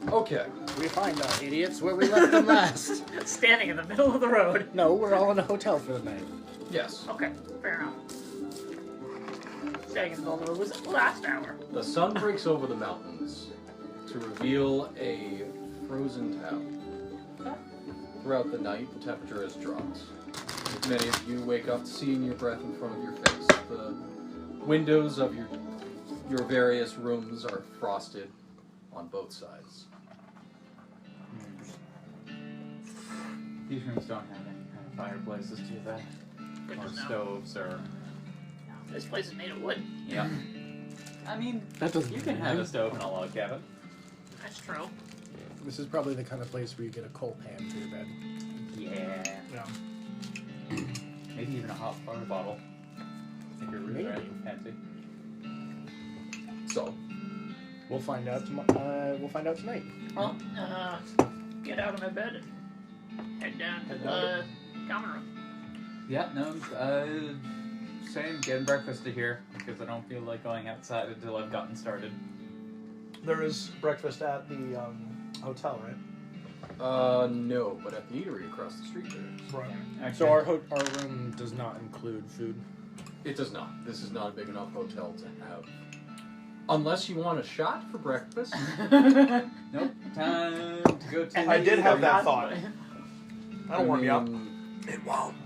Okay. We find our idiots where we left them last. Standing in the middle of the road. No, we're all in a hotel for the night. Yes. Okay, fair enough. Standing in the middle of the road was the last hour. The sun breaks over the mountains to reveal a frozen town. Throughout the night, the temperature has dropped. Many of you wake up seeing your breath in front of your face. The windows of your various rooms are frosted on both sides. These rooms don't have any kind of fireplaces, do they? Or stoves, or... This place is made of wood. Yeah. I mean, That doesn't you can mean have a anything. stove in a log cabin. That's true. This is probably the kind of place where you get a coal pan for your bed. Yeah. Yeah. Maybe even a hot water bottle. If you're really Maybe. fancy. So, We'll find out tonight. Well, get out of my bed and head down to the common room. Yeah, no, same. Getting breakfast to here, because I don't feel like going outside until I've gotten started. There is breakfast at the hotel, right? no, but at the eatery across the street there is. Right. Actually, So our room does not include food. It does not. This is not a big enough hotel to have. Unless you want a shot for breakfast. nope, time to go to I did have that Not- thought. That'll warm you up. mean, It won't.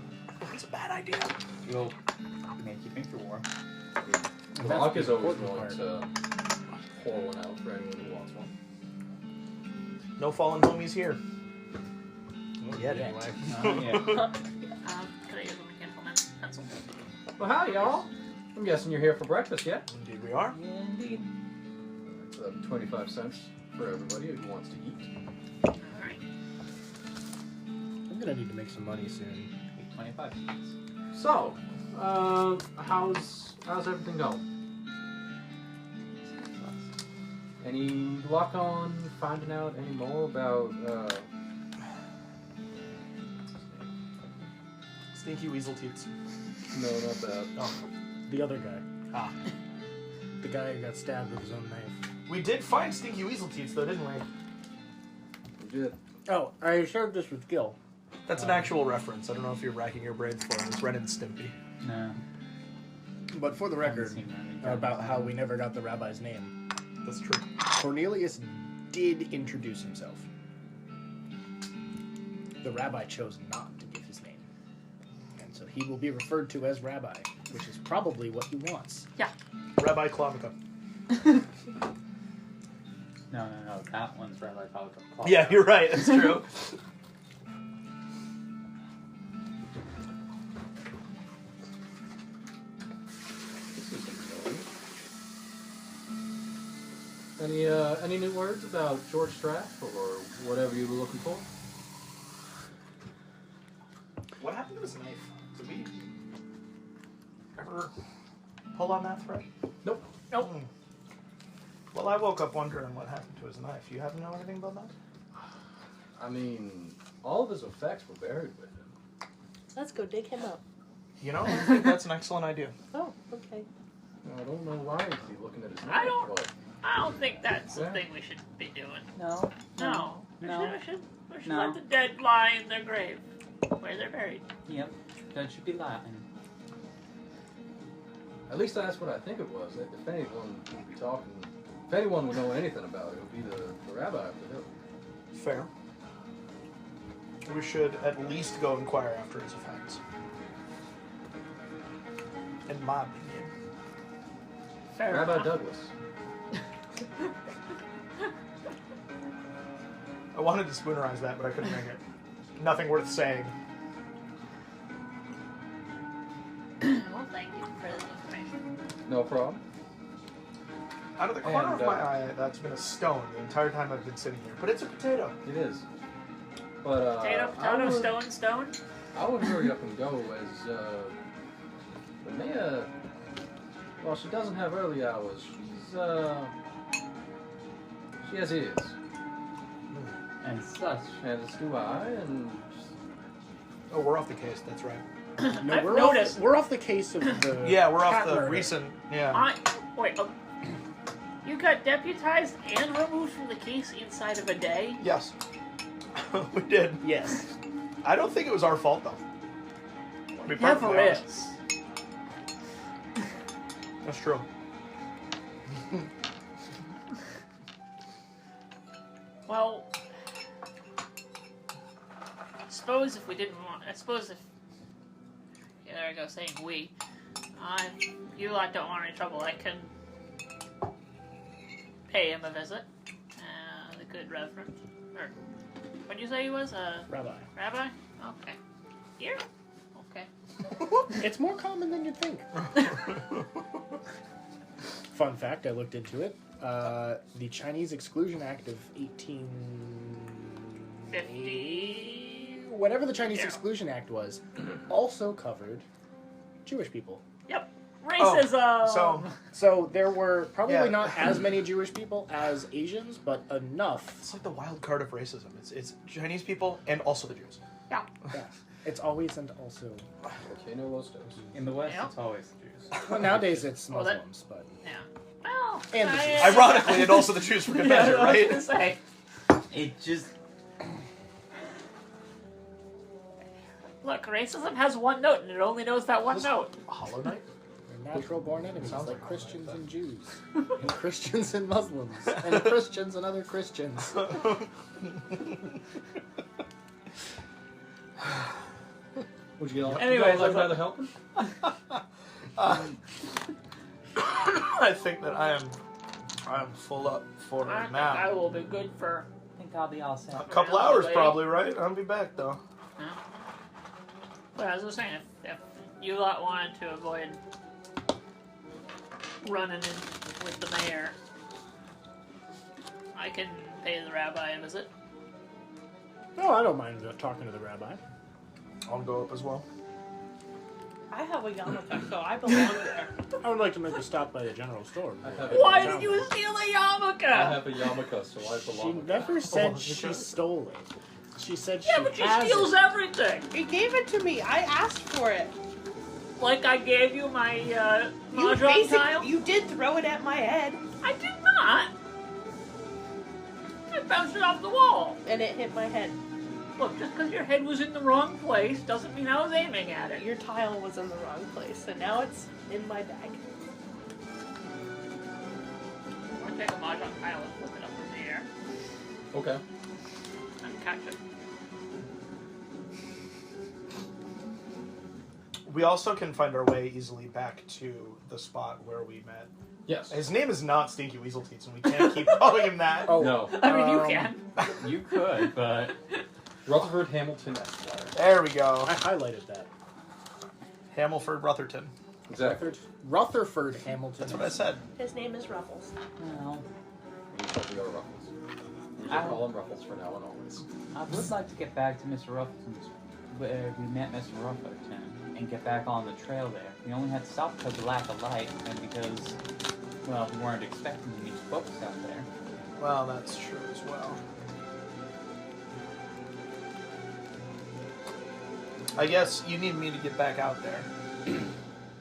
It's a bad idea. You'll make you think you're warm. The lock is always important willing to pour one out for anyone who wants one. No fallen homies here. Yet, Yet. anyway. Yeah. Could I use a mechanical pencil? Well, hi, y'all. I'm guessing you're here for breakfast, yeah? Indeed we are. Indeed. It's 25 cents for everybody who wants to eat. Alright. I'm gonna need to make some money soon. 25. So, how's everything going? Any luck on finding out any more about Stinky Weasel Teats. no, not that. Oh. The other guy. Ah. The guy who got stabbed with his own knife. We did find Stinky Weasel Teats, though, didn't we? Legit. Oh, I served this with Gil. That's an actual reference. I don't know if you're racking your brains for it. It's Ren and Stimpy. No. But for the record, Haven't seen about how we never got the rabbi's name, That's true. Cornelius did introduce himself. The rabbi chose not to give his name. And so he will be referred to as rabbi, which is probably what he wants. Rabbi Klavica. No. That one's Rabbi Falco. Yeah, you're right. That's true. Any new words about George Straff or whatever you were looking for? What happened to his knife? Did we ever pull on that thread? Nope. Nope. Well, I woke up wondering what happened to his knife. You happen to know anything about that? I mean, all of his effects were buried with him. Let's go dig him up. You know, I think that's an excellent idea. Oh, okay. I don't know why he'd be looking at his knife, I don't- but I don't think that's the thing we should be doing. No. No. We No. should No. let the dead lie in their grave, where they're buried. Yep. That should be Latin. at least that's what I think it was. If anyone would be talking, if anyone would know anything about it, it would be the rabbi of the hill. Fair. We should at least go inquire after his effects. In my opinion. Fair Rabbi enough. Douglas. I wanted to spoonerize that, but I couldn't make it. Nothing worth saying. Well, thank you for this information. No problem. Out of the corner And, of my eye, that's been a stone the entire time I've been sitting here. But it's a potato. It is. But Potato, potato, stone, stone. I would hurry up and go as the Maya. Well, she doesn't have early hours. She has ears, And such. and so do I, and Oh, we're off the case. That's right. No, I've we're noticed. We're off the case of the. Yeah, we're off cat the murder. recent. Yeah. Wait. You got deputized and removed from the case inside of a day? Yes. We did. Yes. I don't think it was our fault, though. To be Never perfectly honest. is. That's true. Well, I suppose if we didn't want, I suppose if, yeah, there I go saying we, if you lot don't want any trouble, I can pay him a visit. The good reverend, or what did you say he was? Rabbi. Rabbi? Okay. Here? Okay. It's more common than you'd think. Fun fact, I looked into it. The Chinese Exclusion Act of 50. whatever the Chinese Yeah. Exclusion Act was, also covered Jewish people. Yep. Racism! So there were probably Yeah. not as many Jewish people as Asians, but enough. It's like the wild card of racism. It's Chinese people and also the Jews. Yeah. Yeah. It's always and also. Okay, no Los Dos. In the West, Yeah. it's always the Jews. Well, nowadays it's Well, that- Muslims, but. Yeah. Well, And the Jews. Ironically, and also the Jews for good yeah, measure, I was right? gonna say. It just... Look, racism has one note, and it only knows that one note. Hollow Knight? They're natural born enemies, Sounds like like Christians and Jews, and Christians and Muslims, and Christians and other Christians. Would you get Anyways, like I that helping? I think that I am full up for I think now. I will be good for. I think I'll be all A set. couple Yeah, hours lady. probably, right? I'll be back though. But as I was saying, if you lot wanted to avoid running in with the mayor, I can pay the rabbi a visit. No, I don't mind talking to the rabbi. I'll go up as well. I have a yarmulke, so I belong there. I would like to make a stop by the general store. I have Why did you steal a yarmulke? I have a yarmulke, so I She belong. never said Oh, she okay. stole it. She said Yeah, she but she has steals it. everything. He gave it to me. I asked for it. Like I gave you my You mahjong tile. you did throw it at my head, I did not. I bounced it off the wall. and it hit my head. Look, just because your head was in the wrong place doesn't mean I was aiming at it. Your tile was in the wrong place, and now it's in my bag. I'm gonna take a mahjong tile and flip it up in the air Okay. and catch it. We also can find our way easily back to the spot where we met. Yes. His name is not Stinky Weasel Teats, and we can't keep calling him that. Oh, No. I mean, you Um, can. You could, but... Rutherford Hamilton Esquire. There we go. I highlighted that. Hamilford Rutherton. Exactly. Rutherford Hamilton. That's what I said. His name is Ruffles. Well, We shall go to Ruffles. We shall call him Ruffles for now and always. I would like to get back to Mr. Ruffleton's, where we met Mr. Ruffleton, and get back on the trail there. We only had to stop because of lack of light, and because, well, we weren't expecting any folks out there. Well, that's true as well. I guess you need me to get back out there,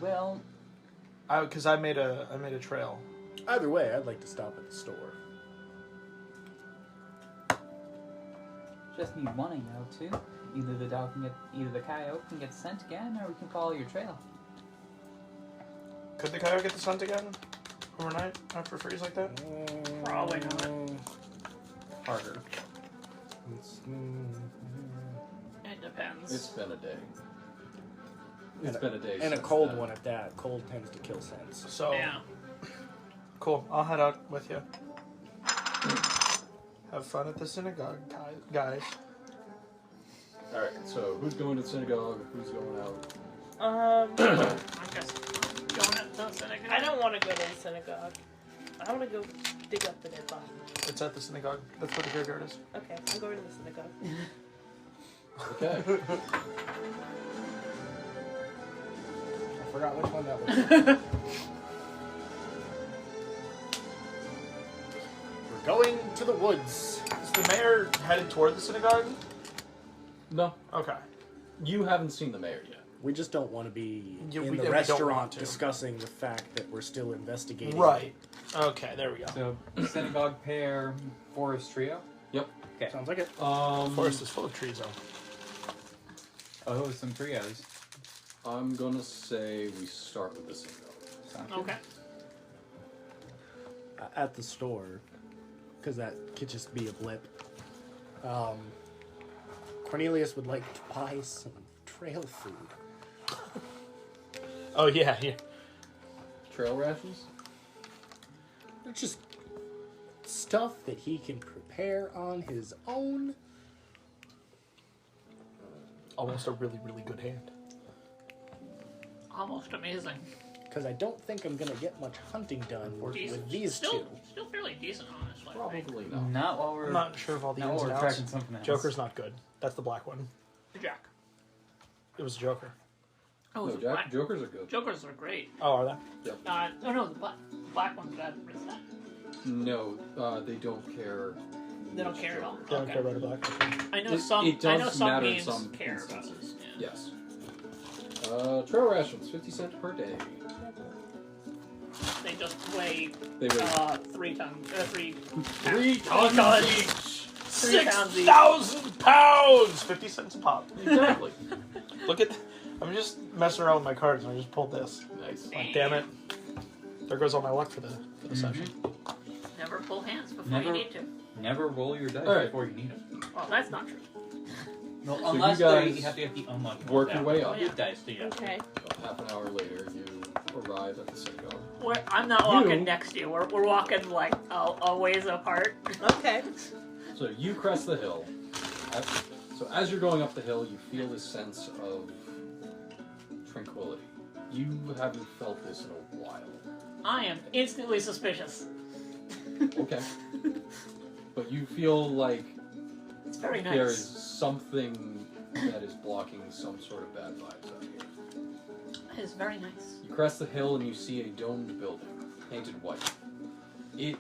Well, because I made a trail. Either way, I'd like to stop at the store. just need one of you two. Either the dog can get, either the coyote can get sent again, or we can follow your trail. Could the coyote get the scent again overnight after a freeze like that? Probably not. Harder. It depends. It's been a day. It's been a day. And a since cold then. one at that. Cold tends to kill scents. So Yeah. cool. I'll head out with you. Have fun at the synagogue, guys. Alright, so who's going to the synagogue? Who's going out? I guess going up to the synagogue. I don't want to go to the synagogue. I want to go dig up the dead body. It's at the synagogue. That's where the graveyard is. Okay, I'm going to the synagogue. Okay. I forgot which one that was. We're going to the woods. Is the mayor headed toward the synagogue? No, Okay. you haven't seen the mayor yet. We just don't want to be Yeah, in we the don't restaurant want to. discussing the fact that we're still investigating. Right. Okay, there we go. So, synagogue pair, forest trio. Sounds like it. The forest is full of trees, though. Oh, some trios. I'm gonna say we start with the synagogue. Sounds good. Okay. At the store, because that could just be a blip. Cornelius would like to buy some trail food. Oh, yeah. Trail rations? It's just stuff that he can prepare on his own. Almost a really, really good hand. Almost amazing. Because I don't think I'm going to get much hunting done with these still, two. Still fairly decent, honestly. Right? Probably not. Not while we're. I'm not sure of all the Not ins while and we're outs. tracking something else. Joker's not good. That's the black one. Jack. It was Joker. Oh, No, it's black. Jokers are good. Jokers are great. Oh, are they? Oh no, the black one's bad. What is that? No, they don't care. They don't care at all. They don't Okay. care about a black. Okay. I know It some. does I know some matter in games some care about it. instances. Yeah. Yes. Trail rations, 50 cents per day. They just weigh They weigh 3 tons. 3 3 Oh, tons God. each. 3 pounds each. 6,000 pounds! 50 cents a pop. Exactly. Look at... I'm just messing around with my cards and I just pulled this. Nice. Like, damn it. There goes all my luck for the session. Never pull hands before Never- you need to. Never roll your dice All right. before you need them. Well, that's not true. Well, So unless you guys you have to get the unlucky work ones your out. way up. Oh, yeah. Good dice, yeah. Okay. Half an hour later, you arrive at the synagogue. I'm not walking You- next to you. We're walking like a ways apart. Okay. So you crest the hill. So as you're going up the hill, you feel this sense of tranquility. You haven't felt this in a while. I am instantly suspicious. Okay. But you feel like It's very there is nice. something that is blocking some sort of bad vibes out here. It is very nice. You crest the hill and you see a domed building, painted white. It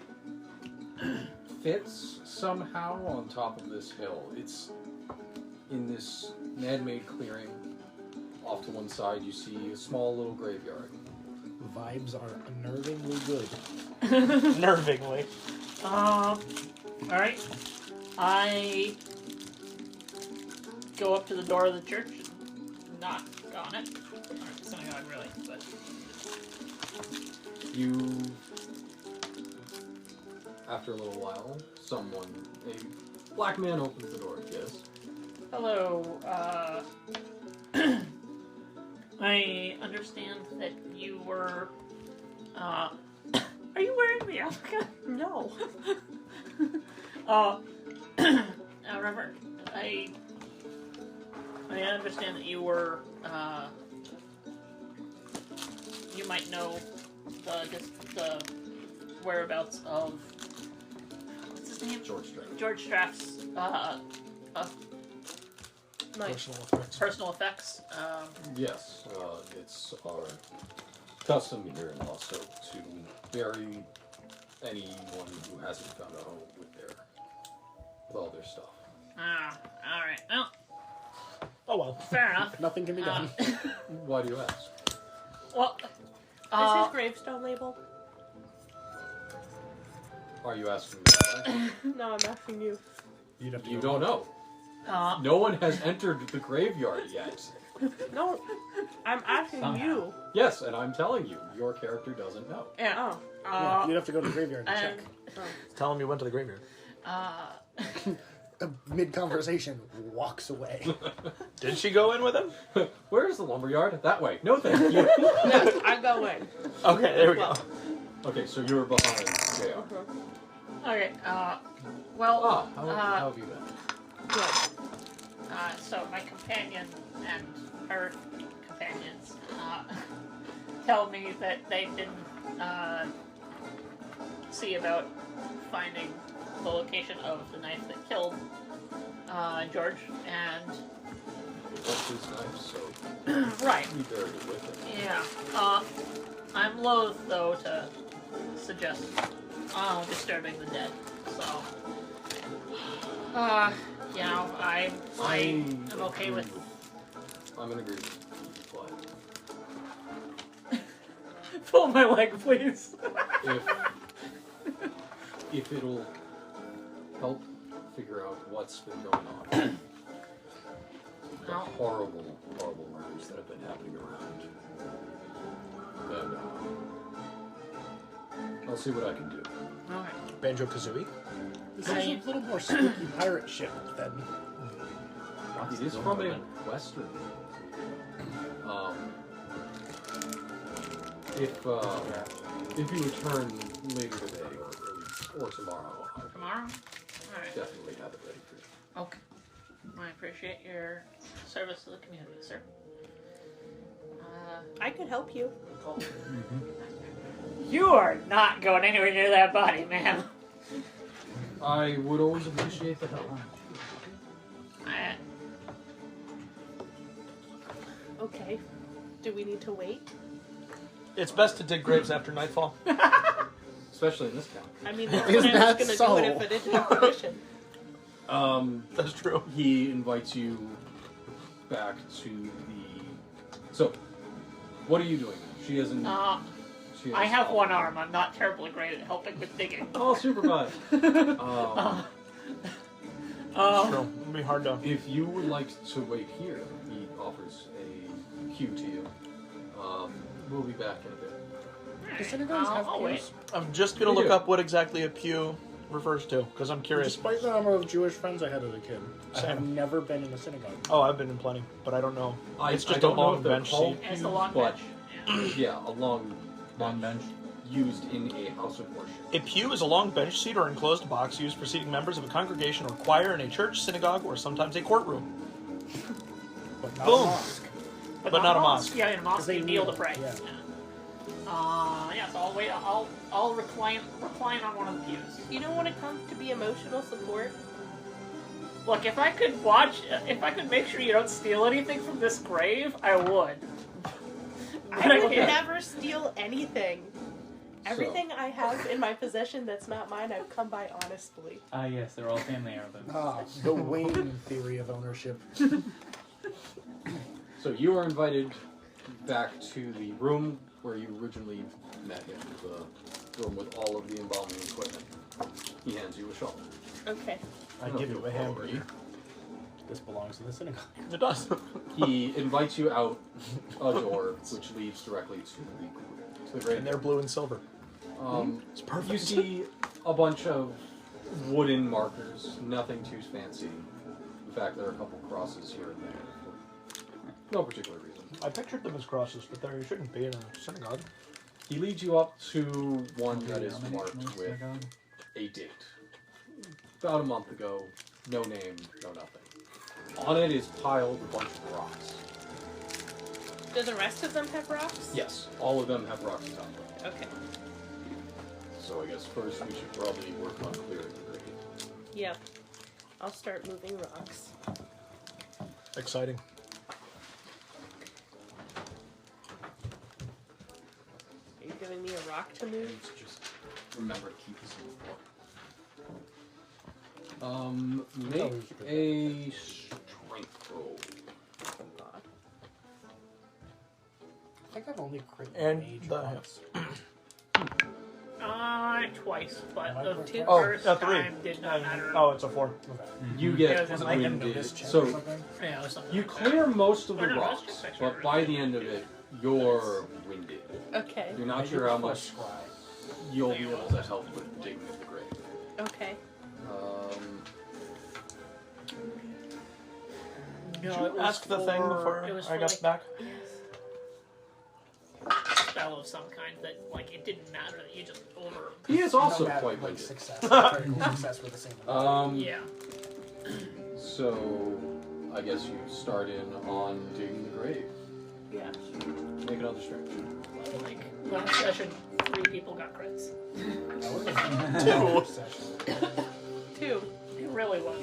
fits somehow on top of this hill. It's in this man-made clearing. Off to one side, you see a small little graveyard. Vibes are unnervingly good. Nervingly. Alright. I go up to the door of the church and knock on it. Or the synagogue, really, but You, after a little while, a black man opens the door, yes. hello, I understand that you were, are you wearing the outfit? No. Reverend, I understand that you were, you might know the whereabouts of, what's his name? George Strait. George Straff's, My Personal effects. personal effects. Yes, it's our custom here in Lost Hope to bury anyone who hasn't found a home with all their stuff. Alright. Well, Oh well. fair enough. Nothing can be done. Why do you ask? Well, Is his gravestone labeled? Are you asking me? No, I'm asking you. You'd have to You go don't know. No one has entered the graveyard yet. No, I'm asking Somehow. you. Yes, and I'm telling you, your character doesn't know. yeah. Oh. Yeah, you'd have to go to the graveyard and And, check. Tell him you went to the graveyard. Mid-conversation, walks away. Did she go in with him? Where's the lumberyard? That way. No, thank you. Yes, I go in. Okay, there we go. Okay, so you're behind JR. okay, well, How have you been? Good. so my companion and her companions tell me that they didn't see about finding the location of the knife that killed George, and What's his knife? So right, you buried it with it. yeah. I'm loath though to suggest disturbing the dead, so I'm okay with. I'm gonna agree. Pull my leg, please. if it'll help figure out what's been going on. The horrible, horrible murders that have been happening around. And I'll see what I can do. Alright. Banjo-Kazooie? This is a little more spooky pirate ship than... It is from a western. If you return later today or tomorrow, Tomorrow? Alright. definitely have it ready for you. Okay. I appreciate your service to the community, sir. I could help you. You are not going anywhere near that body, ma'am. I would always appreciate the help. Okay. Do we need to wait? It's best to dig graves after nightfall. Especially in this town. I mean, that's Is when I that was going to so? do it if I didn't have permission. That's true. He invites you back to the... So, what are you doing? She hasn't... she I has have one arm. I'm not terribly great at helping with digging. Oh, super fun. It's true. It'll be hard to... If you would like to wait here, he offers a cue to you. We'll be back in a bit. The synagogues have I'll wait. pews? I'm just going to look up what exactly a pew refers to, because I'm curious. Despite the number of Jewish friends I had as a kid, I have Same. never been in a synagogue. Oh, I've been in plenty, but I don't know. It's just I a don't know long if they're bench called seat. It's a long but bench. yeah, a long bench. used in a house of worship. A pew is a long bench seat or enclosed box used for seating members of a congregation or choir in a church, synagogue, or sometimes a courtroom. But not Boom. a mosque. But not a mosque. Yeah, in a mosque Because they you kneel to kneel, pray. yeah. Yeah, so I'll wait. I'll recline on one of the pews. You don't want to come to be emotional support? Look, if I could make sure you don't steal anything from this grave, I would. I would can't. never steal anything. Everything I have in my possession that's not mine, I've come by honestly. Ah, yes, they're all family heirlooms. Ah, the Wayne theory of ownership. So you are invited back to the room where you originally met him, the room with all of the embalming equipment. He hands you a shovel. Okay. I give you a hamburger. This belongs to the synagogue. It does. He invites you out a door, which leads directly to the grave. And they're blue and silver. It's perfect. You see a bunch of wooden markers, nothing too fancy. In fact, there are a couple crosses here and there for no particular reason. I pictured them as crosses, but there shouldn't be in a synagogue. He leads you up to one that is marked with synagogue? a date. About a month ago, no name, no nothing. On it is piled a bunch of rocks. Do the rest of them have rocks? Yes, all of them have rocks atop them. Okay. So I guess first we should probably work on clearing the grave. Yep. I'll start moving rocks. Exciting. Are you giving me a rock to move? Just remember to keep this in the book. Make a strength roll. Oh god. I think I've only crit And mage the- once. Twice, but Am I the correct? Oh, first a 3. time did not matter. Oh, it's a 4. Okay. You Yeah, get it was Like a wounded. notice check or So something? Yeah, it was something you like clear most of Or the no, it was rocks, just like but by the end of it, you're winded. Okay. You're not I sure did how plus much scribe. you'll be able to help with digging at the grave. Okay. No, Did it you was ask the thing for- before it was I for, got like, back? Yes. spell of some kind that, like, it didn't matter that you just over. He is also No matter, quite like, winded. success. Critical success with the same amount. Yeah. So I guess you start in on digging the grave. Yeah. Make another strength. Like, last session, 3 people got crits. That was a session. 2. It really was.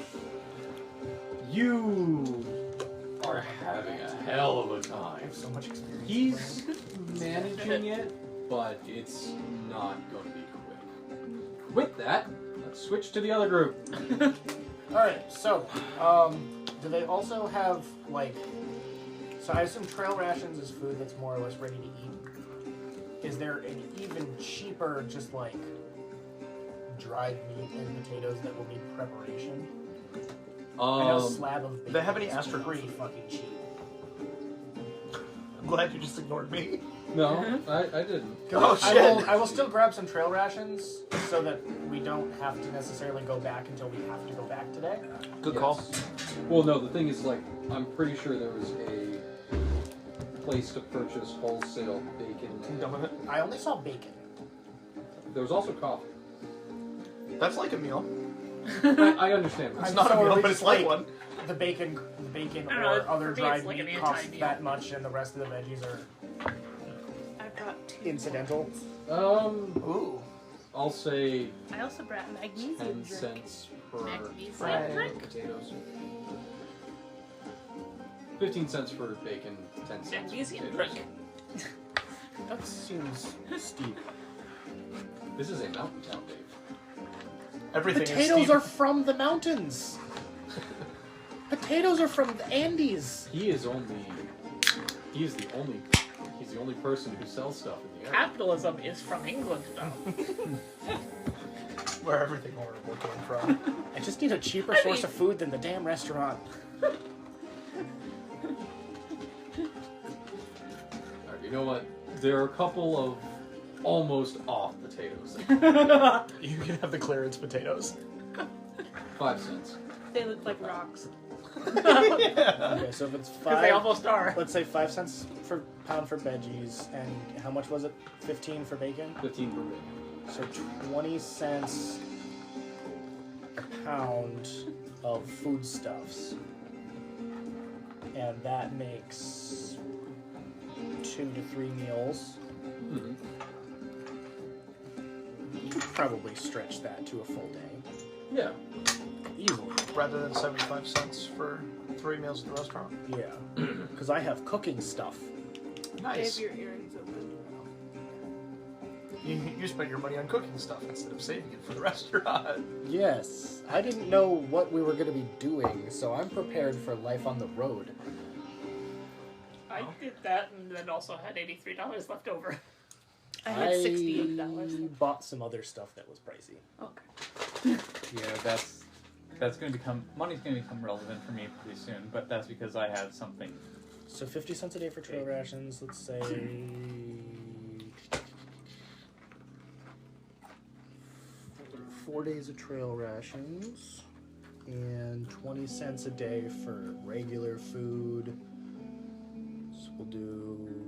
You are having a hell of a I time. have so much experience. He's managing it, but it's not going to be quick. With that, let's switch to the other group. Alright, so, do they also have, like, so I assume trail rations is food that's more or less ready to eat? Is there an even cheaper, just like dried meat and potatoes that will need preparation? I know a slab of bacon. they have any is astronaut pretty food? fucking cheap. I'm glad you just ignored me. No, I didn't. Oh, I shit. will still grab some trail rations so that we don't have to necessarily go back until we have to go back today. Good Yes. call. Well, no, the thing is, like, I'm pretty sure there was a place to purchase wholesale bacon. I'm done with it. I only saw bacon. There was also coffee. That's like a meal. I understand. It's I'm not a sorry, meal, we but just it's like like- one. The bacon I don't know, or other for me, it's dried like an meat costs anti-meal. that much, and the rest of the veggies are I brought 2. incidental. Ooh. I'll say I also brought magnesium 10 drink. cents per Magnesium Right. drink? potatoes. 15 cents for bacon, 10 cents Magnesium for potatoes. drink. That seems steep. This is a mountain town, Dave. Everything Potatoes is are from the mountains. Potatoes are from the Andes. He's the only person who sells stuff in the area. Capitalism is from England, though. where everything horrible came from. I just need a cheaper I source mean- of food than the damn restaurant. Alright, you know what? There are a couple of almost off potatoes. You can have the clearance potatoes. 5 cents. They look like rocks. Okay, so if it's Because they five, almost are. let's say 5 cents per pound for veggies, and how much was it? 15 for bacon. 15 per bacon. So 20 cents a pound of foodstuffs, and that makes 2 to 3 meals. Mm-hmm. You could probably stretch that to a full day Yeah. easily. Rather than 75 cents for 3 meals at the restaurant. Yeah, because I have cooking stuff. They Nice. have your earrings open. You spent your money on cooking stuff instead of saving it for the restaurant. Yes, I didn't know what we were going to be doing, so I'm prepared for life on the road. I did that and then also had $83 left over. I had $68. bought some other stuff that was pricey. Okay. Yeah, that's going to become money's going to become relevant for me pretty soon. But that's because I have something. So 50 cents a day for trail rations, let's say 4 days of trail rations, and 20 cents a day for regular food. So we'll do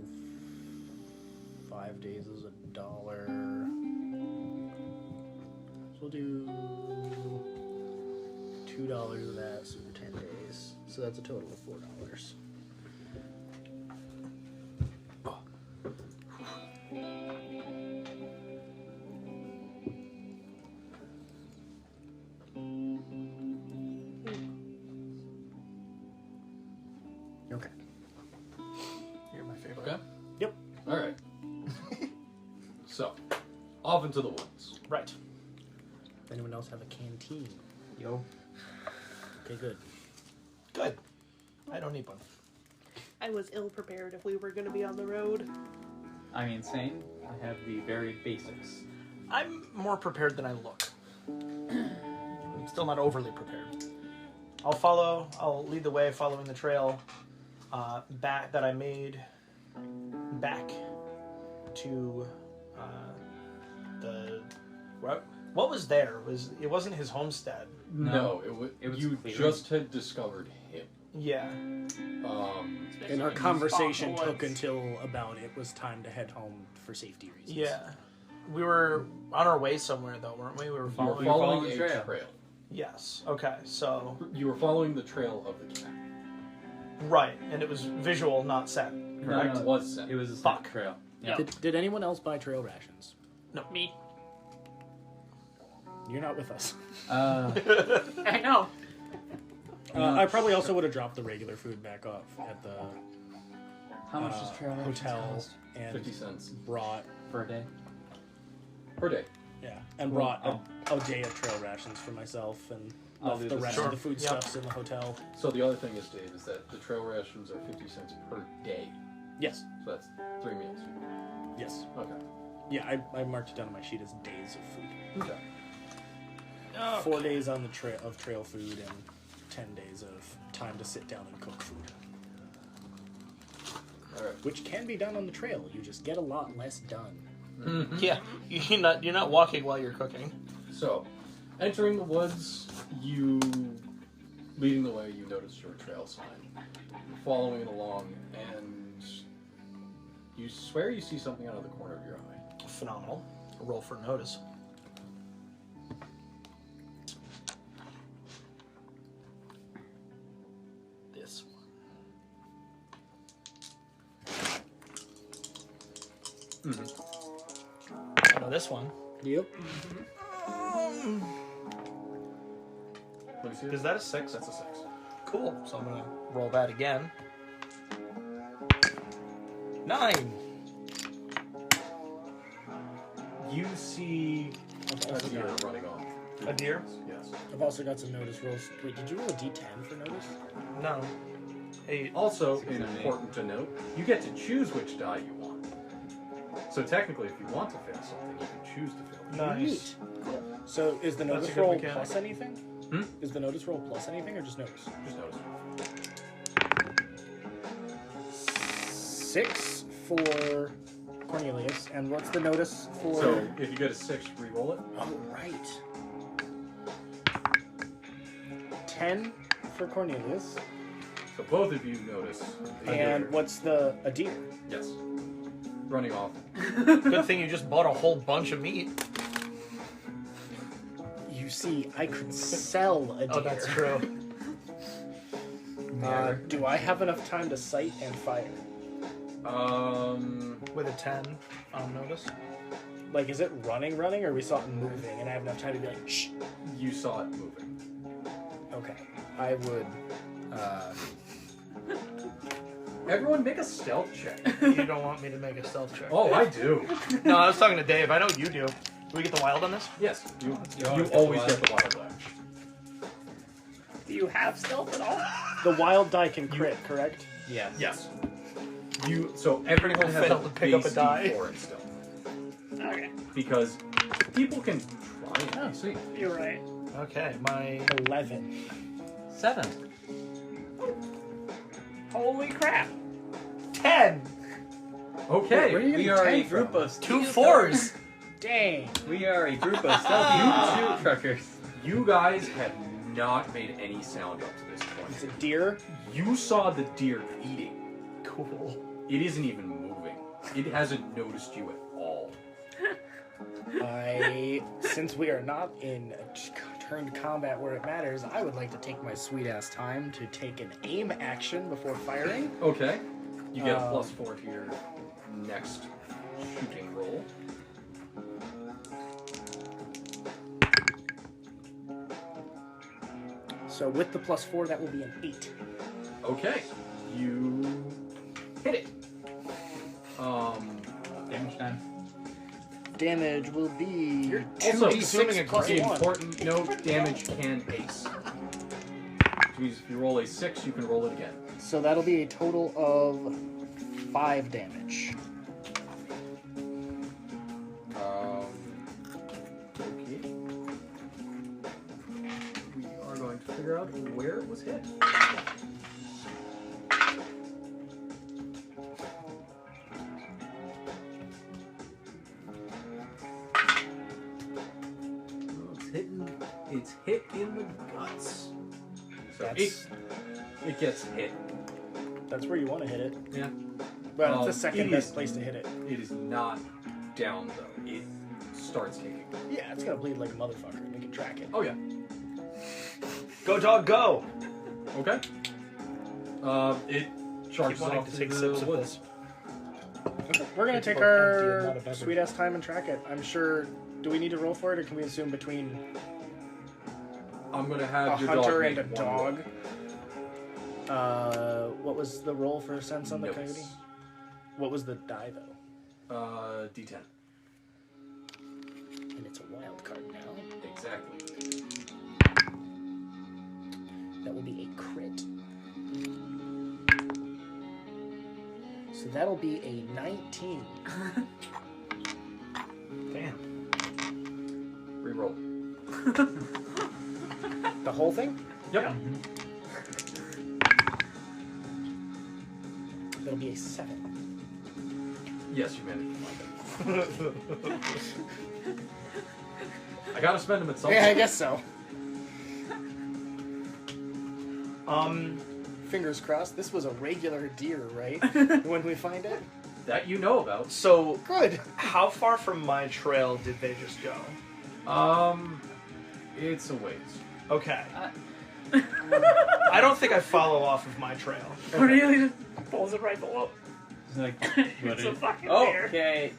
5 days is $1. So we'll do $2 of that, so 10 days. So that's a total of $4. Okay. You're my favorite. Okay. Yep. Alright. So, off into the woods. Right. Anyone else have a canteen? Yo. Okay, good. Good. I don't need one. I was ill prepared if we were going to be on the road. I mean, same. I have the very basics. I'm more prepared than I look. I'm still not overly prepared. I'll lead the way following the trail back that I made back to the what was there? It wasn't his homestead. No, it was you clear. just had discovered him. Yeah. And our Especially conversation spot the took woods. until about it was time to head home for safety reasons. Yeah. We were on our way somewhere though, weren't we? We were You were following. following the a trail. trail. Yes. Okay. So You were following the trail of the cat. right, and it was visual, not set. Correct. No, It was set. It was a Fuck. trail. Yeah. Did anyone else buy trail rations? Me. You're not with us. I know. I probably also would have dropped the regular food back off at the How much does trail rations hotel cost? and 50 cents brought Per day? per day. brought Oh. a day of trail rations for myself and I'll left do the the rest same. of the food Sure. stuffs in the hotel. So the other thing is, Dave, is that the trail rations are 50 cents per day. Yes. So that's 3 meals. Yes. Okay. Yeah, I marked it down on my sheet as days of food. Okay. 4 days on the trail food and 10 days of time to sit down and cook food. All right. Which can be done on the trail. You just get a lot less done. Yeah, you're not walking while you're cooking. So, entering the woods, leading the way, you notice your trail sign. You're following it along, and you swear you see something out of the corner of your eye. Phenomenal. Roll for notice. This one. Now this one. Yep. Let me see. Is that a 6? That's a 6. Cool. So I'm gonna roll that again. 9. You see I've a also deer got, running off. A deer? Yes. I've also got some notice rolls. Wait, did you roll a d10 for notice? No. 8. Also, 6 and an important to note, you get to choose which die you want. So technically, if you want to fail something, you can choose to fail. Nice. Cool. So is the That's notice a good roll mechanic. plus anything? Hmm? Is the notice roll plus anything or just notice? Just notice. 6 for Cornelius, and what's the notice for? So if you get a 6, re-roll it. Oh right. 10 for Cornelius, So both of you notice. a and deer. what's a deer? Yes. Running off. Good thing you just bought a whole bunch of meat. You see, I could sell a deer. Oh, that's true. Do I have enough time to sight and fire? With a 10 on notice. Like, is it running, or we saw it moving, and I have enough time to be like, shh? You saw it moving. Okay. I would, Everyone make a stealth check. You don't want me to make a stealth check. Oh, I do. No, I was talking to Dave. I know you do. Do we get the wild on this? Yes, you always always get get the the wild die. Do you have stealth at all? the wild die can crit, correct? Yes. Yes. So everyone has fail a to pick up a base die. D4 in stealth. Okay, Because people can try it. Oh, sweet. you're right. Okay, my 11. 7. Holy crap! 10. Okay. Where are you We getting are a 10 group from? of 2 4s. Dang. We are a group of stealthy truckers. You guys have not made any sound up to this It's a point. deer. You saw the deer eating. Cool. It isn't even moving. It hasn't noticed you at all. Since we are not in turned combat where it matters, I would like to take my sweet ass time to take an aim action before firing. Okay. You get a +4 to your next shooting roll. So with the +4, that will be an 8. Okay. You hit it. Damage time. Damage will be Also, 2d6 plus the 1. important note, damage can base. Which means if you roll a 6, you can roll it again. So that'll be a total of 5 damage. Okay. We are going to figure out where it was hit. It's hit in the guts. So That's- it gets hit. That's where you want to hit it. Yeah. But it's the second it best is- place to hit it. It is not down though. It starts kicking. Yeah, it's gonna bleed like a motherfucker. We can track it. Oh yeah. Go, dog, go! Okay. It charges Keep wanting off to take the sips of woods. this. We're gonna It's take both empty and not our a beverage. sweet ass time and track it. I'm sure. Do we need to roll for it, or can we assume between I'm gonna a have your hunter dog and a make one roll. dog? What was the roll for sense on the Notice. coyote? What was the die though? D10. And it's a wild card now. Exactly. That will be a crit. So that'll be a 19. Damn. Reroll. The whole thing? Yep. That'll be a 7. Yes, you managed to find it. I gotta spend them at some Yeah, I point. guess so. Fingers crossed. This was a regular deer, right? When we find it? That you know about. So, Good. how far from my trail did they just go? It's a ways. Okay. I don't think I follow off of my trail. Really just pulls it right below. It's like, It's a fucking oh, deer. okay.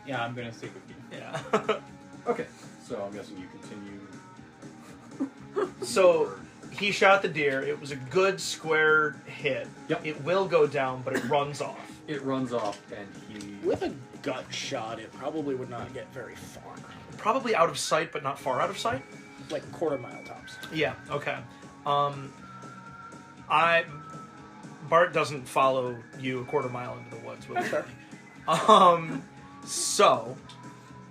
Yeah, I'm gonna stick with you. Yeah. Okay, so I'm guessing you continue. So, he shot the deer. It was a good square hit. Yep. It will go down, but it runs off. It runs off, and he. With a gut shot, it probably would not get very far. Probably out of sight, but not far out of sight. Like a quarter mile tops. Yeah. Okay. Bart doesn't follow you a quarter mile into the woods with That's me. fair. So,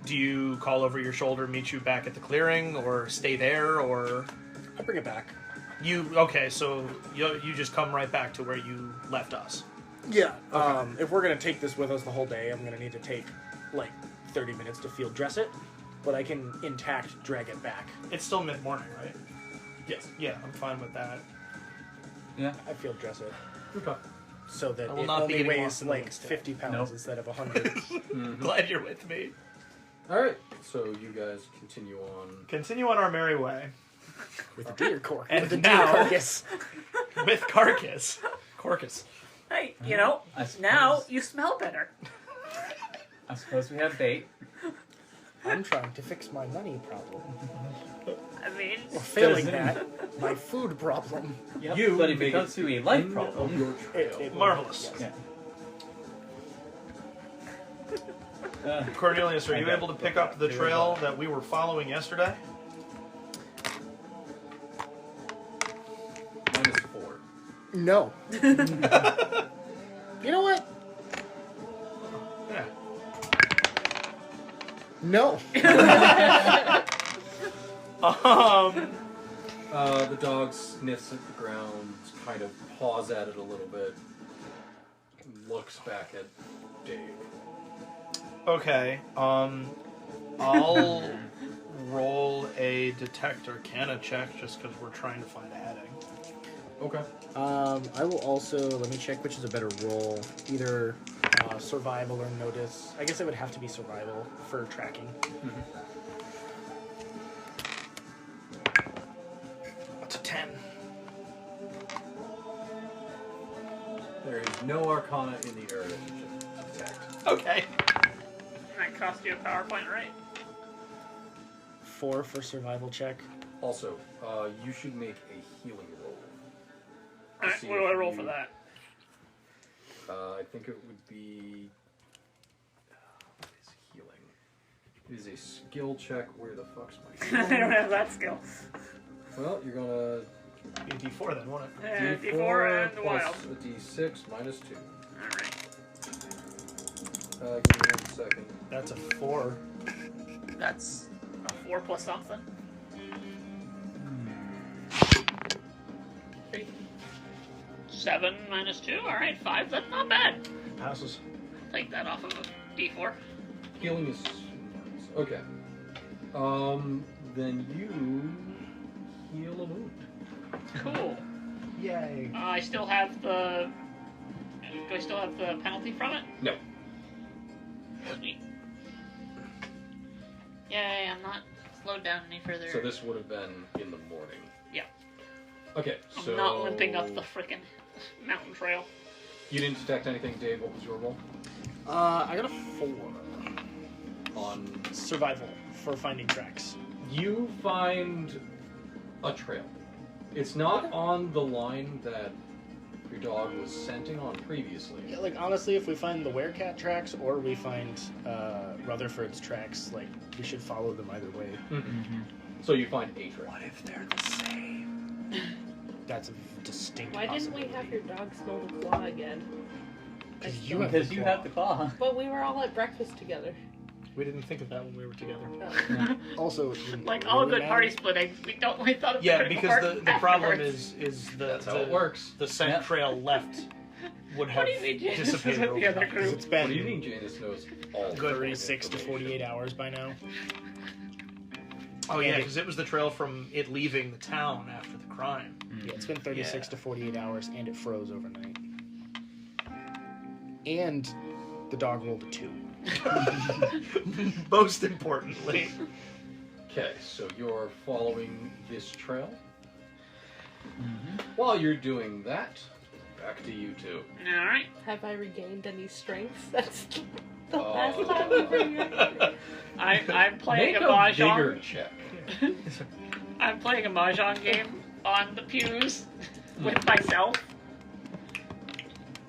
do you call over your shoulder, meet you back at the clearing, or stay there, or I'll bring it back. okay? So you just come right back to where you left us. Yeah. If we're gonna take this with us the whole day, I'm gonna need to take like 30 minutes to field dress it, but I can intact drag it back. It's still mid-morning, right? Yes. Yeah, I'm fine with that. Yeah. I field dress it Okay. so that I will it not be only getting weighs lost in the like woods today. 50 pounds Nope. instead of 100. Glad you're with me. All right. So you guys continue on. Continue on our merry way with the deer cork. And with the now- deer carcass. with Carcass. Corcus. Hey, you know, I suppose- now you smell better. I suppose we have bait. I'm trying to fix my money problem. I mean, Or failing Doesn't- that, my food problem. Yep. You but if made it comes it to a life end problem, of your trail. It Marvelous. yes. yeah. Cornelius, are I you got able to pick up the it. trail that we were following yesterday? -4. No. You know what? Yeah. No. The dog sniffs at the ground, kind of paws at it a little bit, looks back at Dave. Okay. I'll roll a detect Arcana check just because we're trying to find a heading. Okay. I will also, let me check which is a better roll. Either survival or notice. I guess it would have to be survival for tracking. That's a 10. There is no Arcana in the area to detect. Okay. that cost you a PowerPoint, right? 4 for survival check. Also, you should make a healing roll. Alright, see what do I if roll you- for that? I think it would be. What is healing? It is a skill check. Where the fuck's my I healing? don't have that skill. Well, you're gonna. Be a D4 then, won't it? D4 and the plus wild. a D6 minus 2. Alright. Give me 1 second. That's a 4. That's a 4 plus something. 7 minus 2, alright, 5, that's not bad. Passes. Take that off of a D4. Healing is okay. Then you heal a wound. Cool. Yay. I still have the... Do I still have the penalty from it? No. Sweet. Yay, I'm not slowed down any further. So this would have been in the morning. Yeah. Okay, so I'm not limping up the frickin' mountain trail. You didn't detect anything, Dave. What was your roll? I got a 4. On Survival for finding tracks. you find a trail. It's not on the line that your dog was scenting on previously. Yeah, like honestly, if we find the werecat tracks or we find Rutherford's tracks, like we should follow them either way. So you find a trail. What if they're the same? That's a distinct Why didn't we possibility. have your dog smell the claw again? You have Because the you claw. have the claw. But we were all at breakfast together. We didn't think of that when we were together. Oh. Also, it wouldn't Like all really good party matter. splitting, we thought of Yeah, the because part the problem afterwards. is the That's how it works. the scent Yeah. trail left would have What do you mean Janice is dissipated with over the other time. group? Because it's What do you been mean Janice knows all the 36 to information? 48 hours by now. Oh yeah, And it- because it was the trail from it leaving the town after the crime. Yeah, it's been 36 Yeah. to 48 hours, and it froze overnight. And the dog rolled a 2. Most importantly, Okay, so you're following this trail. Mm-hmm. While you're doing that, back to you two. Alright. Have I regained any strength? That's the Oh. last time we were here. I'm playing Make a a mahjong. vigor check. I'm playing a mahjong game on the pews with myself,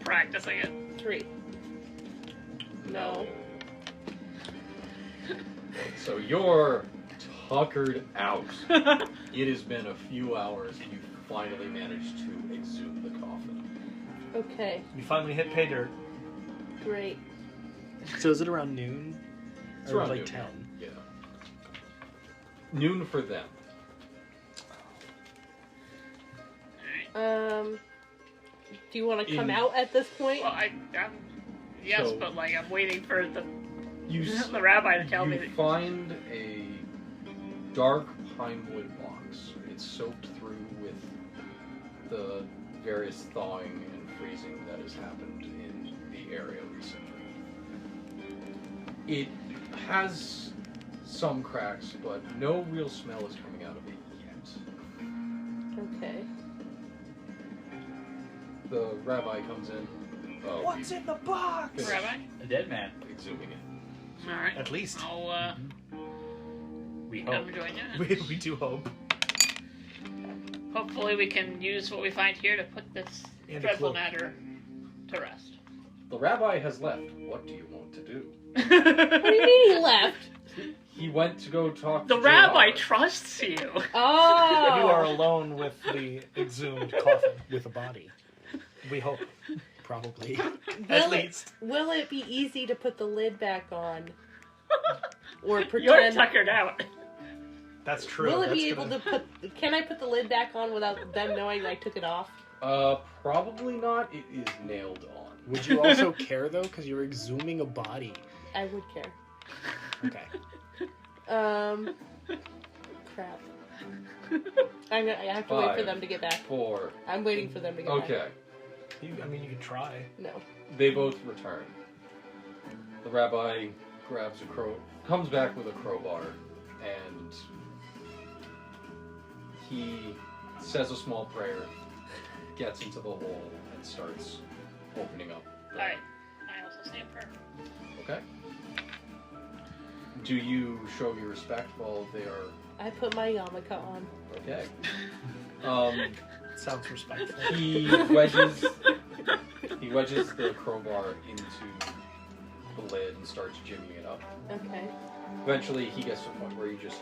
practicing it. 3. No. So you're tuckered out. It has been a few hours and you finally managed to exhume the coffin. Okay, you finally hit pay dirt. great. So is it around noon? It's Or around like noon. 10? Yeah. Noon for them. Do you want to come In- out at this point? Well, yes, So- but like I'm waiting for the You the rabbi to tell me you that. find a dark pine wood box. It's soaked through with the various thawing and freezing that has happened in the area recently. It has some cracks, but no real smell is coming out of it yet. Okay. The rabbi comes in. Oh, What's in the box? Finish Rabbi. A dead man. exhuming it. All right. At least I'll We come hope. join you. we do hope. Hopefully, we can use what we find here to put this And a dreadful cloak. matter to rest. The rabbi has left. What do you want to do? What do you mean he left? He went to go talk The to rabbi JR. trusts you. Oh! You are alone with the exhumed coffin. With a body, We hope, probably. at Will it- least. Will it be easy to put the lid back on? Or You're pretend... tuckered out. That's true. Will it That's be able gonna- to put... Can I put the lid back on without them knowing I took it off? Probably not. It is nailed on. Would you also care, though? Because you're exhuming a body. I would care. Okay. Crap. I have to wait for 5, them to get back. 4. I'm waiting for them to get back. Okay. You could try. No. They both return. The rabbi grabs comes back with a crowbar, and he says a small prayer, gets into the hole, and starts opening up. the- I also say a prayer. Okay. Do you show your respect while they are I put my yarmulke on. okay? Sounds respectful. He wedges the crowbar into the lid and starts jimmying it up. Okay. Eventually, he gets to the point where you just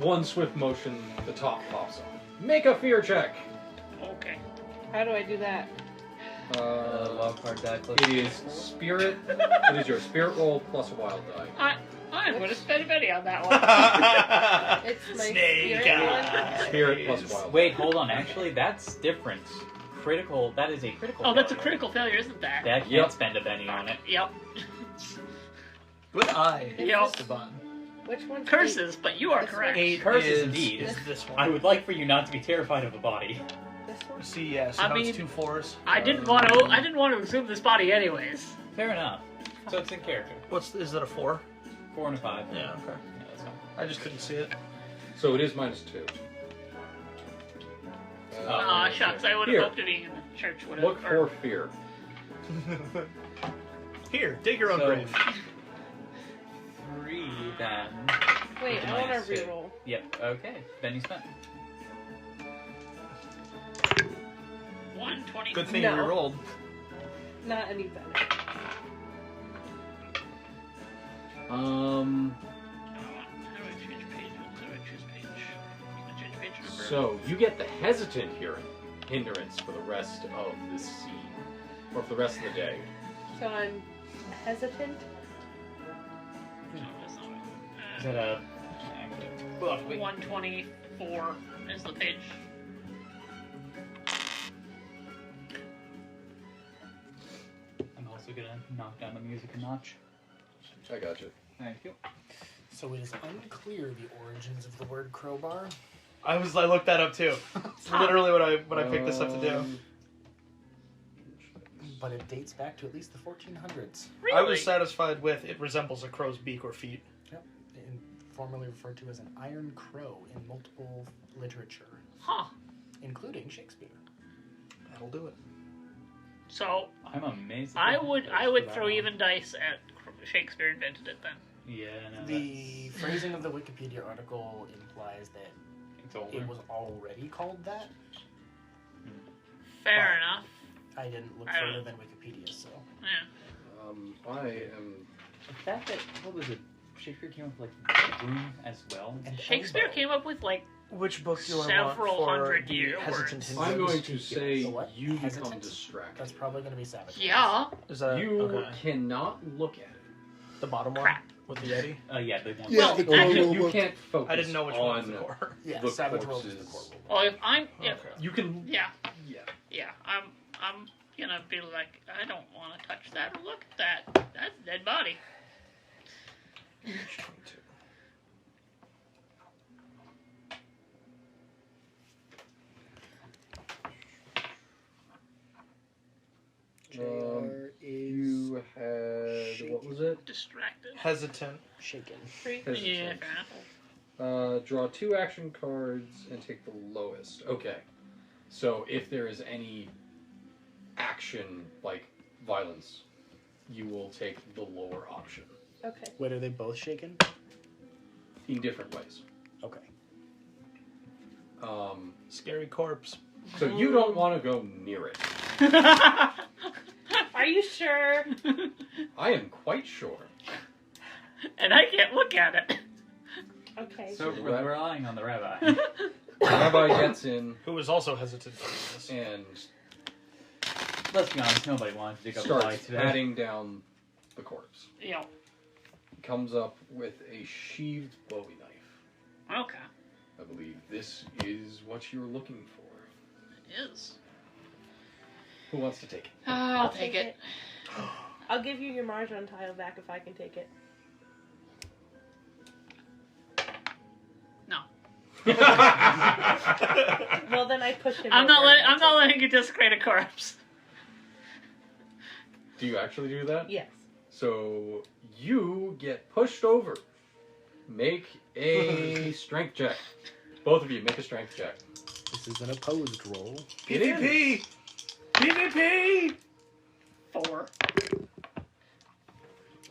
one swift motion, the top pops off. Make a fear check. Okay. How do I do that? Wild card die plus. It is spirit. It is your spirit roll plus a wild die. I'm going to spend a penny on that one. It's my Snake spirit eyes. Spirit plus wild. Wait, hold on. Actually, that's different. Critical. That is a critical. Oh, that's a failure. critical failure, isn't that? That can't Yep. spend a penny on it. Yep. Good eye. Yep. Esteban. Which one's Curses, but you are This correct. Eight Curses is, indeed. is this one. I would like for you not to be terrified of a body. This one? See, yeah, so I now mean- it's 2 4s. I didn't want to exhume this body anyways. Fair enough. So it's in character. Is that a 4? 4 and a 5. Yeah, okay. Yeah, that's fine. I just couldn't see it. So it is -2. Aw, shucks, I would Here. have hoped to be in the church. Would Look for fear. Here, dig your own So- grave. 3 then. Wait, I want Minus to two. reroll. Yep. Okay. Penny spent. 120. Good thing No. you rolled. Not any better. How do I change page? How do I choose page? You can change page number. So you get the hesitant hindrance for the rest of this scene, or for the rest of the day. So I'm hesitant. Is that a... 124 is the page. I'm also gonna knock down the music a notch. I got you. Thank you. So it is unclear the origins of the word crowbar. I looked that up too. It's literally what I picked this up to do. But it dates back to at least the 1400s. Really? I was satisfied with it resembles a crow's beak or feet. Yep. And formerly referred to as an iron crow in multiple literature, Huh. including Shakespeare. That'll do it. So I'm amazed. I that would that's for that throw one. even dice at Shakespeare invented it then. Yeah, no, The phrasing of the Wikipedia article implies that it's older. it was already called that. Fair Wow. enough. I didn't look I don't- further than Wikipedia, so. Yeah. I am. The fact that, what was it, Shakespeare came up with, like, broom as well? And Shakespeare elbow. came up with like Which book do you want Several for hundred the year hesitant words. hint? I'm going to say The what? you become Hesitant? distracted. That's probably going to be Savage. yeah. Is that You okay. cannot look at it. The bottom one Crap. with the Yeti? Yeah, they want Well, the actually, You can't focus I didn't know which one was on the core. Yeah, the Savage World is the corpses. core. Well, if I'm if, Okay. You can. yeah Yeah. I'm gonna be like I don't want to touch that or look at that. That's a dead body. Page 22. JR is You had. What was it? Distracted. Hesitant. shaken. Yeah. Hesitant. Fair enough. Draw 2 action cards and take the lowest. Okay. So if there is any action, like violence, you will take the lower option. Okay. Wait, are they both shaken? In different ways. Okay. Scary corpse. So you don't want to go near it. Are you sure? I am quite sure. And I can't look at it. Okay. So So we're that- relying on the rabbi. The rabbi gets in Who was also hesitant to do this. and Let's be honest, nobody wanted to dig up a body starts today. patting down the corpse. You know. He comes up with a sheathed Bowie knife. Okay. I believe this is what you're looking for. It is. Who wants to take it? I'll take it. I'll give you your margin tile back if I can take it. No. Well, then I push him. I'm not over letting. and I'm not letting you desecrate a corpse. Do you actually do that? Yes. So you get pushed over. Make a strength check. Both of you make a strength check. This is an opposed roll. PvP! PvP! 4.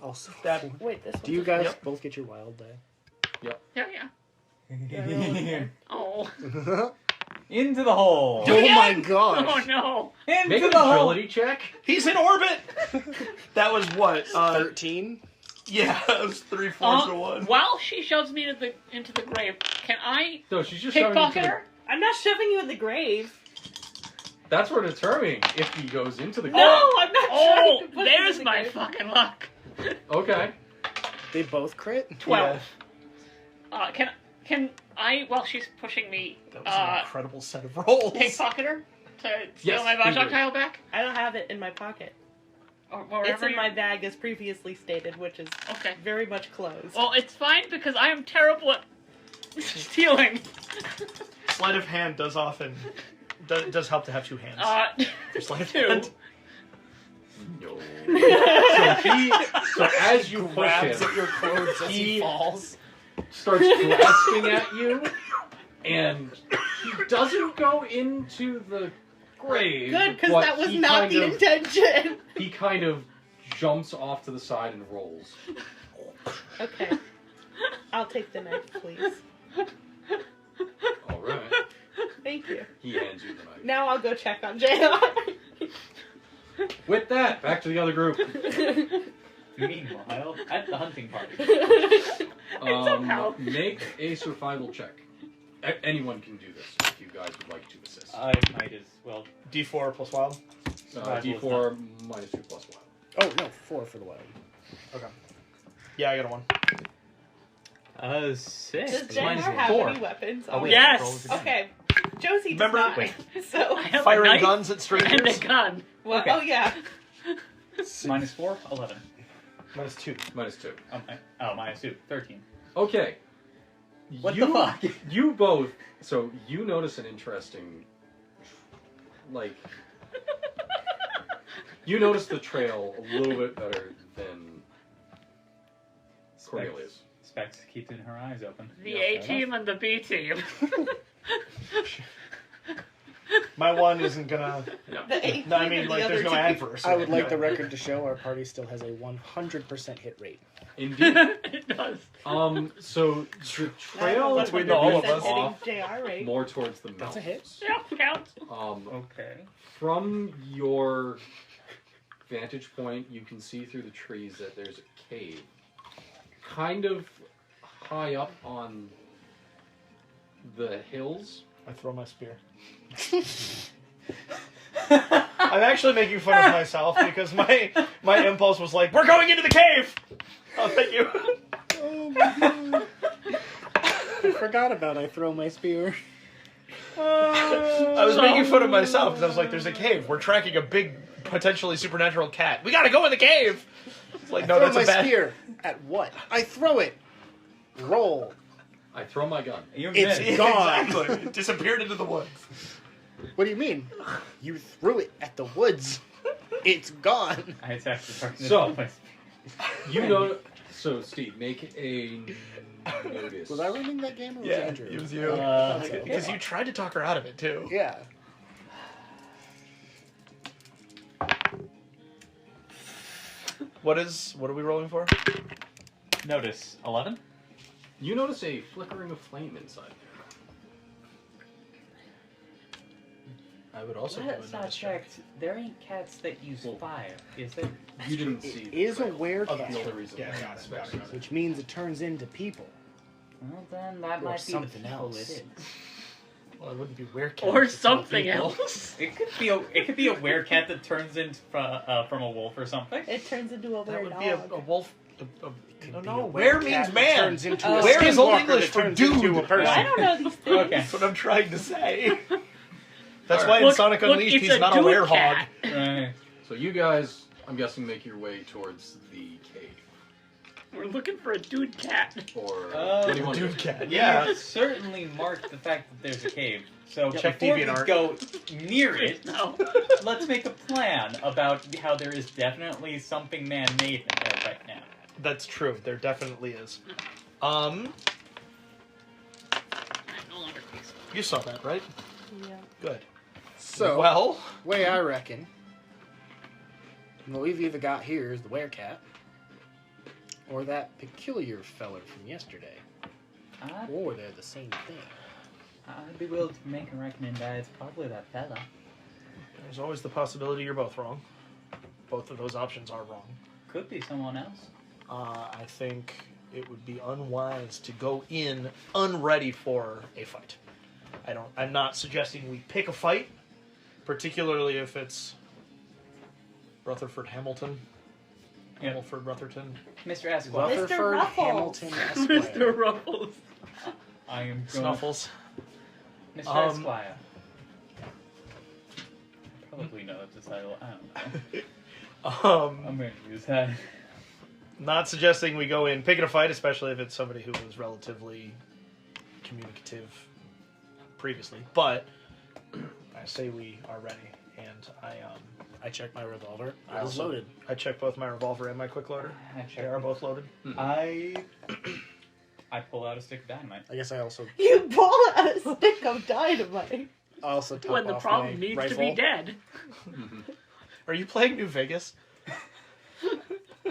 Also, That- Wait, this one. do you guys Yep. both get your wild die? Yeah. Oh. Into the hole! Oh my Oh gosh! no. Into Make an the hole! agility check. He's in orbit! That was what? 13? Yeah, it was 3/4 to 1. While she shoves me into the grave, can I No, she's just showing you to pickpocket the, her? I'm not shoving you in the grave. That's for determining if he goes into the. No, I'm not Oh, trying to push there's you in the my grave. fucking luck. Okay. They both crit? 12. Can I, while she's pushing me, That was an incredible set of rolls. pickpocket her to steal Yes, my please do. projectile back? I don't have it in my pocket. Or It's wherever in you- my bag, as previously stated, which is Okay. very much closed. Well, it's fine because I am terrible at stealing. Sleight of hand does often does help to have 2 hands. Sleight of 2. hand. No. So as you push Grabs him, at your clothes as he he- falls. starts grasping at you, and he doesn't go into the grave. Good, because but that was he not kind the of- intention. He kind of jumps off to the side and rolls. Okay. I'll take the knife, please. All right. Thank you. He hands you the knife. Now I'll go check on JR. With that, back to the other group. Meanwhile, at the hunting party. somehow. Make a survival check. Anyone can do this if you guys would like to assist. I might as well. D4 plus wild. D4 minus 2 plus 1. Oh, no, 4 for the wild. Okay. Yeah, I got a 1. 6. Does JR Mine's have 4. any weapons? Oh, wait, Yes! roll it again. Okay. Josie does Remember- not. wait. So. I have a Firing knife guns at and a strangers. gun. Well, Okay. Oh yeah. Minus 4, 11. Minus 2. -2. Oh, minus 2, 13. Okay. What the fuck? You both. So you notice an interesting, like, you notice the trail a little bit better than Cornelius. Specs keeping her eyes open. The Yeah, A fair team and the B team. My 1 isn't gonna. The A No, I team mean, and like, the there's no other adverse. I would like No. the record to show our party still has a 100% hit rate. Indeed. It does. So the trail That's between all of us. off Hitting JR rate. more towards the That's a mountains. hit. Yeah, counts. Okay. From your vantage point, you can see through the trees that there's a cave, kind of high up on the hills. I throw my spear. I'm actually making fun of myself because my impulse was like, we're going into the cave! Oh, thank you. Oh my god. I forgot about I throw my spear. I was making fun of myself because I was like, there's a cave. We're tracking a big, potentially supernatural cat. We gotta go in the cave! It's like, no, throw that's my a bad... spear. At what? I throw it. Roll. I throw my gun. You It's missed. gone. Exactly. It disappeared into the woods. What do you mean? You threw it at the woods. It's gone. I attacked the darkness So- with my spear. You know. So Steve, make a notice. Was I running that game or was Yeah, Andrew? it was you. Okay. Because you tried to talk her out of it, too. Yeah. What are we rolling for? Notice 11. You notice a flickering of flame inside there. I would also do a Let's not notice check. check. There ain't cats that use Well, fire, is there? You didn't see. It the is a trail. werecat, That's the only reason. Yeah, why got it, it's got it, special. got it. which means it turns into people. Well, then that Or might be something the people else. it is. Well, it wouldn't be werecat. Or it's all something people. else. It could be a werecat that turns into from a wolf or something. It turns into a That weird would be a dog. wolf. Could No, be no, a were werecat means that man. Turns into Oh. a Where is Old skinwalker English that for turns dude? into a person. Well, I don't know these things. Okay. That's what I'm trying to say. That's All why right. in Sonic Unleashed it's he's a not a dude werehog. cat. Right. So you guys, I'm guessing, make your way towards the cave. We're looking for a dude cat. Or Uh, what do you want to Dude do? cat. Yeah, Yeah. certainly marked the fact that there's a cave. So Check before we DeviantArt. go near it, No. let's make a plan about how there is definitely something man-made in there right now. That's true. There definitely is. I'm no longer peaceful. You saw that, right? Yeah. Good. So, Well, way I reckon, what we've either got here is the werecat, or that peculiar feller from yesterday, or they're the same thing. I'd be willing to make a reckoning that it's probably that fella. there's always the possibility you're both wrong. Both of those options are wrong. Could be someone else. I think it would be unwise to go in unready for a fight. I'm not suggesting we pick a fight, particularly if it's Rutherford Hamilton. Yeah. Hamilford Rutherton. Mr. Esquire, Mr. Rutherford Ruffles. Hamilton Mr. Esquire. Ruffles. I am going. Snuffles. Mr. Um, Esquire. I probably know that's the title. I don't know. I'm going to use that. Not suggesting we go in picking a fight, especially if it's somebody who was relatively communicative previously. But I say we are ready, and I checked my revolver. I was loaded. I check both my revolver and my quick loader. I They are both loaded. I pull out a stick of dynamite. I guess I also You pull a stick of dynamite. top When the off problem my needs rifle. to be dead. Are you playing New Vegas?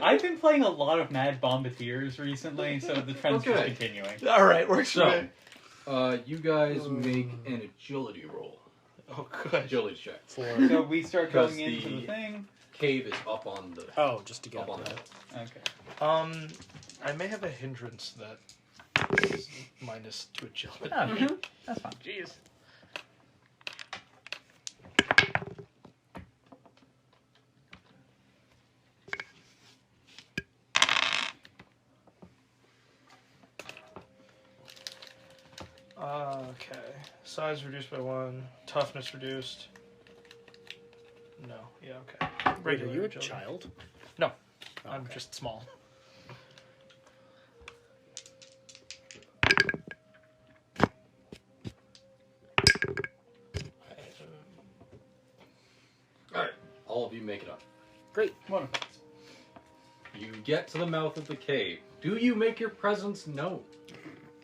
I've been playing a lot of Mad Bombardiers recently, so the trend's just Okay. continuing. All right, works for me. So, you guys make an agility roll. Oh, good. Agility check. For So we start Because going into the- the thing. Cave is up on the just to get up on that. that. Okay. I may have a hindrance that is -2 agility. Okay. That's fine. Jeez. Okay. Size reduced by 1. Toughness reduced. No. Yeah, okay. Wait, are you a agility. child? No. Oh, I'm okay. just small. Alright, all of you make it up. Great. Wonderful. You get to the mouth of the cave. Do you make your presence known?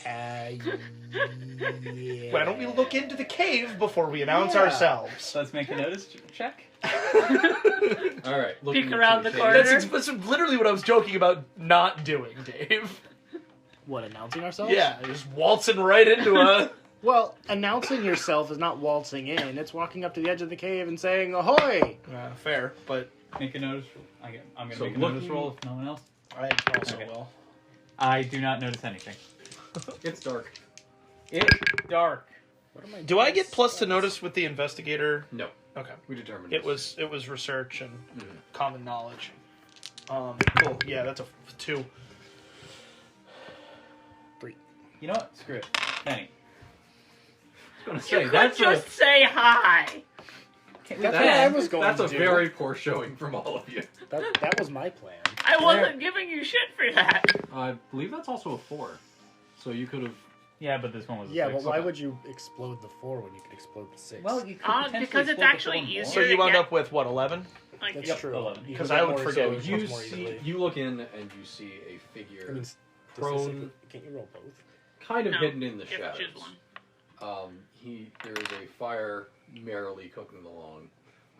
Yeah. Why don't we look into the cave before we announce Yeah. ourselves? Let's make a notice check. Alright, Peek around the corner. That's literally what I was joking about not doing, Dave. What, announcing ourselves? Yeah, just waltzing right into a... Well, announcing yourself is not waltzing in. It's walking up to the edge of the cave and saying, ahoy! Fair, but Make a notice. I'm gonna So make a notice looking- roll if no one else. I also Okay. will. I do not notice anything. It's dark. It's dark. What am I Do I get plus to notice with the investigator? No, Okay. we determined It was research and common knowledge. Cool. Yeah, that's a 2. You know what? Screw it. Penny. I was gonna You say, could that's just say hi. That's what I was going That's to a do. very poor showing from all of you. That was my plan. I wasn't giving you shit for that. I believe that's also a 4. So you could have... Yeah, but this one was a Yeah, 6. but why would you explode the 4 when you could explode the 6? Well, you could potentially because it's explode the actually phone more. easier. So you wound Yeah. up with, what, 11? Like, That's Yep, true. 11. You 'Cause can I get would more forget souls You much more see, easily. you look in and you see a I figure mean, prone, can't you roll both? kind of No, hidden in the you have to shadows. choose one. There is a fire merrily cooking along,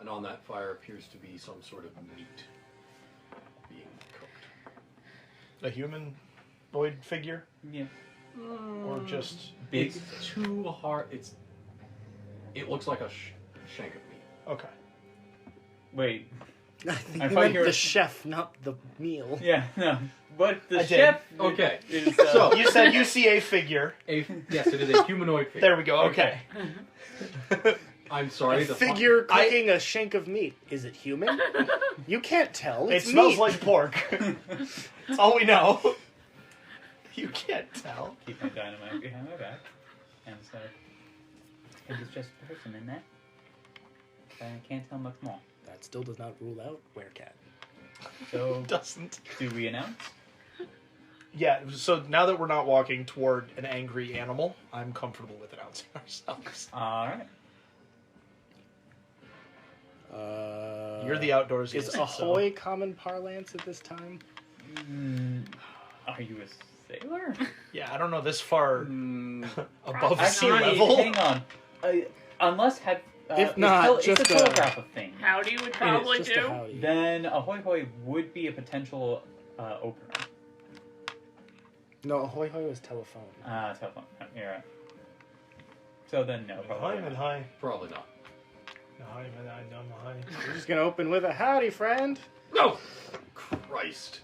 and on that fire appears to be some sort of meat being cooked. A humanoid figure? Yeah. Or just... Big. It's too hard. It looks like a shank of meat. Okay. Wait. I think I you thought meant you were- the chef, not the meal. Yeah, no. But the I did. chef Okay. is... So- You said you see a figure. Yes, it is a humanoid figure. There we go, okay. I'm sorry. A the figure cooking a shank of meat. Is it human? You can't tell. It It's smells meat. like pork. That's all we know. You can't tell. Keep my dynamite behind my back. And so... It was just a person in that. I can't tell much more. That still does not rule out werecat. So, Doesn't. do we announce? Yeah, so now that we're not walking toward an angry animal, I'm comfortable with announcing ourselves. Alright. You're the outdoors Is guy, ahoy common parlance at this time? Are you a sailor? Yeah, I don't know this far Mm, above sea Actually, level. hang on. Unless had... If it's not, it's just a a- telegraph of thing. Howdy would probably Just a do. howdy. Then ahoy hoy would be a potential opener. No, ahoy hoy was telephone. Telephone. You're right. So then no, Hi, probably man, not. hi. probably not. Hi, man, hi. We're just gonna open with a howdy, friend. No! Christ.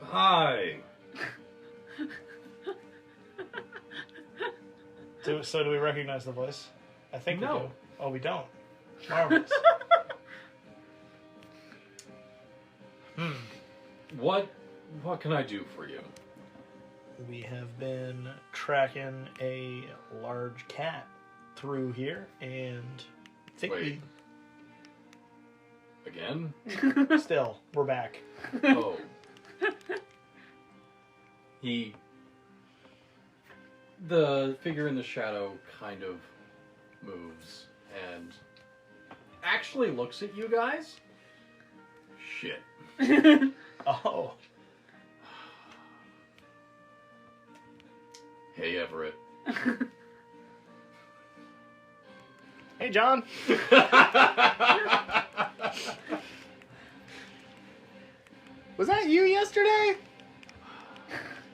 Hi. So do we recognize the voice? I think we No. do. Oh, we don't. Marvelous. What can I do for you? We have been tracking a large cat through here, and I think Wait. Again? we're back. Oh. The figure in the shadow kind of moves and actually looks at you guys. Shit. Oh. Hey, Everett. Hey, John. Was that you yesterday?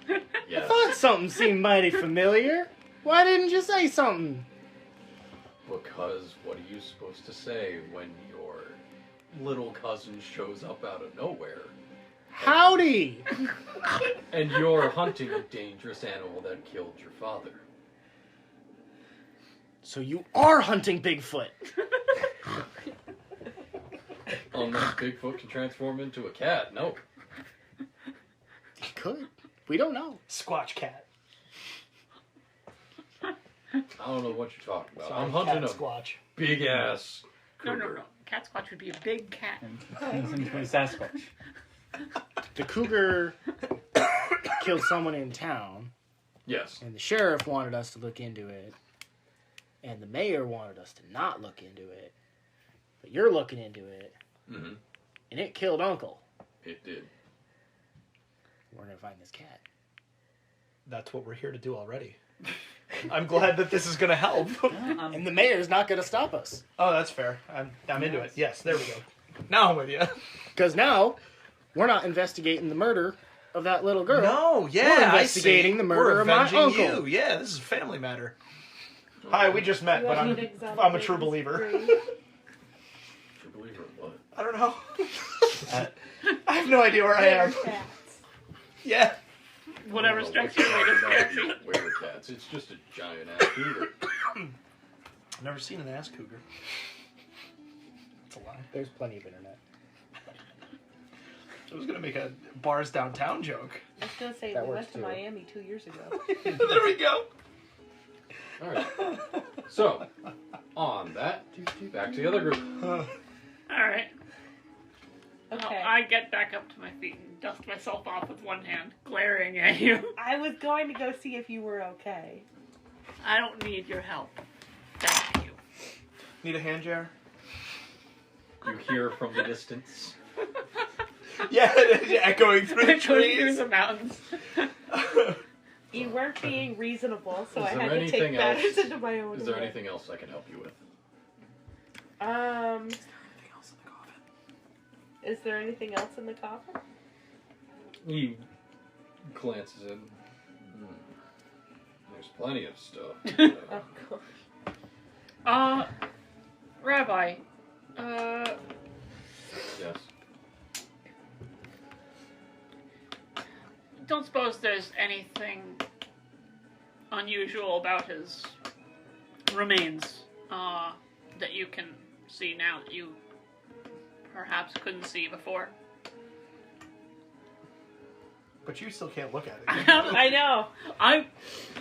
I Yes. thought something seemed mighty familiar. Why didn't you say something? Because what are you supposed to say when your little cousin shows up out of nowhere Howdy! and you're hunting a dangerous animal that killed your father? So you are hunting Bigfoot. Unless Bigfoot can transform into a cat, no. He could. We don't know. Squatch cat. I don't know what you're talking about. Sorry, I'm hunting cat a Squatch. big ass. No. Cat Squatch would be a big cat. And listen to a Sasquatch. The cougar killed someone in town, Yes. and the sheriff wanted us to look into it, and the mayor wanted us to not look into it. But you're looking into it, Mm-hmm. and it killed Uncle. It did. We're gonna find this cat. That's what we're here to do already. I'm glad that this is going to help. And the mayor's not gonna stop us. Oh, that's fair. I'm into it. Yes, there we go. Now I'm with you. Because now, we're not investigating the murder of that little girl. No, yeah, We're I investigating see. the murder We're of my avenging uncle. You. Yeah, this is a family matter. Hi, we just met, You but want me I'm to examine I'm a this true believer. grave? True believer in what? I don't know. I have no idea where I am. Cats. Yeah. Whatever I don't strikes know your what latest about character. these Werecats. It's just a giant ass cougar. I've never seen an ass cougar. That's a lie. There's plenty of internet. I was gonna make a bars downtown joke. I was gonna say That we works went to too. Miami 2 years ago. There we go. All right. So, on that, back to the other group. Alright. Okay. I get back up to my feet and dust myself off with one hand, glaring at you. I was going to go see if you were okay. I don't need your help. Thank you. Need a hand jar? You hear from the distance. Yeah, echoing through the Going through trees. the mountains. You weren't being reasonable, so Is I there had to anything take matters else? into my own Is there hands. anything else I can help you with? Is there anything else in the coffin? He glances in. There's plenty of stuff. Oh gosh. Rabbi, Yes. don't suppose there's anything unusual about his remains, that you can see now that you perhaps couldn't see before? But you still can't look at it. I know.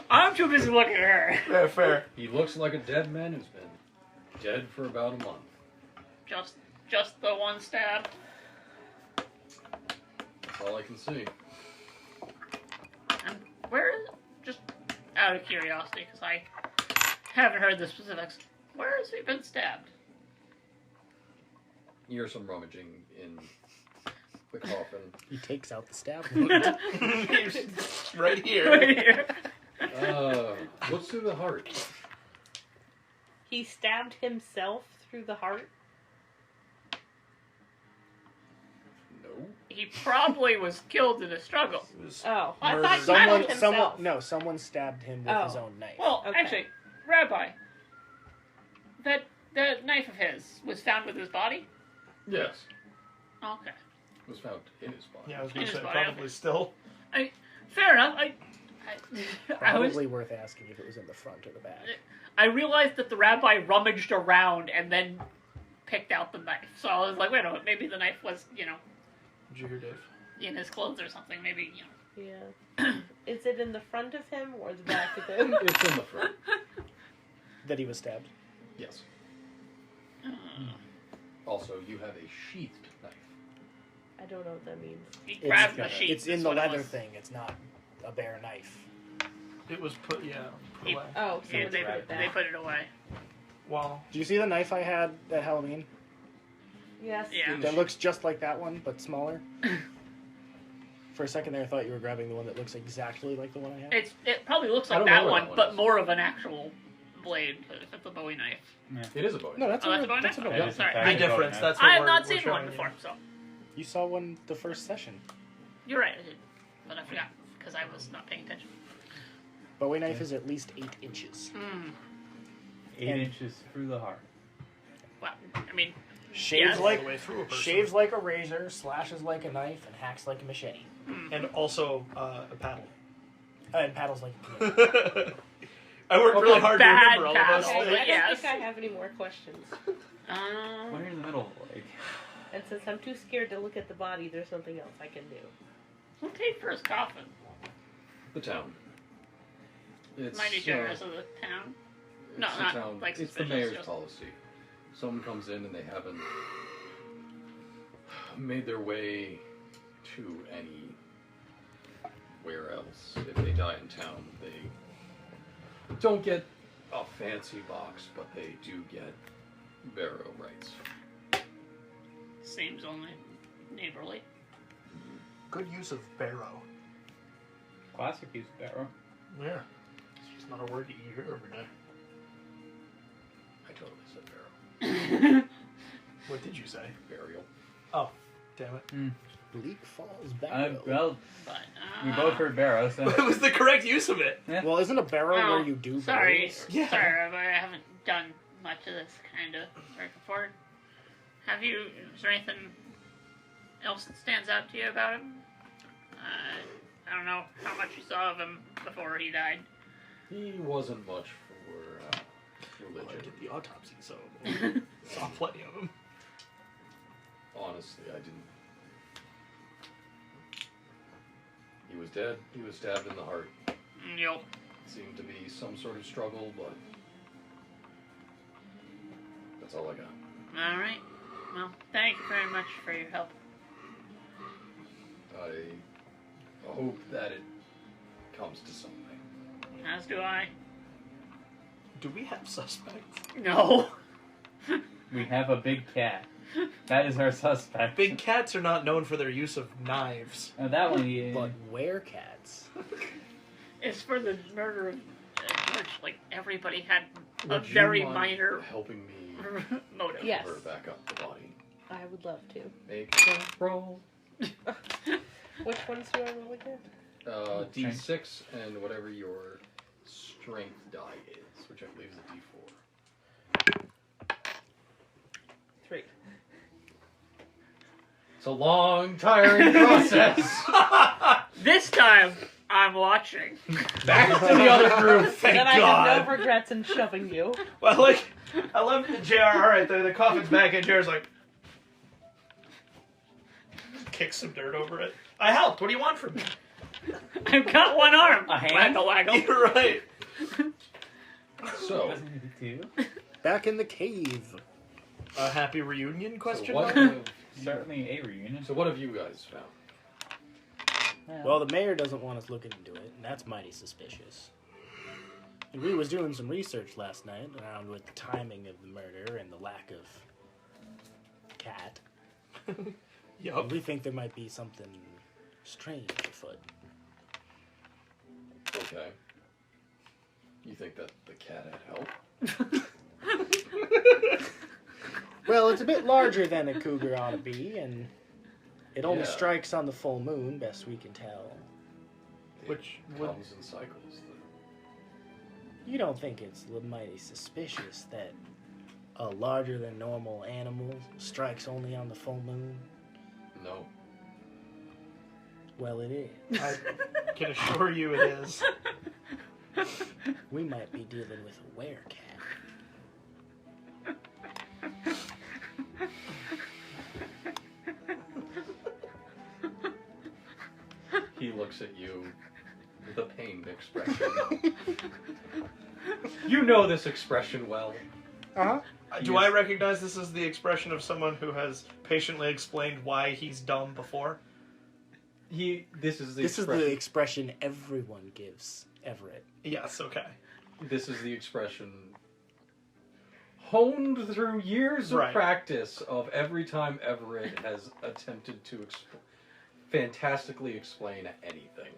I'm too busy looking at her. Yeah, fair. He looks like a dead man who's been dead for about a month. Just the one stab. That's all I can see. And where, just out of curiosity, because I haven't heard the specifics, where has he been stabbed? You hear some rummaging in the coffin. He takes out the stab wound. Right here. Right here. What's through the heart? He stabbed himself through the heart. No. He probably was killed in a struggle. It was Oh, I murder. thought he stabbed himself. Someone stabbed him with his Oh. own knife. Well, Okay. actually, Rabbi, that knife of his was found with his body? Yes. Okay. It was found in his body. Yeah, I was going In to his say, body, probably still. Fair enough. Probably worth asking if it was in the front or the back. I realized that the rabbi rummaged around and then picked out the knife. So I was like, wait a minute, maybe the knife was, Did you hear Dave? in his clothes or something. Maybe, Yeah. Is it in the front of him or the back of him? It's in the front. That he was stabbed. Yes. Also, you have a sheathed knife. I don't know what that means. he grabbed the It's, sheet. it's in is the what it leather was. thing. It's not a bare knife. It was put, put He- away. Oh, so Yeah, it's right they back. put it away. Well, Do you see the knife I had at Halloween? Yes. Yeah. That looks just like that one, but smaller. For a second there, I thought you were grabbing the one that looks exactly like the one I have. It probably looks I like don't know that what one, that one but is. more of an actual blade. If it's a Bowie knife. It is a bow. No, that's Oh, a that's a bow that's a knife? bow Okay, knife. sorry. big difference. That's what I have we're, not we're seen one showing before, you. so You saw one the first session. you're right. I did, but I forgot because I was not paying attention. Bowie knife is at least 8 inches. 8 And- inches through the heart. Well, I mean, Shaves Yes. All like the way through a person. shaves like a razor, slashes like a knife, and hacks like a machete. And also a paddle. And paddles like a canoe. I worked really hard to bad remember all of those paddle. Okay, I things. don't Yes. think I have any more questions. What are you in the middle of, like? And since I'm too scared to look at the body, there's something else I can do. who paid for his coffin? The town. It's Mighty generous of the town. No, it's the not town. like It's the suspicious, mayor's just- policy. Someone comes in and they haven't made their way to anywhere else. If they die in town, they don't get a fancy box, but they do get burial rights. Seems only neighborly. Good use of barrow. Classic use of barrow. Yeah. It's just not a word that you hear every day. I totally said burial. What did you say? Burial. Oh, damn it. Bleak Falls Barrow. Well, But we both heard barrow, so. It was the correct use of it. Yeah. Well, isn't a barrow Oh, where you do sorry, burials? Yeah. sorry, but I haven't done much of this kind of work before. Have you? Is there anything else that stands out to you about him? I don't know how much you saw of him before he died. He wasn't much for Well, I religion. did the autopsy, so saw plenty of them. Honestly, I didn't. He was dead. He was stabbed in the heart. Yup. Seemed to be some sort of struggle, but that's all I got. All right. Well, thank you very much for your help. I hope that it comes to something. As do I. Do we have suspects? No. We have a big cat. That is our suspect. Big cats are not known for their use of knives. That one, yeah. But werecats. It's for the murder of George. Like everybody had a Would you very mind minor helping me motive. Yes. her back up the body. I would love to. Make a roll. Which ones do I roll again? D6 and whatever your strength die is, which I believe is a D4. 3. It's a long, tiring process. This time, I'm watching. Back to the other group. Thank Then I God. have no regrets in shoving you. Well, like, I love the JR. All right, the coffin's back, and JR's like, kick some dirt over it. I helped. What do you want from me? I've got one arm. A hand? Waggle, waggle. You're right. So, Doesn't it do? Back in the cave. A happy reunion? Question what mark? have, Certainly a reunion. so what have you guys found? Well, the mayor doesn't want us looking into it, and that's mighty suspicious. And we was doing some research last night around with the timing of the murder and the lack of cat. Yup. We think there might be something strange afoot. Okay. You think that the cat had help? Well, it's a bit larger than a cougar ought to be, and it only Yeah. strikes on the full moon, best we can tell. Which It would- comes in cycles. You don't think it's mighty suspicious that a larger than normal animal strikes only on the full moon? No. Well, it is. I can assure you it is. We might be dealing with a werecat. He looks at you with a pained expression. You know this expression well. Uh-huh. Do I recognize this as the expression of someone who has patiently explained why he's dumb before? This is the This is expression. the expression everyone gives Everett. Yes, okay. This is the expression honed through years of Right. practice of every time Everett has attempted to fantastically explain anything.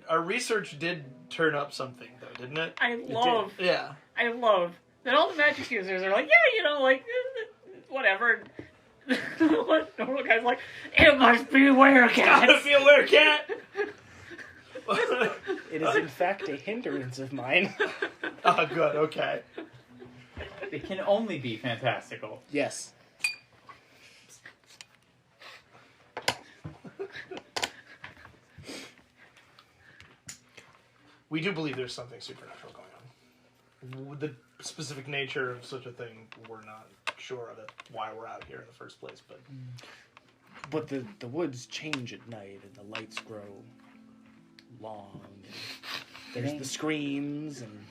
Our research did turn up something, though, didn't it? I love Yeah. that all the magic users are like, yeah, you know, like, whatever. What normal guy's like, it must be Gotta werecats. feel where cat. It is, in fact, a hindrance of mine. Oh, good. Okay. It can only be fantastical. Yes. We do believe there's something supernatural going on. The specific nature of such a thing, we're not sure of it. Why we're out here in the first place, but But the woods change at night and the lights grow long. And there's the screams, and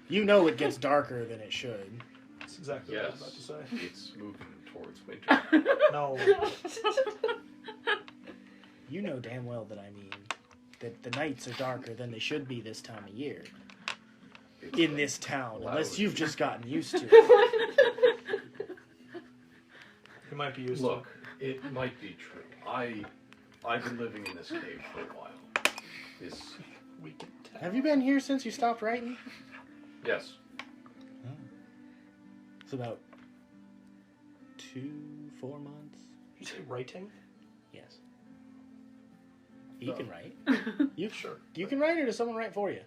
you know it gets darker than it should. That's exactly what I was about to Yes, say. it's moving towards winter. No. You know damn well that I mean that the nights are darker than they should be this time of year. In this town, unless you've just gotten used to it. You might be used Look, it might be true. I've been living in this cave for a while. This, to we can tell. Have you been here since you stopped writing? yes. It's about 4 months. You say writing? Yes. You can write. You sure? You can write, or does someone write for you?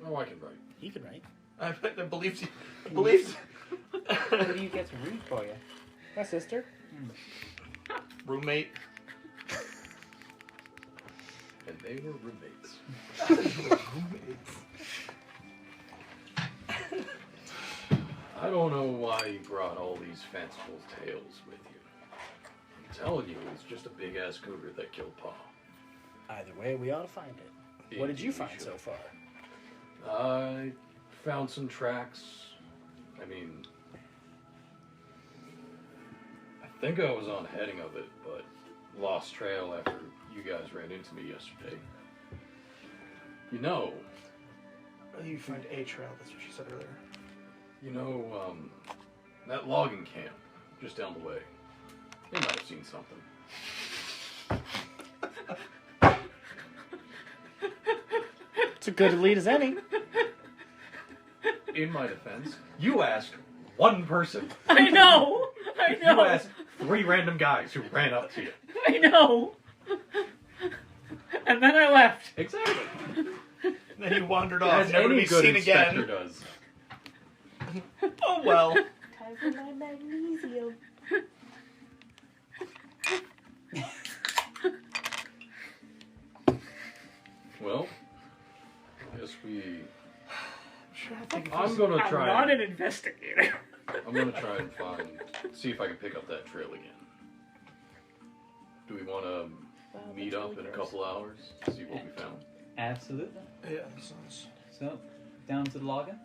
Oh, I can write. He can write. I believed you. I believed. Who do you get to read for you? My sister. Roommate. And they were roommates. Roommates. I don't know why you brought all these fanciful tales with you. I'm telling you, it's just a big-ass cougar that killed Pa. Either way, we ought to find it. What did you find so far? I found some tracks. I mean, I think I was on heading of it, but lost trail after you guys ran into me yesterday. You know, You find a trail. That's what she said earlier. that logging camp just down the way. They might have seen something. It's a good lead as any. In my defense, you asked one person. I know. You asked 3 random guys who ran up to you. I know. And then I left. Exactly. Then he wandered off, As never to any be good seen inspector again. does. Oh well. Time for my magnesium. Well, I guess we. I'm I'm gonna I'm try. not an investigator. I'm gonna try and see if I can pick up that trail again. Do we want to meet that's up really in a gross. couple hours to see what we found? Absolutely. Yeah, sounds. So, down to the login?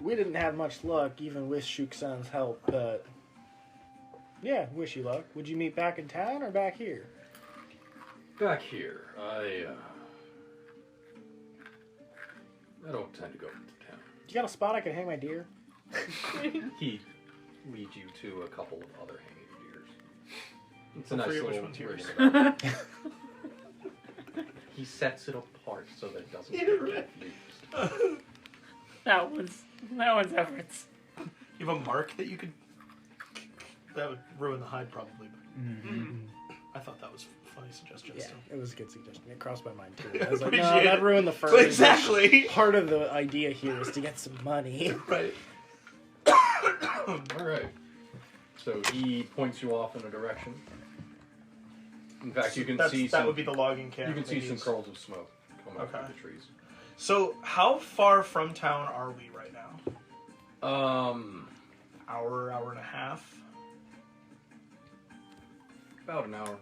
We didn't have much luck, even with Shuk-san's help, but... Yeah, wish you luck. Would you meet back in town or back here? Back here, I don't tend to go into town. You got a spot I can hang my deer? He leads you to a couple of other hanging deers. It's a I nice forget which little one's yours. ring. He sets it apart so that it doesn't get confused. That was efforts. You have a mark that you could. That would ruin the hide, probably. But I thought that was a funny suggestion. Yeah, Still. it was a good suggestion. It crossed my mind too. I was like, Appreciate no, that it. ruined the fur. Exactly. Part of the idea here is to get some money. Right. All right. So he points you off in a direction. In fact, you can see that some. would be the logging camp. You can see they some use. curls of smoke coming up Okay. from the trees. So, how far from town are we right now? Hour and a half. About an hour.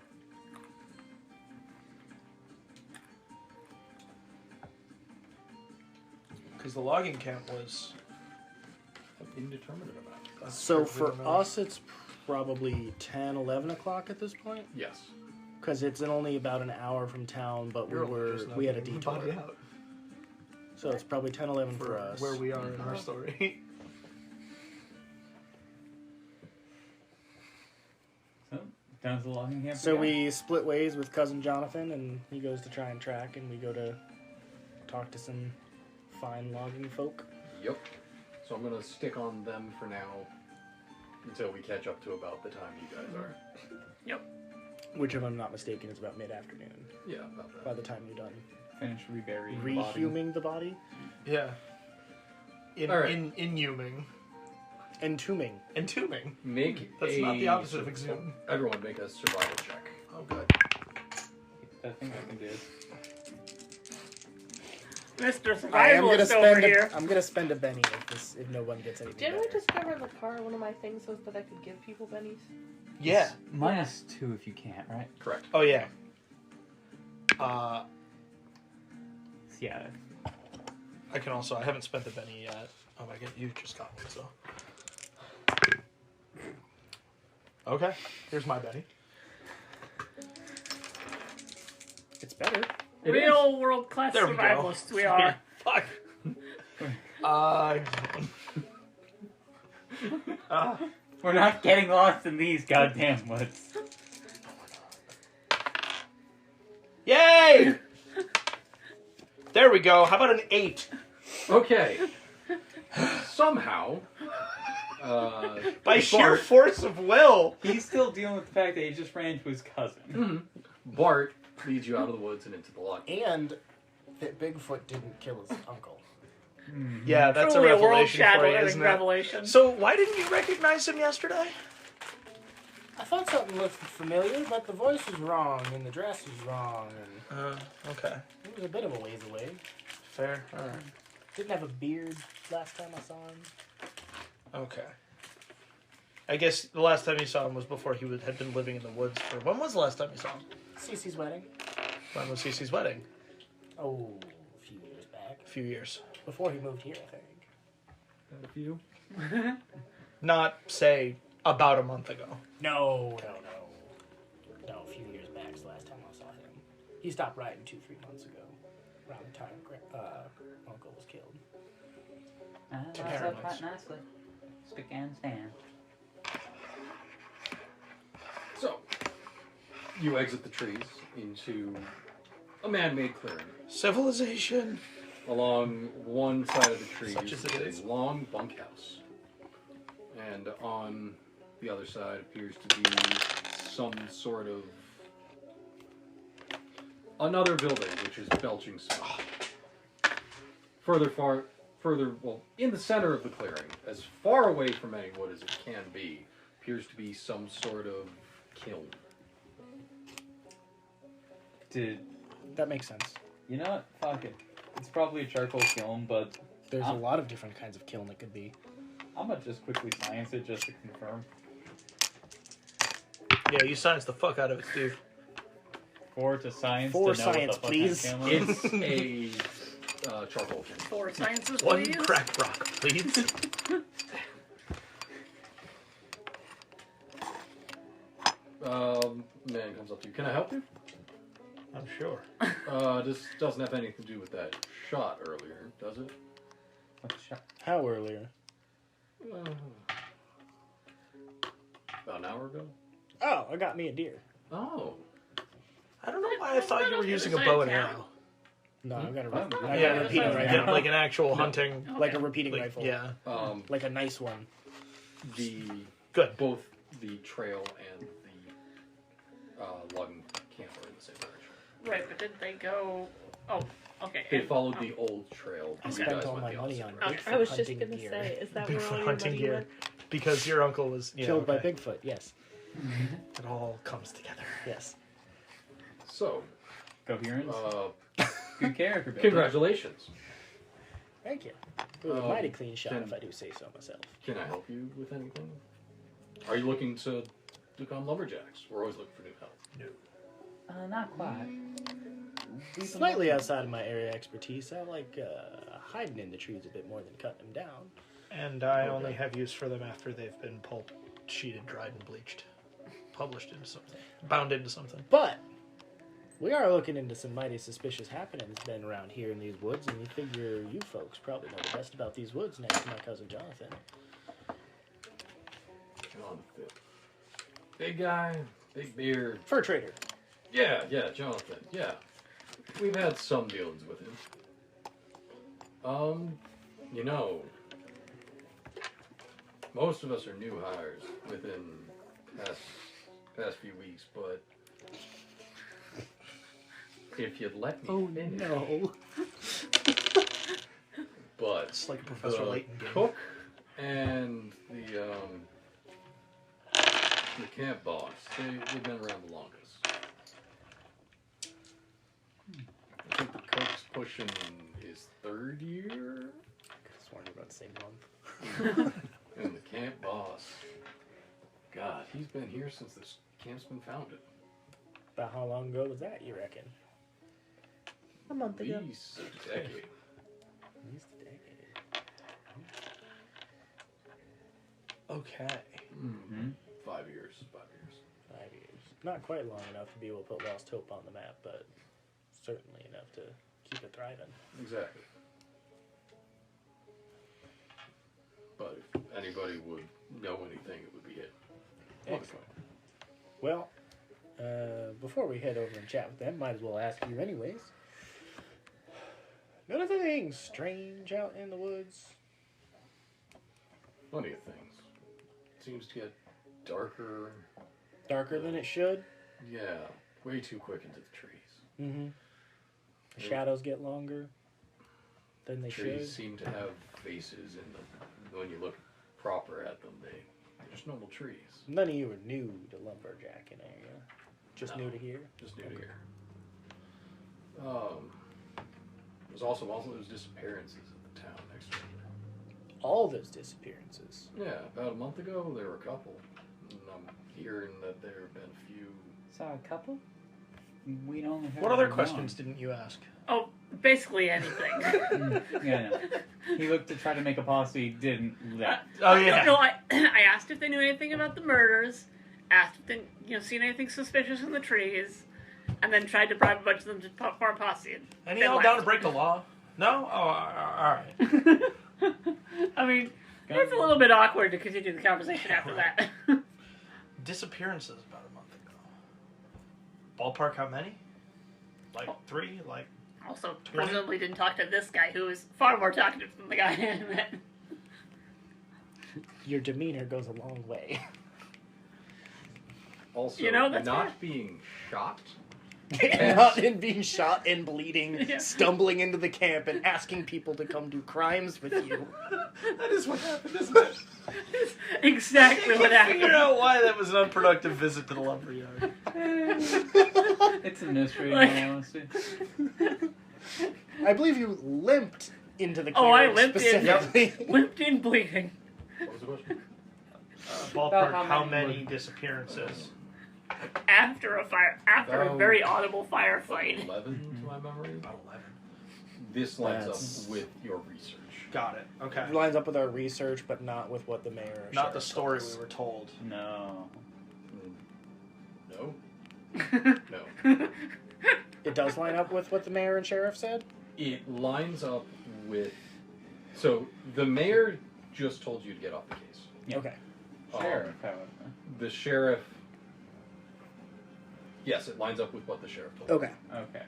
Because the logging camp was. An indeterminate amount. So we for don't know. us, it's probably 10, 11 o'clock at this point? Yes. Because it's only about an hour from town, but There's we had a nothing detour. body out So it's probably 10, 11 for us. where we are in our story. So, down to the logging camp? So we we split ways with cousin Jonathan, and he goes to try and track, and we go to talk to some fine logging folk. Yep. So I'm gonna stick on them for now until we catch up to about the time you guys are. Which, if I'm not mistaken, is about mid-afternoon. Yeah, about that. By the time you're done finish reburying the body. rehuming the body, Yeah. All right. Inhuming. entombing. Entombing. Make That's not the opposite of exhume. Everyone make a survival check. Oh, good. I think I can do it. Mr. I am Survival gonna is over spend. here. I'm gonna spend a Benny if no one gets anything. Didn't we better. discover in the car one of my things was that I could give people bennies? Yeah. -2 if you can't, right? Correct. Oh, yeah. Yeah. I can also. I haven't spent the Benny yet. Oh my god, you just got one, so. Okay, here's my Benny. It's better. Real world class There we go. survivalists we are. Fuck. We're not getting lost in these goddamn woods. Yay! There we go. How about an 8? Okay. Somehow, By sheer Bart, force of will. He's still dealing with the fact that he just ran into his cousin. Bart leads you out of the woods and into the lodge. And that Bigfoot didn't kill his uncle. Yeah, that's Truly a a world revelation for you, shattering isn't it? revelation. So why didn't you recognize him yesterday? I thought something looked familiar, but the voice was wrong, and the dress was wrong, and Okay. it was a bit of a ways away. Fair. All right. Didn't have a beard last time I saw him. Okay. I guess the last time you saw him was before he had been living in the woods for... When was the last time you saw him? Cece's wedding. When was Cece's wedding? Oh, a few years back. A few years. Before he moved here, I think. A few. Not, say, about a month ago. No, a few years back is the last time I saw him. He stopped riding 2-3 months ago, around the time Uncle was killed. That's Apparently. up quite nicely. Stick and stand. So, you exit the trees into a man-made clearing. Civilization. Along one side of the trees Such as it is is. a long bunkhouse. And on the other side appears to be some sort of another building which is belching smoke. Well, in the center of the clearing, as far away from any wood as it can be, appears to be some sort of kiln. Dude, That makes sense. you know what? Fuck it. It's probably a charcoal kiln, but There's a lot of different kinds of kiln it could be. I'm gonna just quickly science it just to confirm. Yeah, you science the fuck out of it, dude. 4 to science For to know science, what the fucking please. kiln is. It's a charcoal kiln. 4 sciences, One please. cracked rock, please. Man comes up to you. Can I help you? I'm sure. This doesn't have anything to do with that shot earlier, does it? What shot? How earlier? About an hour ago? Oh, I got me a deer. Oh. I don't know why I thought you were using a bow and arrow. No, I've got a, Oh, I got Yeah, a repeating yeah. rifle. Yeah, like an actual hunting. Like a repeating Like, rifle. yeah. Like a nice one. The Good. both the trail and the logging camp are in the same direction. Right, but didn't they go... Oh, okay. They and- followed the old trail. I You spent guys all went my the money opposite on direction. I was just hunting gonna gear. say, is that where all Bigfoot your hunting money gear. went? Because your uncle was Killed by okay. Bigfoot, yes. It all comes together. Yes. So, Coherence. uh, Good character building. congratulations. Thank you. It was a Um, mighty clean shot, can- if I do say so myself. Can I help you with anything? Are you looking to become lumberjacks? We're always looking for new help. Not quite. Slightly outside of my area of expertise, I like hiding in the trees a bit more than cutting them down. And I Okay. only have use for them after they've been pulped, sheeted, dried, and bleached. Published into something. Bound into something. But we are looking into some mighty suspicious happenings been around here in these woods, and we figure you folks probably know the best about these woods next to my cousin Jonathan. Jonathan. Big guy, big beard. Fur trader. Yeah, Jonathan. Yeah. We've had some dealings with him. You know, most of us are new hires within past few weeks, but if you'd let me finish. no. But It's like a Professor the Layton game. cook and the camp boss, they've been around the longest. I think the cook's pushing his 3rd year, I sworn you were about to say month. and the camp boss, God, he's been here since this camp's been founded. About how long ago was that, you reckon? A month ago. Least decade. At least a decade. Okay. Mm-hmm. 5 years. 5 years. 5 years. Not quite long enough to be able to put Lost Hope on the map, but certainly enough to keep it thriving. Exactly. But if anybody would know anything, it would be it. Excellent. Well, before we head over and chat with them, might as well ask you anyways. None of the things strange out in the woods. Plenty of things. Seems to get darker. Darker than it should. Yeah, way too quick into the trees. Mm-hmm. The shadows get longer than they Trees should. seem to have faces in them. When you look proper at them, they're just normal trees. None of you are new to lumberjacking area. Just No. new to here. Just new to here. There's also all those disappearances in the town next door. All those disappearances. Yeah, about a month ago there were a couple. And I'm hearing that there have been a few. Saw a couple? We only heard What other of questions didn't you ask? Oh, basically anything. one. Yeah, no. He looked to try to make a policy, didn't. Oh, yeah. No, I asked if they knew anything about the murders, asked if they seen anything suspicious in the trees, and then tried to bribe a bunch of them to form posse. Any Then all left. down to break the law? No? Oh, alright. I mean, it's a little bit awkward to continue the conversation after that. Disappearances about a month ago. Ballpark how many? Like 3? Like Also, 20? presumably didn't talk to this guy, who is far more talkative than the guy I met. Your demeanor goes a long way. Also, That's not fair. being shot. Not in being shot and bleeding, Yeah. stumbling into the camp and asking people to come do crimes with you. that is what happened, isn't it? That's exactly what Figure happened. out why that was an unproductive visit to the lumberyard. It's a mystery, Like- in all honesty. I believe you limped into the Oh, I clearing limped in. specifically. Limped in bleeding. What was the question? Ballpark About how how many many disappearances? After a Oh. very audible firefight. 11 to my memory. About 11. This lines That's- up with your research. Got it. Okay. It lines up with our research, but not with what the mayor or Not the sheriff story told us. we were told. No. No. No. It does line up with what the mayor and sheriff said? It lines up with. So the mayor just told you to get off the case. Yeah. Okay. Sheriff, however. The sheriff. Yes, it lines up with what the sheriff told. Okay. Okay.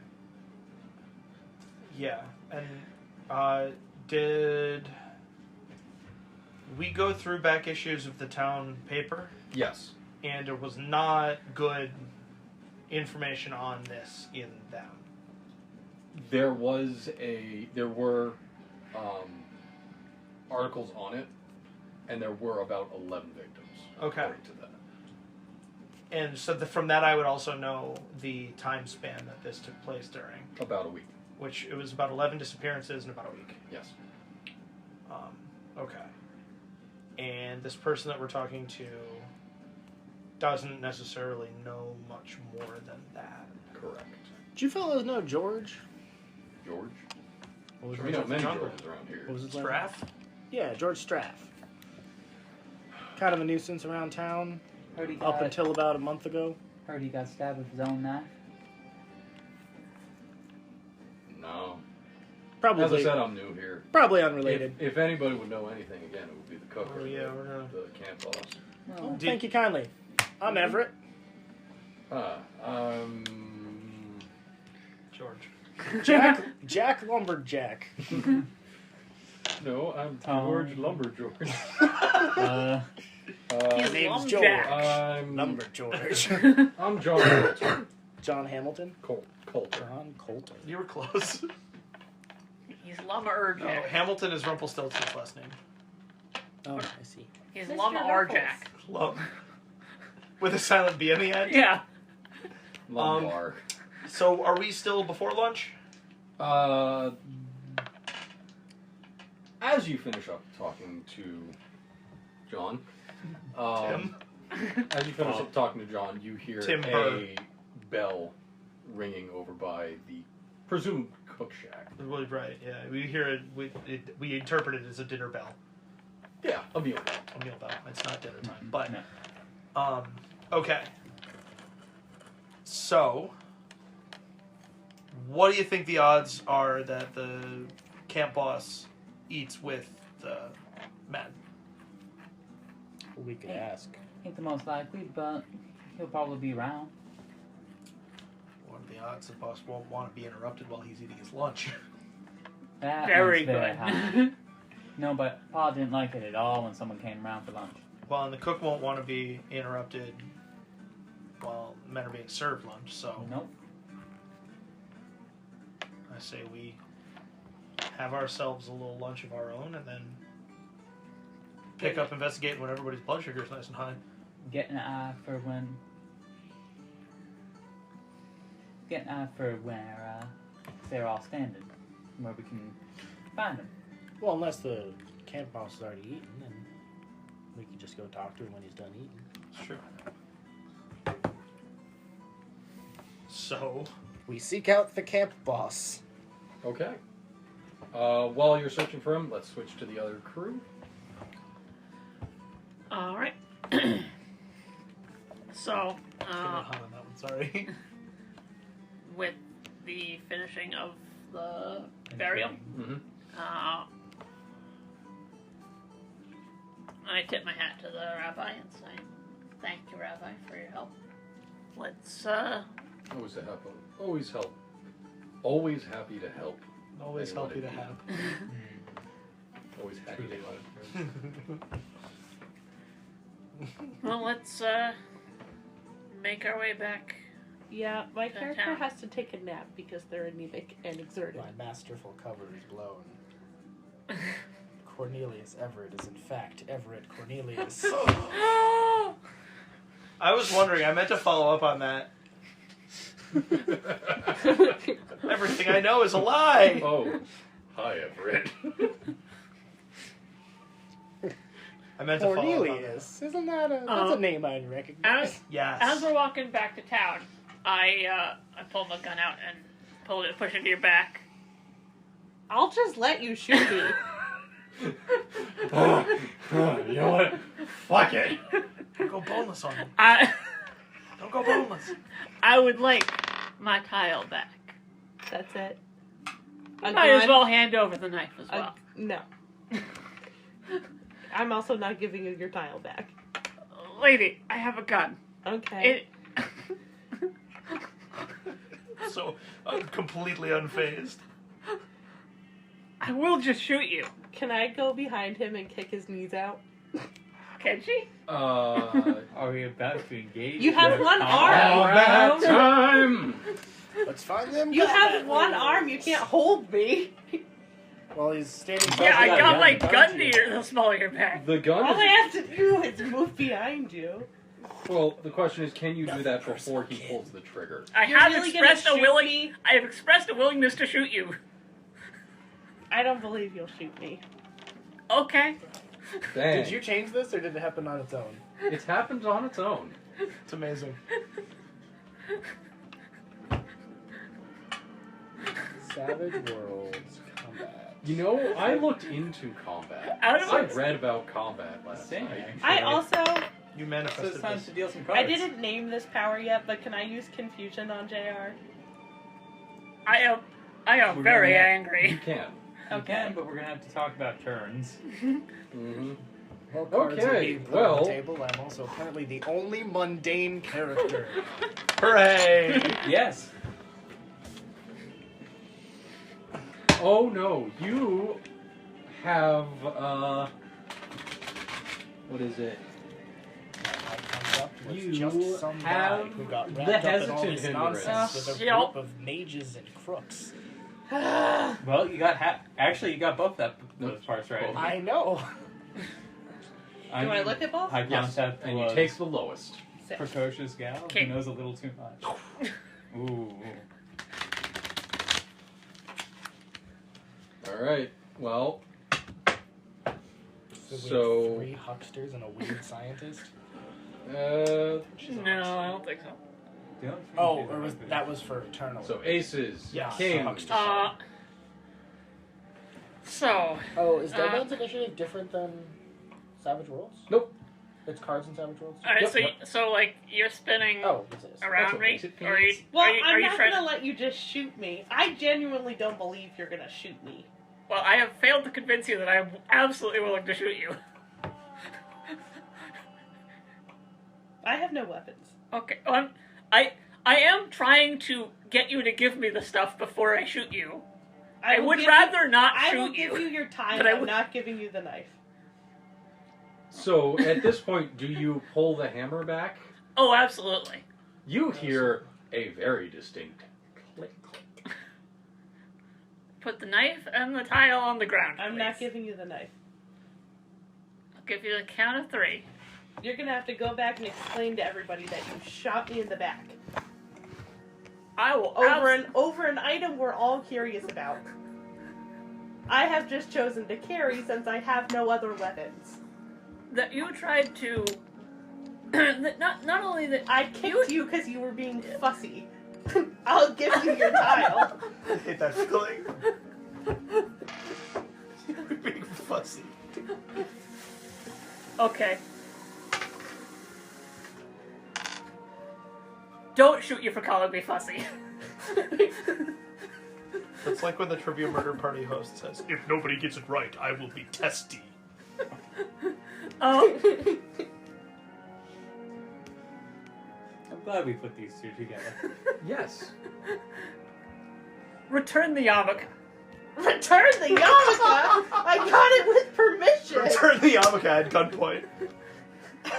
Yeah. And did we go through back issues of the town paper? Yes. And there was not good information on this in them. There were articles on it, and there were about 11 victims. Okay. According to that. And so from that, I would also know the time span that this took place during, About a week. which it was about 11 disappearances in about a week. Yes. Okay. And this person that we're talking to doesn't necessarily know much more than that. Correct. Did you fellows know George? George? What was We his know last many name? Georges around here. What was his last Straff? name? Yeah, George Straff. Kind of a nuisance around town Heard he up got, until about a month ago. heard he got stabbed with his own knife. No. As I Probably, said, I'm new here. probably unrelated. If anybody would know anything, again, it would be the cook Oh, or yeah, we're gonna- the camp boss. Oh, Did- thank you kindly. I'm Everett. George. Jack Lumberjack. No, I'm Tom. George Lumbergeorge. He's name's Lumberjack. I'm Lumber George. I'm John Coulter. John Hamilton. Coulter. John Coulter. You were close. He's No, Lumberjack. Hamilton is Rumpelstiltskin's last name. Oh, I see. He's Mr. Lumberjack. Love. With a silent B in the end? Yeah. Lumbar. So are we still before lunch? As you finish up talking to John, Tim? as you finish up talking to John, you hear Tim a Burr. bell ringing over by the presumed cook shack. Well, right, yeah. We hear it, we interpret it as a dinner bell. Yeah, a meal bell. A meal bell. It's not dinner time. But, No. Okay. So, what do you think the odds are that the camp boss eats with the men? We could ask. Ain't the most likely, but he'll probably be around. What are the odds the boss won't want to be interrupted while he's eating his lunch? That Very one's very good. high. No, but Pa didn't like it at all when someone came around for lunch. Well, and the cook won't want to be interrupted while men are being served lunch, so Nope. I say we have ourselves a little lunch of our own and then pick up investigating when everybody's blood sugar is nice and high. Get an eye for when. Get an eye for where they're all standing, where we can find them. Well, unless the camp boss has already eaten, then we can just go talk to him when he's done eating. Sure. So, We seek out the camp boss. Okay. While you're searching for him, let's switch to the other crew. All right. So, came in hot on that one, sorry. with the finishing of the burial, Mm-hmm. I tip my hat to the rabbi and say, "Thank you, Rabbi, for your help. Let's Always a help. Always help. Always happy to help. Always Anyone happy to in need. have. Always happy to help. well, let's make our way back." Yeah, my Good character town. has to take a nap because they're anemic and exerted. My masterful cover is blown. Cornelius Everett is in fact Everett Cornelius. I was wondering, I meant to follow up on that. Everything I know is a lie! Oh, hi, Everett. I meant to follow up on that. Cornelius? Isn't that that's a name I'd recognize? As Yes. we're walking back to town, I pull my gun out and push it to your back. I'll just let you shoot me. You know what? Fuck it. Don't go boneless on him. Don't go boneless. I would like my tile back. That's it. Might as well hand over the knife as well. No. I'm also not giving you your tile back. Lady, I have a gun. Okay. So, I'm completely unfazed. I will just shoot you. Can I go behind him and kick his knees out? Can she? Are we about to engage? You have with one combat? arm. That time. Let's find them. You have one arm. You can't hold me. Well, he's standing. Yeah, I got got my don't gun you? to the small of your back. The gun. All I Is, have to do is move behind you. well, the question is, can you do that before he pulls the trigger? I You're have really gonna expressed a shoot me? I have expressed a willingness to shoot you. I don't believe you'll shoot me. Okay. Dang. Did you change this, or did it happen on its own? It's happened on its own. It's amazing. Savage Worlds Combat. You know, I looked into combat. Out of I it. read about combat last Same, night. actually. I also, You So manifested it's time this. to deal some cards. I didn't name this power yet, but can I use confusion on JR? I am We're very gonna- You angry. can. You can, but we're gonna have to talk about turns. Mm-hmm. Well, cards are Okay, being put on well- the table. I'm also apparently the only mundane character. Hooray! Yes. Oh no, you have what is it? I comes up with You just some guy have who got the wrapped up in all hesitant this hindrance. nonsense with a Yep. group of mages and crooks. Well, you got actually you got both those Nope. parts right. Both. I know. Do I look at both? High Yes, concept and you was take the lowest. Six. precocious gal Okay. who knows a little too much. Ooh. All right. Well, we So- have 3 hucksters and a weird scientist. No, I don't think so. The only thing Oh, is or was that was for Eternal? so aces, Yes. kings, Huckster. So, Oh, is Deadlands Initiative different than Savage Worlds? Nope. It's cards in Savage Worlds? alright, Yep. so like, you're spinning Oh, this is. around what me? makes it Or are you, Well, are you, I'm are you not trying gonna let you just shoot me. I genuinely don't believe you're gonna shoot me. Well, I have failed to convince you that I am absolutely willing to shoot you. I have no weapons. Okay, well, I am trying to get you to give me the stuff before I shoot you. I will would give rather you, not I shoot will give you your time. but I I'm would- not giving you the knife. So at this point, do you pull the hammer back? Oh, absolutely. You hear a very distinct click. Put the knife and the tile on the ground, I'm please. not giving you the knife. I'll give you the count of 3. You're gonna have to go back and explain to everybody that you shot me in the back I will over an item we're all curious about. I have just chosen to carry since I have no other weapons. that you tried to that not only that I kicked you because you were being fussy. I'll give you your tile. I hate that feeling. You're being fussy. okay. Don't shoot you for calling me fussy. It's like when the Trivia Murder Party host says, "If nobody gets it right, I will be testy." Oh, I'm glad we put these two together. Yes. return the yarmulke. Return the yarmulke. I got it with permission. Return the yarmulke at gunpoint.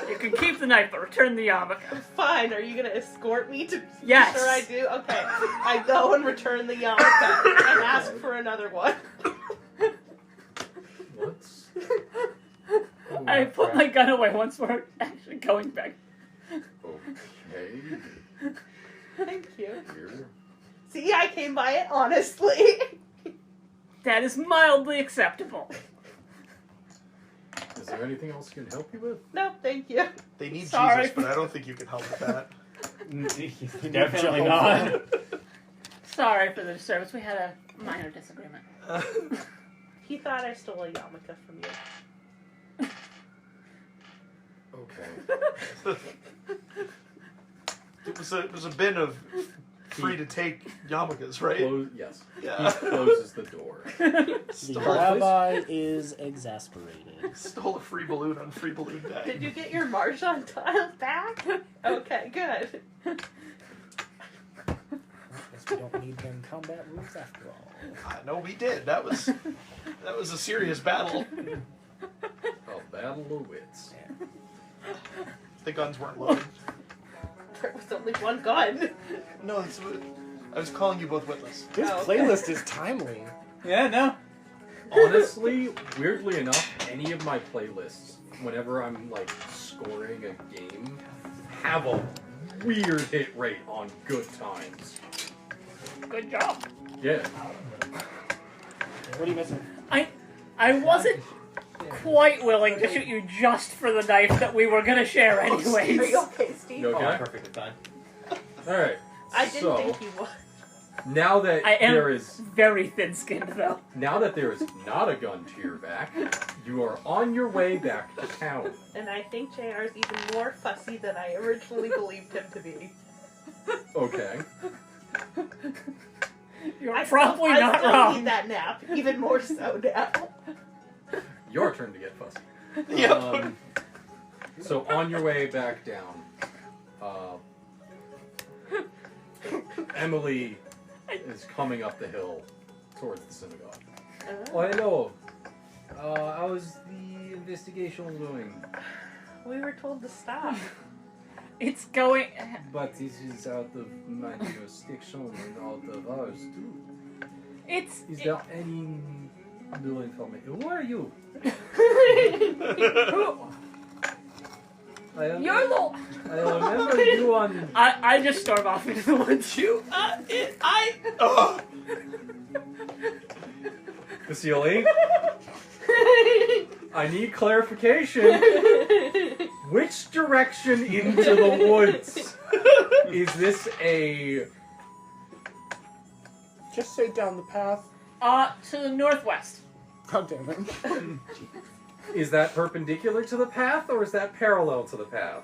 You can keep the knife, but return the yarmulke. Fine. Are you gonna escort me to? Yes. Sure, I do. Okay. I go and return the yarmulke and ask for another one. What's... I put my gun away once we're actually going back. Okay. Thank you. Here. See, I came by it honestly. That is mildly acceptable. Is there anything else I can help you with? No, thank you. They need Sorry. Jesus, but I don't think you can help with that. Definitely not. Sorry for the disturbance. We had a minor disagreement. He thought I stole a yarmulke from you. Okay. It was a bin of free to take yarmulkes, right? Yes. Yeah. He closes the door. The Stole, rabbi is exasperated. stole a free balloon on Free Balloon Day. Did you get your Marchand tile back? Okay, good. Guess we don't need them combat rules after all. No, we did. That was a serious battle. A battle of wits. The guns weren't loaded. There was only one gun. No, I was calling you both witless. This Oh, okay. playlist is timely. Yeah, no. Honestly, weirdly enough, any of my playlists, whenever I'm like scoring a game, have a weird hit rate on good times. Good job. Yeah. What are you missing? I wasn't quite willing to shoot you just for the knife that we were gonna share Are anyways. you okay, Steve? You Oh, okay? perfectly fine. Alright. I didn't So, think you was. now that I am there is very thin-skinned, though. now that there is not a gun to your back, you are on your way back to town. And I think JR is even more fussy than I originally believed him to be. Okay. You're probably not I still wrong. need that nap, even more so now. Your turn to get fussy. Yep. So on your way back down, Emily is coming up the hill towards the synagogue. Oh, hello. How's the investigation going? We were told to stop. It's going... But this is out of my jurisdiction and out of ours too. It's... Is there any new information? Who are you? I You're the... I remember you on. I just storm off into the woods. Oh, Vasily, I need clarification. Which direction into the woods? Is this a... Just say down the path. To the northwest. God damn it. Is that perpendicular to the path, or is that parallel to the path?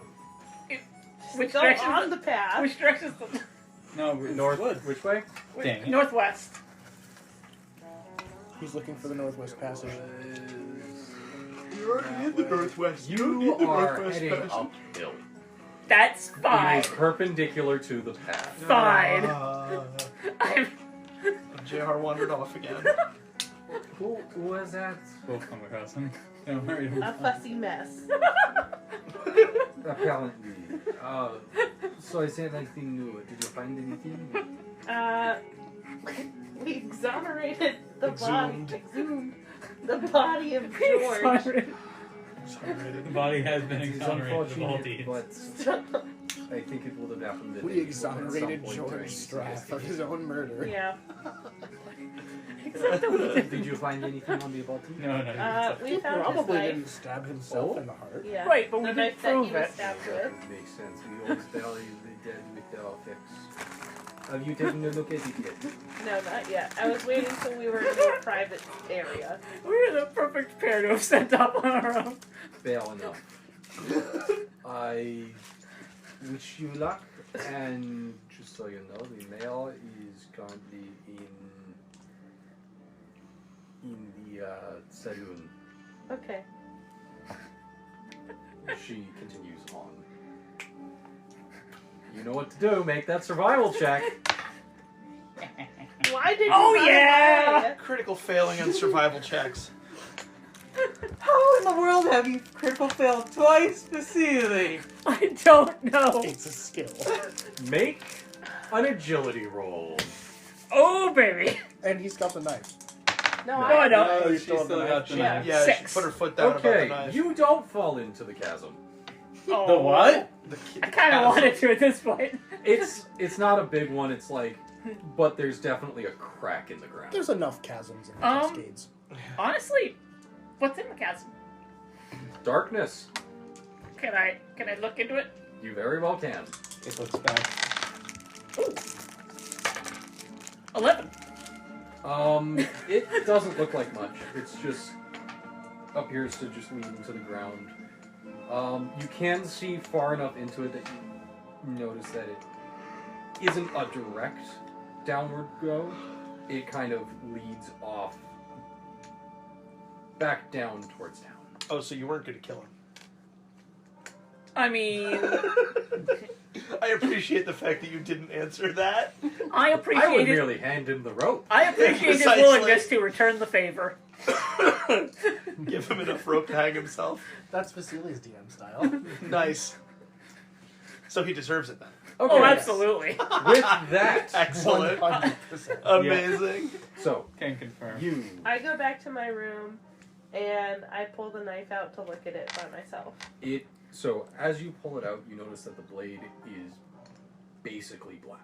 Which Go direction? on the path. Which direction is the No, North. Which way? Dang it. northwest? He's looking for the Northwest Passage. You're already in the Northwest. You are heading uphill. That's It fine. is perpendicular to the path. Fine. I'm. JR wandered off again. Who was that? We'll come across him. Don't worry. A fussy mess. Apparently. So I said anything new. Did you find anything? We exonerated the Exhumed. the body of George. The body has been It's exonerated of all unfortunate, deeds. but I think it would have happened. We exonerated George Strath of his own murder. Yeah. Did you find anything on the body? No. We He found his probably knife. didn't stab himself in the heart. Yeah. Right, but we the didn't knife that he prove was it. stabbed with. Makes sense. We always bury the dead with their effects. Have you taken a look at it yet? No, not yet. I was waiting till we were in a private area. We're the perfect pair to have sent up on our own. Fair enough. I wish you luck, and just so you know, the mail is currently in the saloon. Okay. She continues on. You know what to do. Make that survival check. Why did you Oh, run yeah! away? Critical failing on survival checks. How in the world have you critical failed twice, Vasily? I don't know. It's a skill. Make an agility roll. Oh, baby. And he's got the knife. No, No, I I don't. Oh, you She still have still the got knife? the Yeah. knife. Yeah, Six. she put her foot down about the Okay, knife. you don't fall into the chasm. Oh. The what? I kind of wanted to at this point. It's not a big one. It's like, but there's definitely a crack in the ground. There's enough chasms in the Um, Cascades. Honestly, what's in the chasm? Darkness. Can I look into it? You very well can. It looks bad. 11. It doesn't look like much. It's just appears to just lead into the ground. You can see far enough into it that you notice that it isn't a direct downward go. It kind of leads off back down towards town. Oh, so you weren't going to kill him. I mean, I appreciate the fact that you didn't answer that. I I would appreciate it. merely hand him the rope. I appreciate his Precisely. willingness to return the favor. Give him enough rope to hang himself. That's Vasily's DM style. Nice. So he deserves it then. Okay. Oh, absolutely. With that, Excellent. 100%. Amazing. so Can confirm. you I go back to my room and I pull the knife out to look at it by myself. So as you pull it out, you notice that the blade is basically black.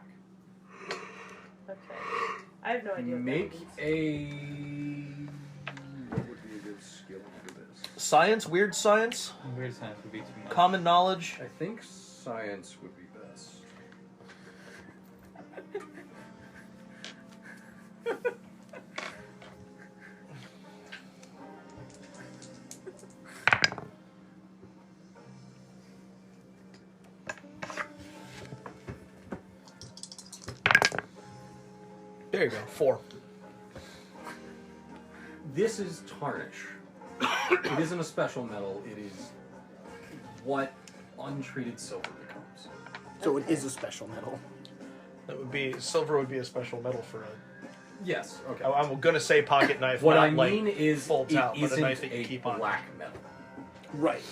Okay. I have no idea what Make that means. What would be a good skill for this? Science, weird science, Weird science would be too much. common knowledge. I think science would be best. There you go. 4. This is tarnish. It isn't a special metal. It is what untreated silver becomes. So it is a special metal. That would be silver. Would be a special metal for a. Yes. Okay. I'm gonna say pocket knife. What not I mean like is, folds it out, but a isn't knife that you a keep on. black metal. Right.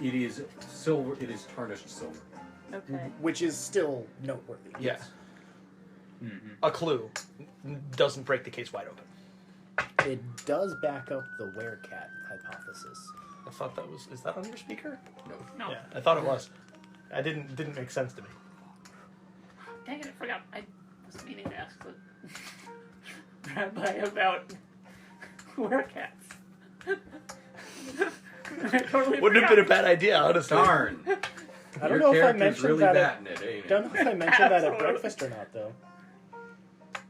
It is silver. It is tarnished silver. Okay. Which is still noteworthy. Yeah. Mm-hmm. A clue doesn't break the case wide open. It does back up the werecat hypothesis. I thought that was. Is that on your speaker? No. Yeah, I thought it was. I didn't make sense to me. Dang it, I forgot. I was meaning to ask the rabbi about werecats. I totally Wouldn't have been a forgot. bad idea, honestly. Darn. I don't Your know if I character's mentioned really that. batting it, ain't it? Don't know if I mentioned that at Absolutely. breakfast or not, though.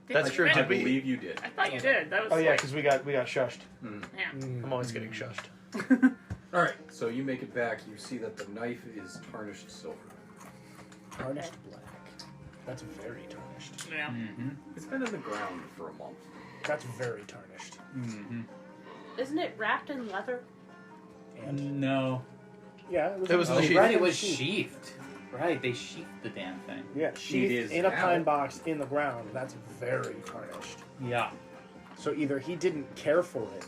That's true. I Did we? believe you did. I thought you did. That was Oh yeah, like, because we got shushed. Mm. yeah. I'm always getting shushed. All right, so you make it back. You see that the knife is tarnished silver. Tarnished black. That's very tarnished. Yeah. Mm-hmm. It's been in the ground for a month. That's very tarnished. Mm-hmm. Isn't it wrapped in leather? And No. yeah, It was in Oh, the sheath. right, it was sheathed. Right, they sheathed the damn thing. Yeah, sheathed is in a now. pine box in the ground. That's very tarnished. Yeah. So either he didn't care for it,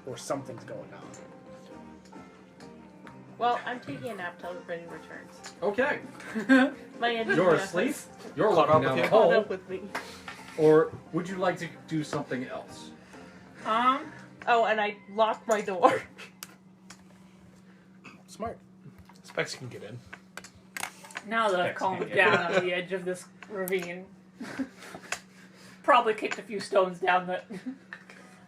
or something's going on. Well, I'm taking a nap till everybody returns. Okay, My engineer you're has asleep. You're Caught looking up down with the you? caught hole. up with me. Or would you like to do something else? Oh, and I locked my door. Smart. Specs can get in. Now that I've Specs calmed can't get down on the edge of this ravine, probably kicked a few stones down the.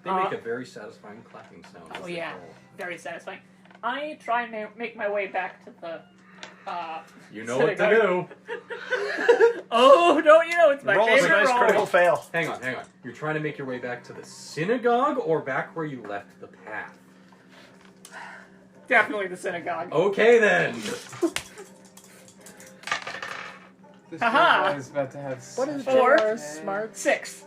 They make a very satisfying clapping sound. as Oh, they yeah. fall. Very satisfying. I try and make my way back to the. You know what to synagogue. do. Oh, don't you know it's my Roll us a favorite nice role. critical fail. Hang on. You're trying to make your way back to the synagogue or back where you left the path? Definitely the synagogue. Okay then. This Haha. guy is about to have What is such Four. JR's a- smarts? 6.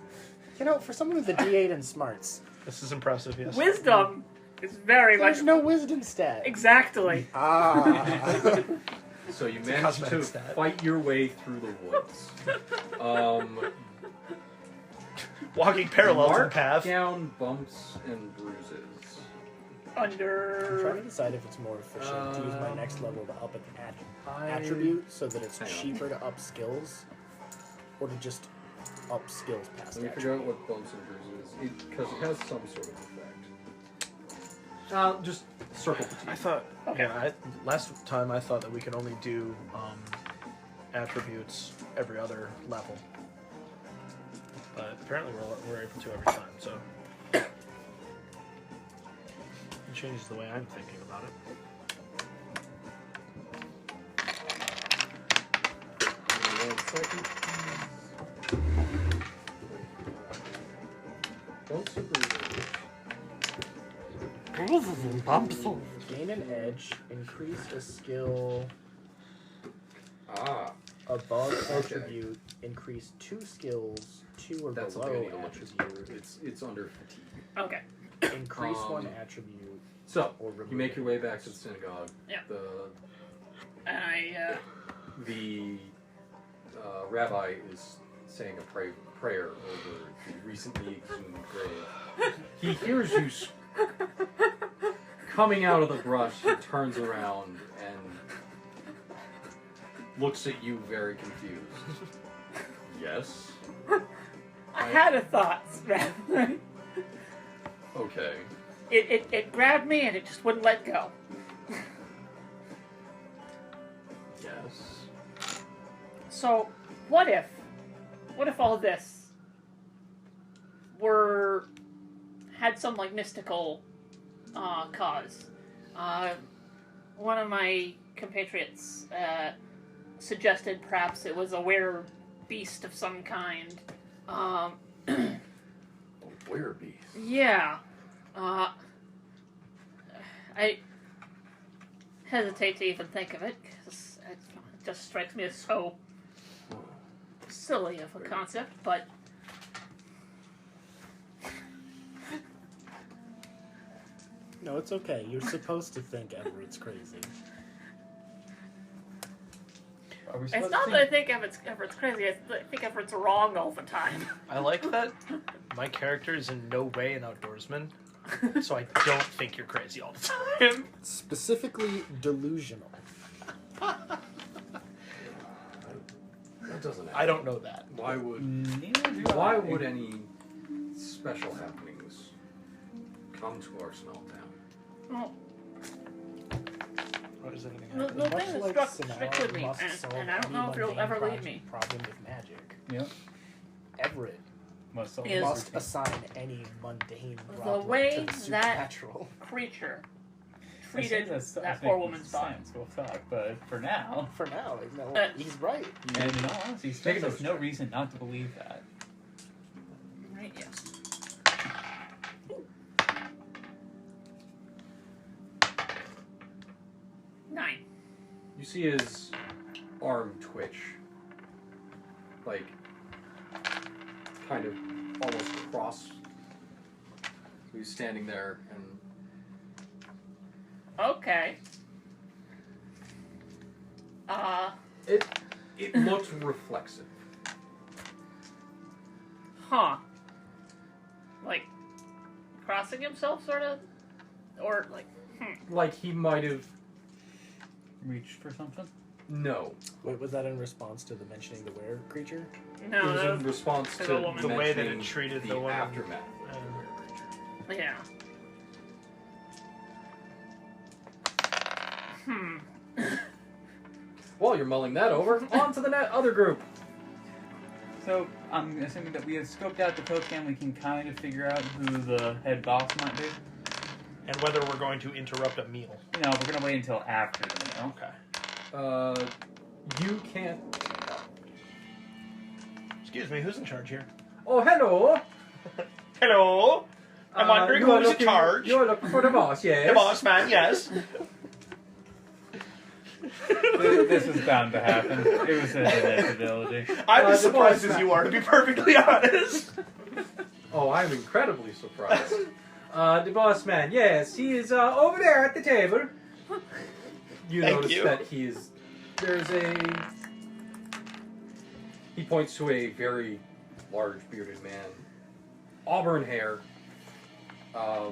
You know, for someone with a D8 in smarts, This is impressive. Yes. Wisdom is very there's much. no wisdom stat. Exactly. Ah. So you a managed cosmetic to stat. fight your way through the woods. Walking parallel to the Mark path. down bumps and bruises. I'm trying Under. to decide if it's more efficient to use my next level to up an I- attribute so that it's Hang on. cheaper to up skills, or to just up skills past Let me figure out attribute. what bumps and bruises is, because it has some sort of effect. Just circle I fatigue. thought. Yeah. Last time I thought that we could only do attributes every other level, but apparently we're able to every time. So it changes the way I'm thinking about it. One second. Bumps and bruises. Gain an edge, increase a skill Ah, above Okay. attribute, increase 2 skills, 2 or that's something I below need to look into. attribute, It's under fatigue. Okay. increase 1 Um, attribute, So or remove you make your it. way back to the synagogue. Yeah. The And rabbi is saying a prayer over the recently exhumed grave. He hears you coming out of the brush. He turns around and looks at you very confused. Yes? I had a thought. Okay. it grabbed me and it just wouldn't let go. Yes. So, what if all this had some like mystical cause? One of my compatriots suggested perhaps it was a were beast of some kind. Werebeast. Yeah. I hesitate to even think of it because it just strikes me as so silly of a concept, but No, it's okay. You're supposed to think Everett's crazy. Are we it's supposed not to that I think Everett's crazy, I think Everett's wrong all the time. I like that my character is in no way an outdoorsman, so I don't think you're crazy all the time. Specifically delusional. That doesn't. I don't know that. Why would? Neither do Why I. would any special happenings come to our small town? Well, What does anything the, happen? the Much thing that like struck Sonara with me, must solve and I don't any know if it'll mundane ever leave me, problem with magic. Yep. Everett Must solve Is- must routine. assign any mundane The problem way to the that- supernatural. creature I treated think that poor woman's body. sense. We'll talk, but for now, For now, no, Uh, he's right. and in all honesty, Take there's those no straight. reason not to believe that. see his arm twitch. Like, kind of almost cross. So he's standing there and... Okay. It looked reflexive. Huh. Like, crossing himself, sort of? Or, like, Like he might have... Reached for something? No. Wait, was that in response to the mentioning the were creature? No, it was that in response to to the woman. The way that it mentioning treated the the woman. aftermath. Yeah. While you're mulling that over, on to the other group. So, I'm assuming that we have scoped out the cocaine, we can kind of figure out who the head boss might be. And whether we're going to interrupt a meal. No, we're gonna wait until after the meal. Okay. You can't... Excuse me, who's in charge here? Oh, hello! Hello. I'm wondering you're who's in looking- charge. You're looking for the boss, yes? The boss man, yes. This was bound to happen. It was an inevitability. I'm as the surprised boss as you man. are, to be perfectly honest. Oh, I'm incredibly surprised. The boss man, yes, he is over there at the table. You Thank notice you. that there's a... He points to a very large bearded man. Auburn hair. I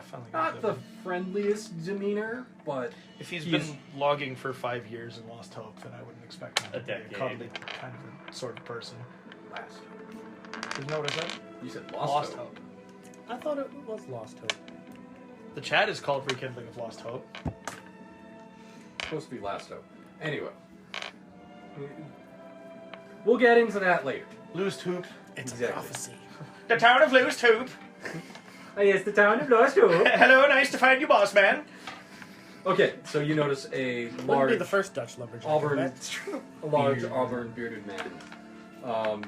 finally got Not the friendliest demeanor, but If he's he's- been logging for 5 years and lost hope, then I wouldn't expect him to A be a decade. cuddly kind of a sort of person. last. Did you know what I said? You said Lost lost, hope. I thought it was Lost Hope. The chat is called Rekindling of Lost Hope. Supposed to be last hope. Anyway. We'll get into that later. Loose Hoop. It's Exactly. a prophecy. The town of Loose Hoop. Oh, yes, the town of Lost Hope. Hello, nice to find you, boss man. Okay, so you notice a Wouldn't be large the first Dutch lumberjack. auburn, I've met. a large auburn bearded man.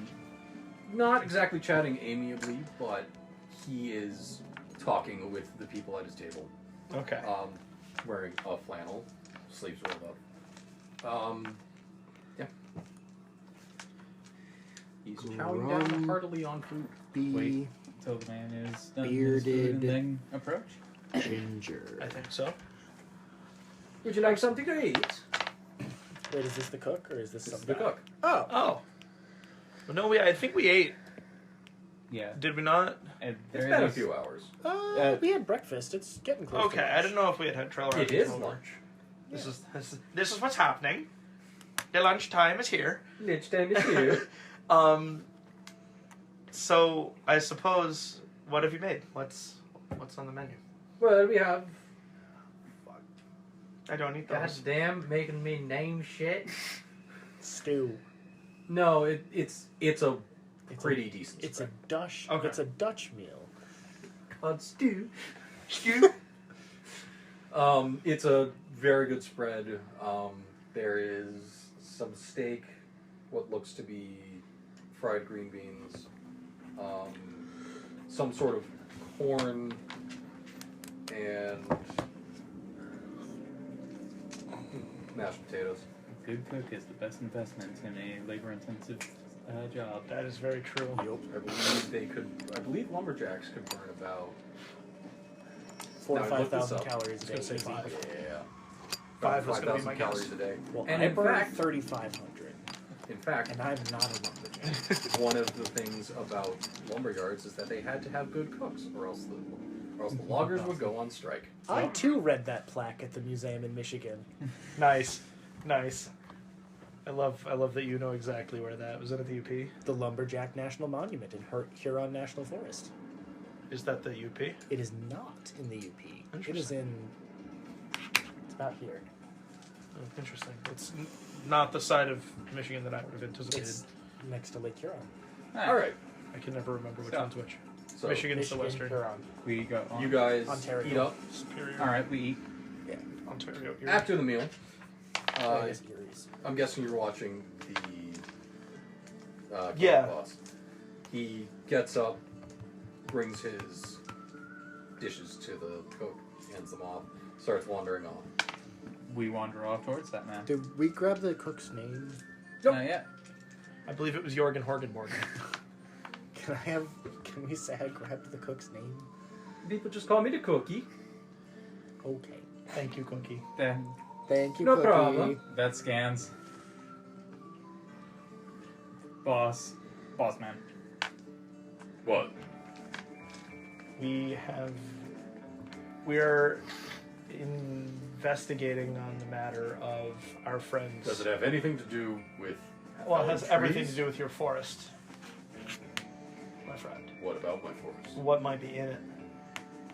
Not exactly chatting amiably, but he is talking with the people at his table. Okay. Wearing a flannel, sleeves rolled up. Yeah. He's chowing down heartily on food. Wait until the man is done his Bearded. food and then approach. Ginger. I think so. Would you like something to eat? Wait, is this the cook or is this This is some the guy? cook. Oh. Oh. Well, no, I think we ate. Yeah. Did we not? At It's very been a least- few hours. We had breakfast. It's getting close. Okay, to I lunch. didn't know if we had trail It rides is over. lunch. This is what's happening. The lunchtime is here. Lunchtime is here. So I suppose, what have you made? What's on the menu? Well, we have... I don't eat those. Goddamn, making me name shit. Stew. No, it's a It's pretty decent It's spread. a Dutch. Okay. It's a Dutch meal. Called stew. Stew. It's a very good spread. There is some steak, what looks to be fried green beans, some sort of corn, and mashed potatoes. A good cook is the best investment in a labor-intensive job. That is very true. I believe lumberjacks could burn about 4,000 to Now, I looked this 5,000 up. calories a day. I was gonna say easy. 5. Yeah. 5 was gonna be 5,000 my calories guess. a day. Well, And I in burn fact, 3,500, in fact, and I'm not a lumberjack. one of the things about lumberyards is that they had to have good cooks, or else the loggers would go on strike. I too read that plaque at the museum in Michigan. Nice. I love that you know exactly where that was. It at the UP? The Lumberjack National Monument in Huron National Forest. Is that the UP? It is not in the UP. It is Interesting. in. It's about here. Oh, interesting. It's not the side of Michigan that I would have anticipated. It's next to Lake Huron. All right, I can never remember which So- one's which. so Michigan's the Michigan, western. Huron. We go on. you guys Ontario. eat up Superior. All right, we eat. Ontario. Erie. after the meal. I guess Erie's. I'm guessing you're watching the Yeah. boss. He gets up, brings his dishes to the cook, hands them off, starts wandering on. we wander off towards that man. Did we grab the cook's name? Not yet. I believe it was Jorgen Horgenborg. Can we say I grabbed the cook's name? People just call me the cookie. Okay. Thank you, Cookie. Then Thank you, No Cookie. problem. that scans. Boss man. What? We're investigating on the matter of our friends. Does it have anything to do with? Well, it has trees? everything to do with your forest, my friend. What about my forest? What might be in it?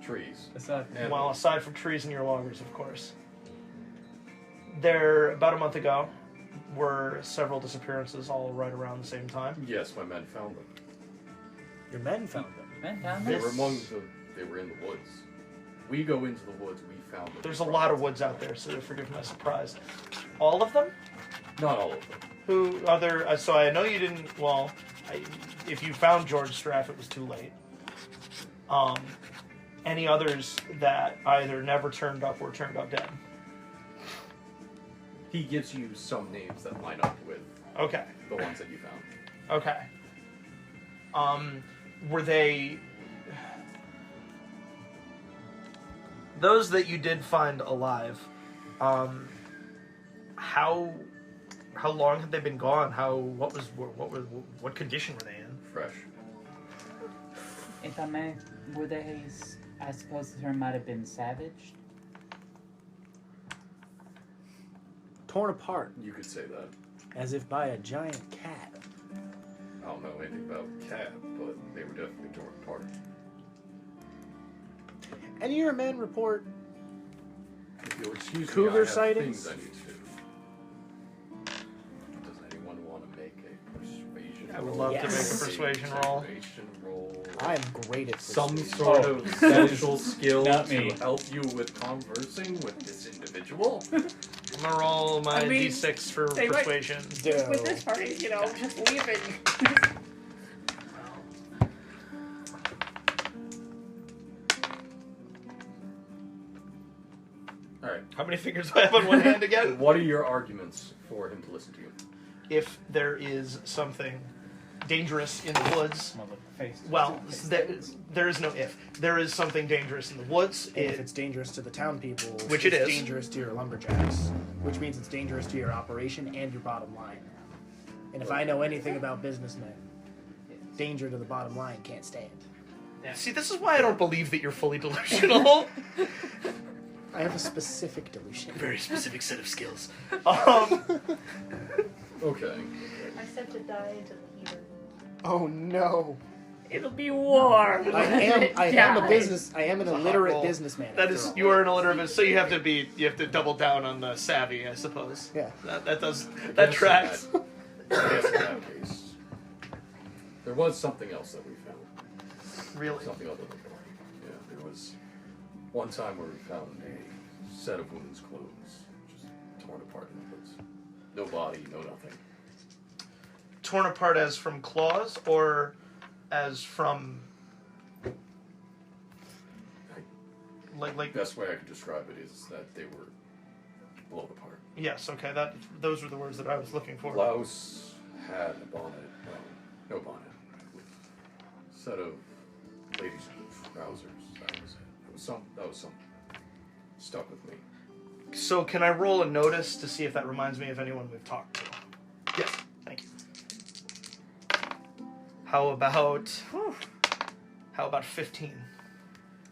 Trees. Aside from And Well, aside from trees and your loggers, of course. There, about a month ago, were several disappearances all right around the same time. yes, my men found them. Your men found them. man down They there. were They were in the woods. We go into the woods. We found them. There's a lot of woods out there, so forgive my surprise. All of them? Not all of them. Who are there? So I know you didn't. Well, if you found George Straff, it was too late. Any others that either never turned up or turned up dead? He gives you some names that line up with Okay. the ones that you found. Okay. Were they those that you did find alive? How long had they been gone? What condition were they in? Fresh. If I may, were they? I suppose the term might have been savaged. Torn apart, You could say that. as if by a giant cat. I don't know anything about cat, but they were definitely torn apart. Any of your men report If you'll excuse me, Cougar I have sightings? things I need to do. Does anyone want to make a persuasion I would roll? love to make a persuasion roll. Persuasion roll. I'm great at Some persuasion. sort of special skill Not to me. help you with conversing with this individual. I'm gonna roll my I mean, d6 for they might- persuasion. With this party, just leaving. Alright. How many fingers do I have on one hand again? What are your arguments for him to listen to you? If there is something dangerous in the woods, Well, the face. well, there is no if. There is something dangerous in the woods. And if it's dangerous to the town people, Which it's it is. dangerous to your lumberjacks, which means it's dangerous to your operation and your bottom line. And if I know anything about businessmen, danger to the bottom line can't stand. See, this is why I don't believe that you're fully delusional. I have a specific delusion. Very specific set of skills. Okay. I sent to die into the heater. Oh no! It'll be warm. I am an hot illiterate roll. businessman. That after is, all. you are an illiterate, so you have to double down on the savvy, I suppose. Yeah. That tracks. I guess in that case, there was something else that we found. Really? Something other than body. Yeah, there was one time where we found a set of women's clothes, just torn apart in the woods. No body, no nothing. Torn apart as from claws, or as from like Best way I could describe it is that they were blown apart. yes, okay, those were the words that I was looking for. Blouse had a bonnet, no bonnet. Set of ladies' trousers. That was it. That was some stuck with me. So can I roll a notice to see if that reminds me of anyone we've talked to? Yes. Thank you. How about 15?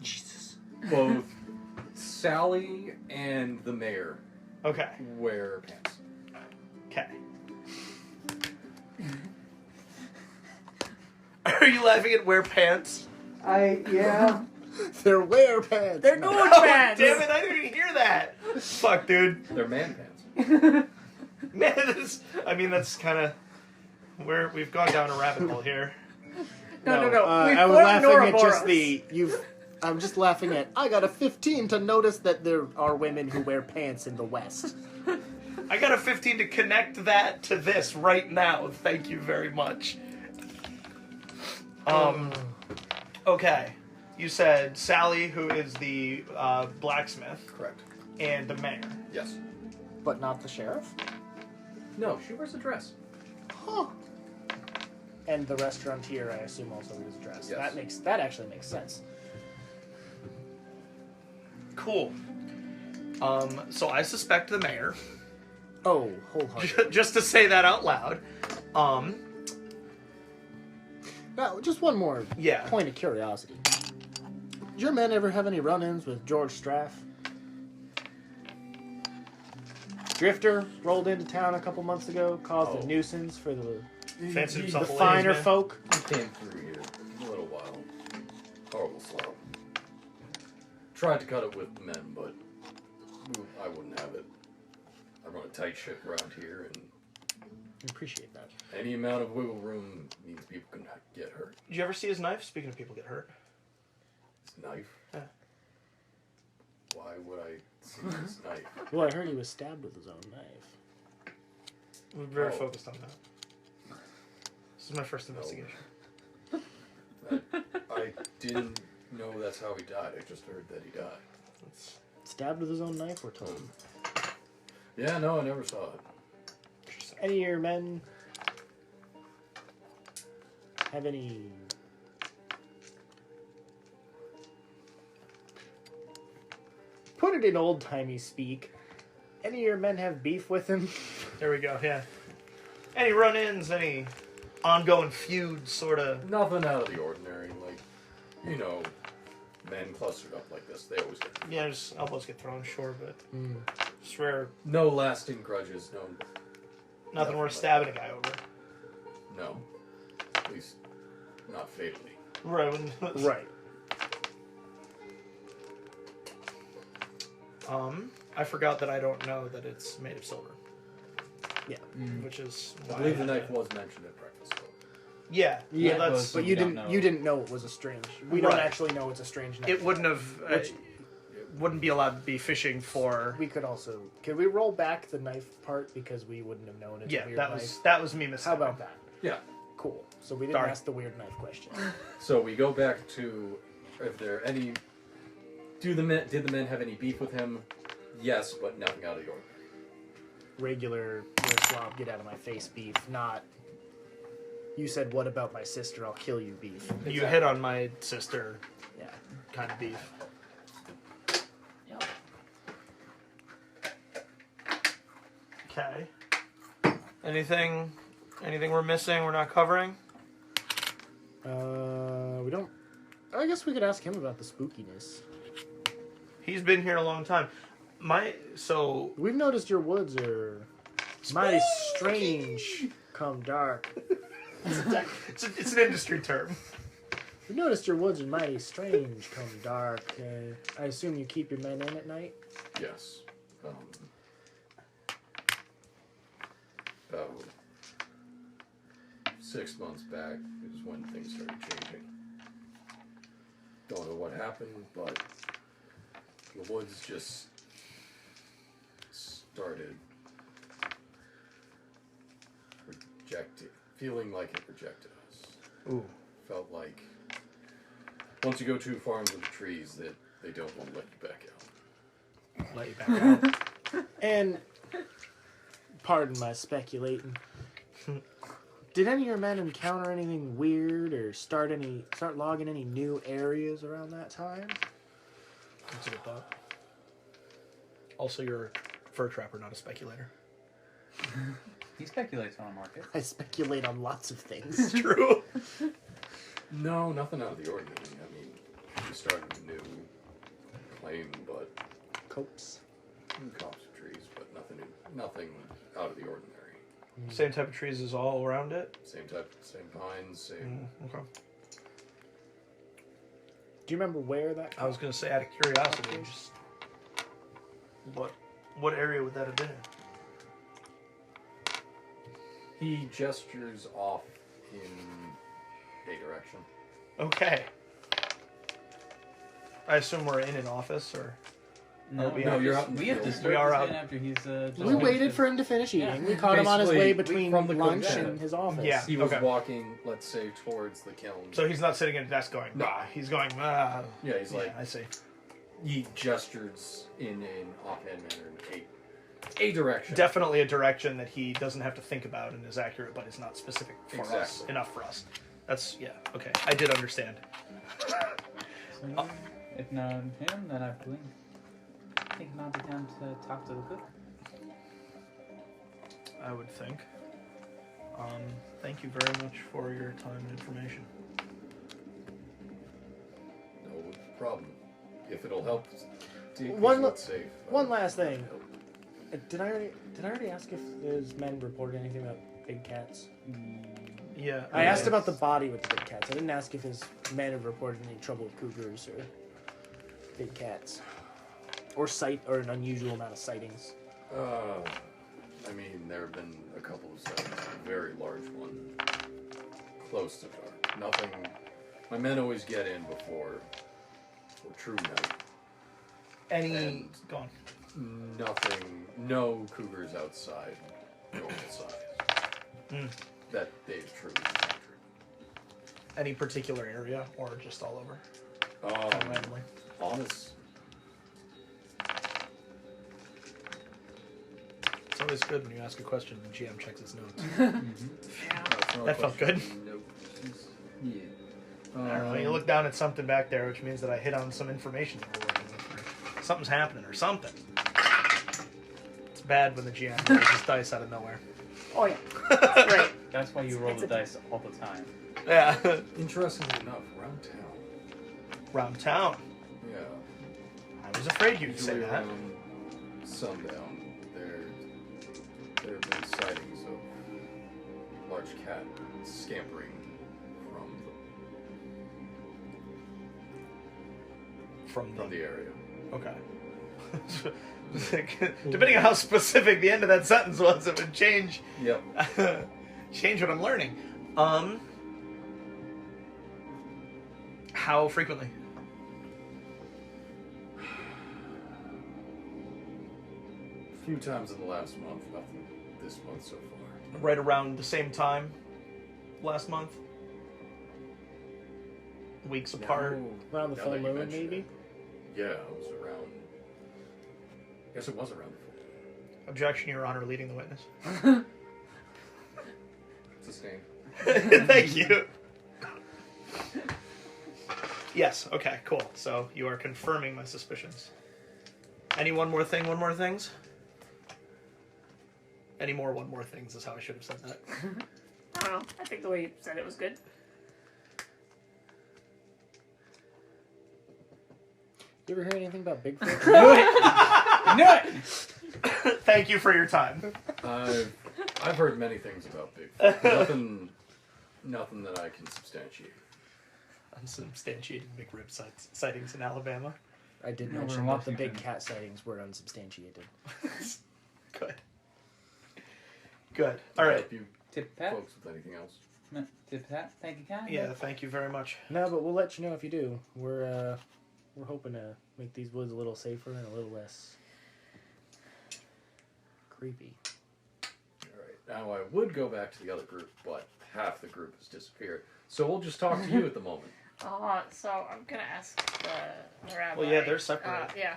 Jesus. Both Sally and the mayor Okay. wear pants. Okay. Are you laughing at wear pants? Yeah. They're wear pants. They're good Oh, pants. damn it, I didn't even hear that. Fuck, dude. They're man pants. Man, that's kind of where we've gone down a rabbit hole here. No. I was laughing at just I'm just laughing at. I got a 15 to notice that there are women who wear pants in the West. I got a 15 to connect that to this right now. Thank you very much. Okay. You said Sally, who is the blacksmith, Correct. and the mayor. Yes. But not the sheriff? No, she wears a dress. Huh. And the restaurateur, I assume, also wears a dress. Yes. That actually makes sense. Cool. So I suspect the mayor. Oh, wholeheartedly. Just to say that out loud. Now, just one more Yeah. point of curiosity. Did your men ever have any run-ins with George Straff? Drifter rolled into town a couple months ago, caused a nuisance for the Fancied himself a finer ladies' man. folk. He came through here a little while. Horrible slob. Tried to cut it with men, but I wouldn't have it. I run a tight ship around here, and I appreciate that. any amount of wiggle room means people can get hurt. Did you ever see his knife? Speaking of people get hurt. His knife? Yeah. Why would I see his knife? Well, I heard he was stabbed with his own knife. We're very Oh. focused on that. This is my first investigation. I didn't know that's how he died. I just heard that he died. It's Stabbed with his own knife, we're told. Yeah, no, I never saw it. interesting. Any of your men have any... Put it in old-timey speak. Any of your men have beef with him? There we go, yeah. Any run-ins, any ongoing feuds, sort of. Nothing out of the ordinary. Like, you know, men clustered up like this, they always get. Yeah, just elbows get thrown, sure, but just rare. No lasting grudges, Nothing worth stabbing a guy over. no. At least, not fatally. Right. Right. I forgot that I don't know that it's made of silver, Yeah. which is I why believe the had knife to- was mentioned at breakfast. Though. Yeah, Yeah, well, that's. So But we you don't didn't. know. You didn't know it was a strange. We don't Right. actually know it's a strange knife. It wouldn't have. Which- Wouldn't be allowed to be fishing for. We could also. Can we roll back the knife part because we wouldn't have known it's a Yeah, weird that knife? was me How mistaken. about that? Yeah. Cool. So we didn't Sorry. ask the weird knife question. So we go back to if there any. Did the men have any beef with him? Yes, but nothing out of the ordinary. Regular, you're a slob, get out of my face beef, not. You said, what about my sister? I'll kill you beef. You hit on my sister, Yeah. kind of beef. Yep. Okay. Anything we're missing? We're not covering? We don't. I guess we could ask him about the spookiness. He's been here a long time. We've noticed your woods are mighty strange come dark. It's an industry term. We've noticed your woods are mighty strange come dark. I assume you keep your men in at night? Yes. About 6 months back is when things started changing. Don't know what happened, but the woods just started feeling like it rejected us. Ooh. Felt like once you go too far into the trees that they don't want to let you back out. Let you back out. And, pardon my speculating, did any of your men encounter anything weird or start logging any new areas around that time? That's a good thought. Also, you're a fur trapper, not a speculator. He speculates on a market. I speculate on lots of things. True. No, nothing out of the ordinary. I mean, we started a new claim, but Copes. copse of trees, but nothing out of the ordinary. Same type of trees as all around it? Same type, same pines, same. Okay. Do you remember where that? I was going to say, out of curiosity, just what area would that have been in? He gestures off in a direction. Okay. I assume we're in an office, or... No, No, you're out in the we have to field. start We are this out. again after he's just We waited for him to finish eating. We caught him on his way Basically, between from the lunch cook and his office. Yeah. He was Okay. walking, let's say, towards the kiln. So he's not sitting at a desk going, No. nah. He's going, ah. Yeah, he's like, Yeah, I see. he gestures in an offhand manner and Kate a direction. Definitely a direction that he doesn't have to think about and is accurate, but is not specific for us. Exactly. Enough for us. That's, yeah, okay. I did understand. So, if not him, then I think it might be time to talk to the cook. I would think. Thank you very much for your time and information. No problem. If it'll help decrease One what's safe. One last thing. Did I already ask if his men reported anything about big cats? Yeah. I asked about the body with the big cats. I didn't ask if his men have reported any trouble with cougars or big cats, or an unusual amount of sightings. I mean, there have been a couple of sightings. A very large one, close to dark. Nothing. My men always get in before true night. And Gone. Nothing. No cougars outside normal size. That they've truly encountered. Any particular area, or just all over? Randomly. Honest. It's always good when you ask a question and the GM checks his notes. Yeah. That felt good. Nope. Yeah. I don't know. You look down at something back there, which means that I hit on some information that we're working with. Or something's happening, or something. It's bad when the GM rolls his dice out of nowhere. Oh yeah. That's great. That's why you roll the dice all the time. Yeah. Interestingly enough, around town. Round town. Yeah. I was afraid you'd say Usually that. around sundown, there have been sightings of large cat scampering from the area. Okay. Depending on how specific the end of that sentence was, it would change. Yep. Change what I'm learning. How frequently? A few times in the last month, nothing this month so far. Right around the same time last month? Weeks apart? Around the Now full that you moon, mention maybe? it. Yeah, it was around. I guess it was around the full moon. Objection, Your Honor, leading the witness. Sustained. Thank you. Yes, okay, cool. So you are confirming my suspicions. Any one more things? Any more one more things is how I should have said that. I don't know. I think the way you said it was good. You ever hear anything about Bigfoot? Knew it! Thank you for your time. I've heard many things about Bigfoot. Nothing that I can substantiate. Unsubstantiated McRib sightings in Alabama. I did No, mention we're that the big Washington. cat sightings were unsubstantiated. Good. Good. All right. Help you Tip pat? folks with anything else? No, tip pat? Thank you, kind. Yeah, thank you very much. No, but we'll let you know if you do. We're hoping to make these woods a little safer and a little less creepy. All right. Now I would go back to the other group, but half the group has disappeared. So we'll just talk to you at the moment. So I'm gonna ask the rabbi. Well, yeah, they're separated. Yeah.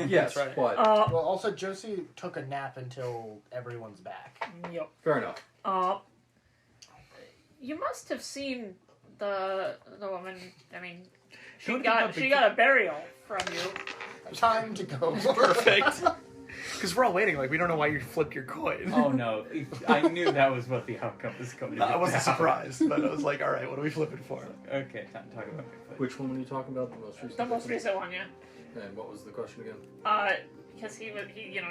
Yes, That's right. but Well, also, Josie took a nap until everyone's back. Yep. fair enough. You must have seen the woman. I mean, she Who did got a burial from you. Time to go. Perfect. Because we're all waiting, like, we don't know why you flipped your coin. Oh no, I knew that was what the outcome was going to be. I wasn't now. surprised, but I was like, alright, what are we flipping for? Okay, time to talk about Bigfoot. Which one were you talking about? The most recent? The most recent one, yeah. And what was the question again? Because he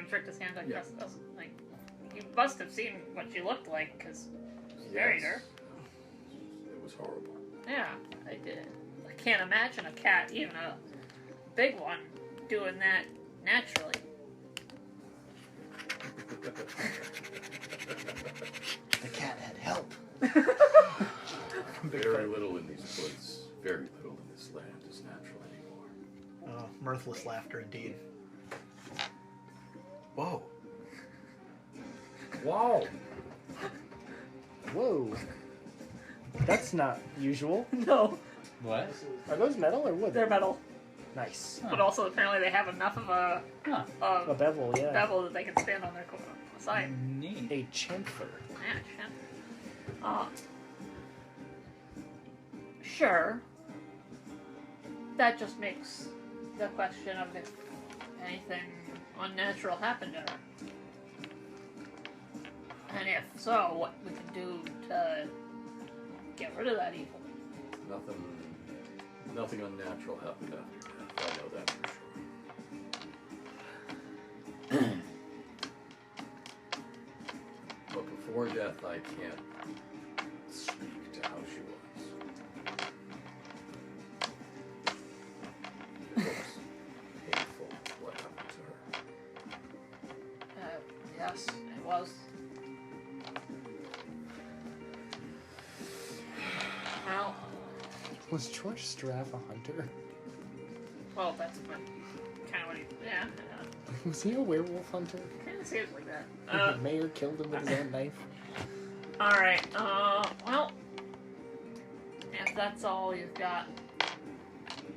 tricked his hand. I Yeah. guess like you must have seen what she looked like because she buried her. It was horrible. Yeah, I did. I can't imagine a cat, even a big one, doing that naturally. The cat had help. Very little in these woods, very little in this land is natural anymore. Mirthless laughter indeed. Whoa. Wow! Whoa. That's not usual. No, What? Are those metal or wood? they're metal. Nice. But also, apparently, they have enough of a A bevel, yeah. bevel that they can stand on their side. Neat. A chamfer. Yeah, shit. Sure. That just makes the question of if anything unnatural happened to her. And if so, what we can do to get rid of that evil. Nothing unnatural happened after death. I know that for sure. But before death, I can't speak to how she was. It was painful what happened to her. Yes, it was. Well, Was George Straff a hunter? well, that's kind of what he. Yeah, Was he a werewolf hunter? kind of seems like that. The mayor killed him with his own knife. All right. Well, if that's all you've got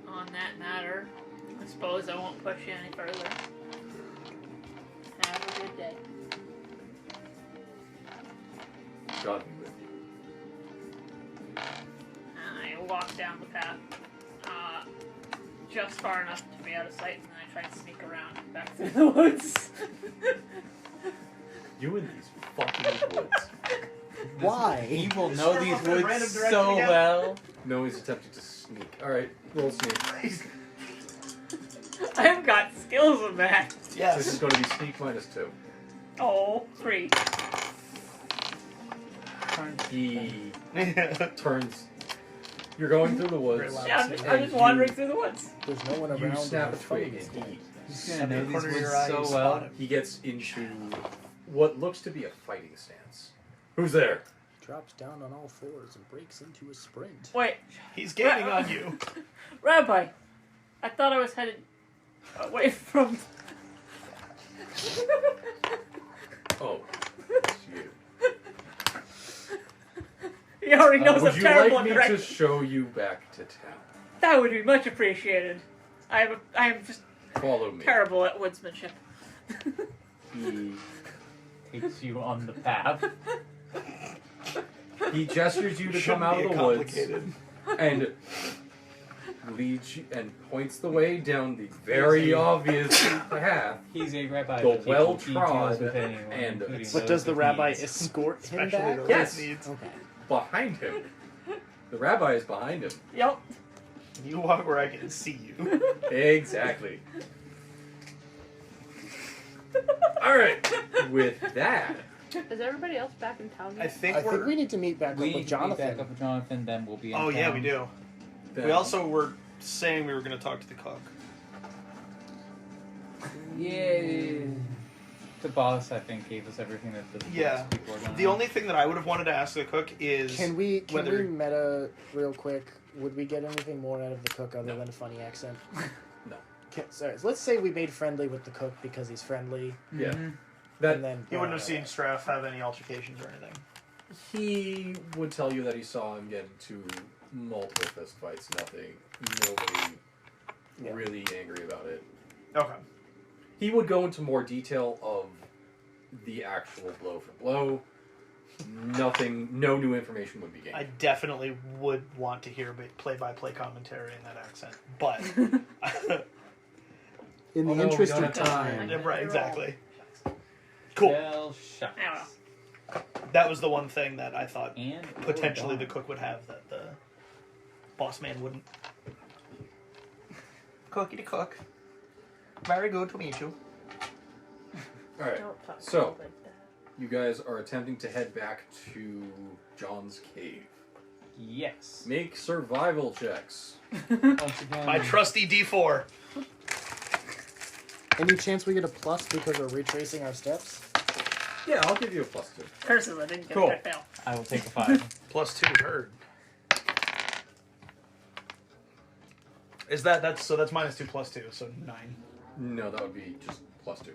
on that matter, I suppose I won't push you any further. Have a good day. God be with you. And I walk down the path, just far enough to be out of sight, and then I try to sneak around back through the woods. You in these fucking woods. Why? He will know Swerve these off in a woods random direction so again. well. No, he's attempting to sneak. Alright, roll sneak. I've got skills in that. This is Yes. going to be sneak -2. Oh, 3. He turns. You're going through the woods. Very loud. Yeah, I'm just wandering through the woods. There's no one You around. snap a and twig the and phone he, is He's At gonna the know these corner of woods your eye, you so spot well. him. he gets into what looks to be a fighting stance. Who's there? drops down on all fours and breaks into a sprint. Wait, He's gaining on you. Rabbi, I thought I was headed away from. Oh, it's you. He already knows Would I'm you terrible like at me direction. to show you back to town? That would be much appreciated. I am just Follow me. terrible at woodsmanship. He, Takes you on the path. he gestures you to come Shouldn't out be of the woods complicated. and leads you and points the way down the very obvious path. He's a rabbi. The but he will keep well-trod deals with anyone, and- including But those does the with rabbi needs. escort him Especially back? the Yes. needs. Okay. Behind him. The rabbi is behind him. Yep. You walk where I can see you. Exactly. Alright. With that, Is everybody else back in town I yet? think I we're. think we need to meet back We up need with to meet Jonathan. back up with Jonathan, then we'll be in Oh yeah, town. we do. then We also were saying we were going to talk to the cook. Yeah. The boss, I think, gave us everything that the Yeah. people are going The only thing that I would have wanted to ask the cook is Can we whether meta real quick? Would we get anything more out of the cook other than a funny accent? No. Sorry, so let's say we made friendly with the cook because he's friendly, Yeah. Mhm. That and then You wouldn't have seen Straff have any altercations or anything. he would tell you that he saw him get into multiple fist fights. Nobody Yeah. really angry about it. Okay. He would go into more detail of the actual blow for blow. No new information would be gained. I definitely would want to hear play-by-play commentary in that accent, but in the Although we interest don't of have time. time. right, exactly. Cool. Well, shucks. Yeah, That was the one thing that I thought And potentially the cook would have that the boss man wouldn't. Cookie to cook. Very good to meet you. Alright, Don't talk so- like that. you guys are attempting to head back to John's cave. Yes. Make survival checks. Once again, My trusty D4. Any chance we get a plus because we're retracing our steps? Yeah, I'll give you a +2. curses! I didn't get Cool. a fail. I will take a 5. +2 heard. Is that's -2 +2, so 9. No, that would be just +2.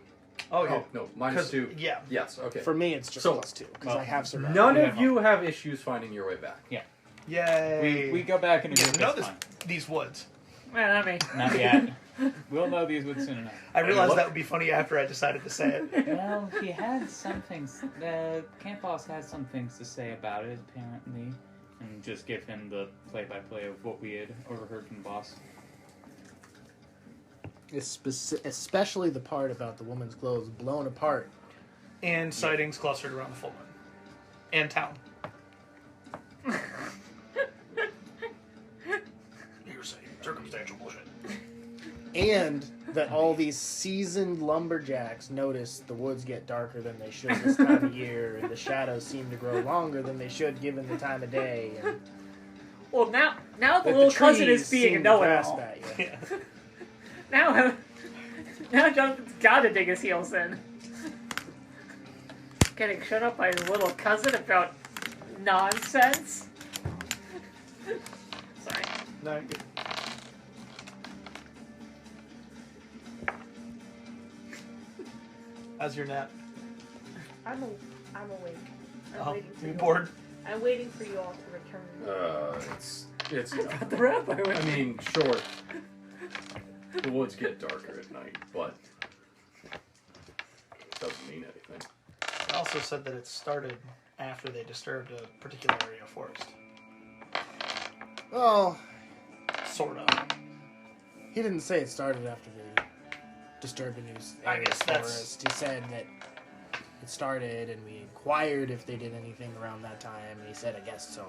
Oh yeah. Oh, no, -2. Yeah. Yes, okay. For me, it's just So- plus 2 because I have survived. None Yeah. of you have issues finding your way back. Yay. We go back and Yeah, agree we know that's this, these woods. Man, I mean, Not yet. We'll know these woods soon enough. I realized that would be funny after I decided to say it. Well, he had some things. The camp boss had some things to say about it, apparently, and just give him the play-by-play of what we had overheard from the boss. Especially the part about the woman's clothes blown apart. And sightings clustered around the full moon. And town. Hearsay. Circumstantial bullshit. And that all these seasoned lumberjacks notice the woods get darker than they should this time of year, and the shadows seem to grow longer than they should given the time of day. And well, now the that little the cousin trees is being a seem to grasp know-it-all. at you. Now Jonathan's gotta dig his heels in. Getting shut up by his little cousin about nonsense. Sorry. No, good. How's your nap? I'm awake. I'm Oh, waiting for you you. bored? I'm waiting for you all to return. It's enough. The rabbi went. I mean, sure. The woods get darker at night, but it doesn't mean anything. I also said that it started after they disturbed a particular area of forest. Well, Sort of. he didn't say it started after they disturbed a new I area guess of that's- forest. He said that it started, and we inquired if they did anything around that time, and he said, I guess so.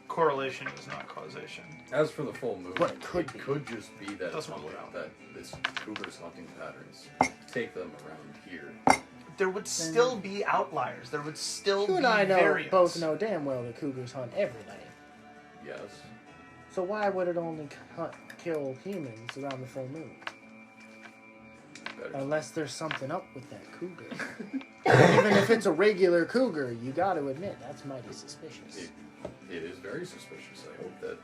Correlation is not causation. As for the full moon, But it could be. just be that Doesn't it's rule it out. that this cougar's hunting patterns take them around here. There would still be outliers. There would still You be and I variance. both know damn well that cougars hunt every night. Yes. So why would it only kill humans around the full moon? Better. Unless there's something up with that cougar. Even if it's a regular cougar, you got to admit that's mighty suspicious. It is very suspicious. I hope that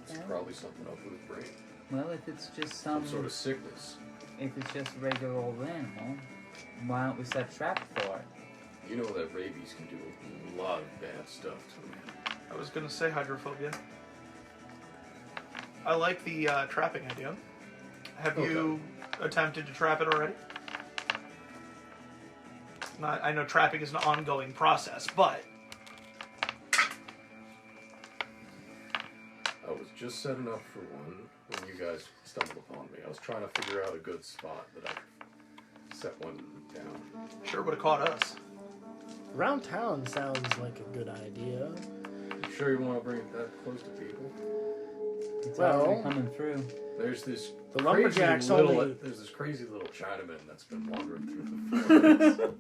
it's probably something up with his brain. Well, if it's just Some sort of sickness. if it's just a regular old animal, why don't we set a trap for it? You know that rabies can do a lot of bad stuff to me. I was going to say hydrophobia. I like the trapping idea. Have you attempted to trap it already? I know trapping is an ongoing process, but I was just setting up for one when you guys stumbled upon me. I was trying to figure out a good spot that I could set one down. sure would have caught us. Around town sounds like a good idea. You sure you want to bring it that close to people? It's Well- already coming through. There's this The crazy lumberjacks little, only- there's this crazy little Chinaman that's been wandering through the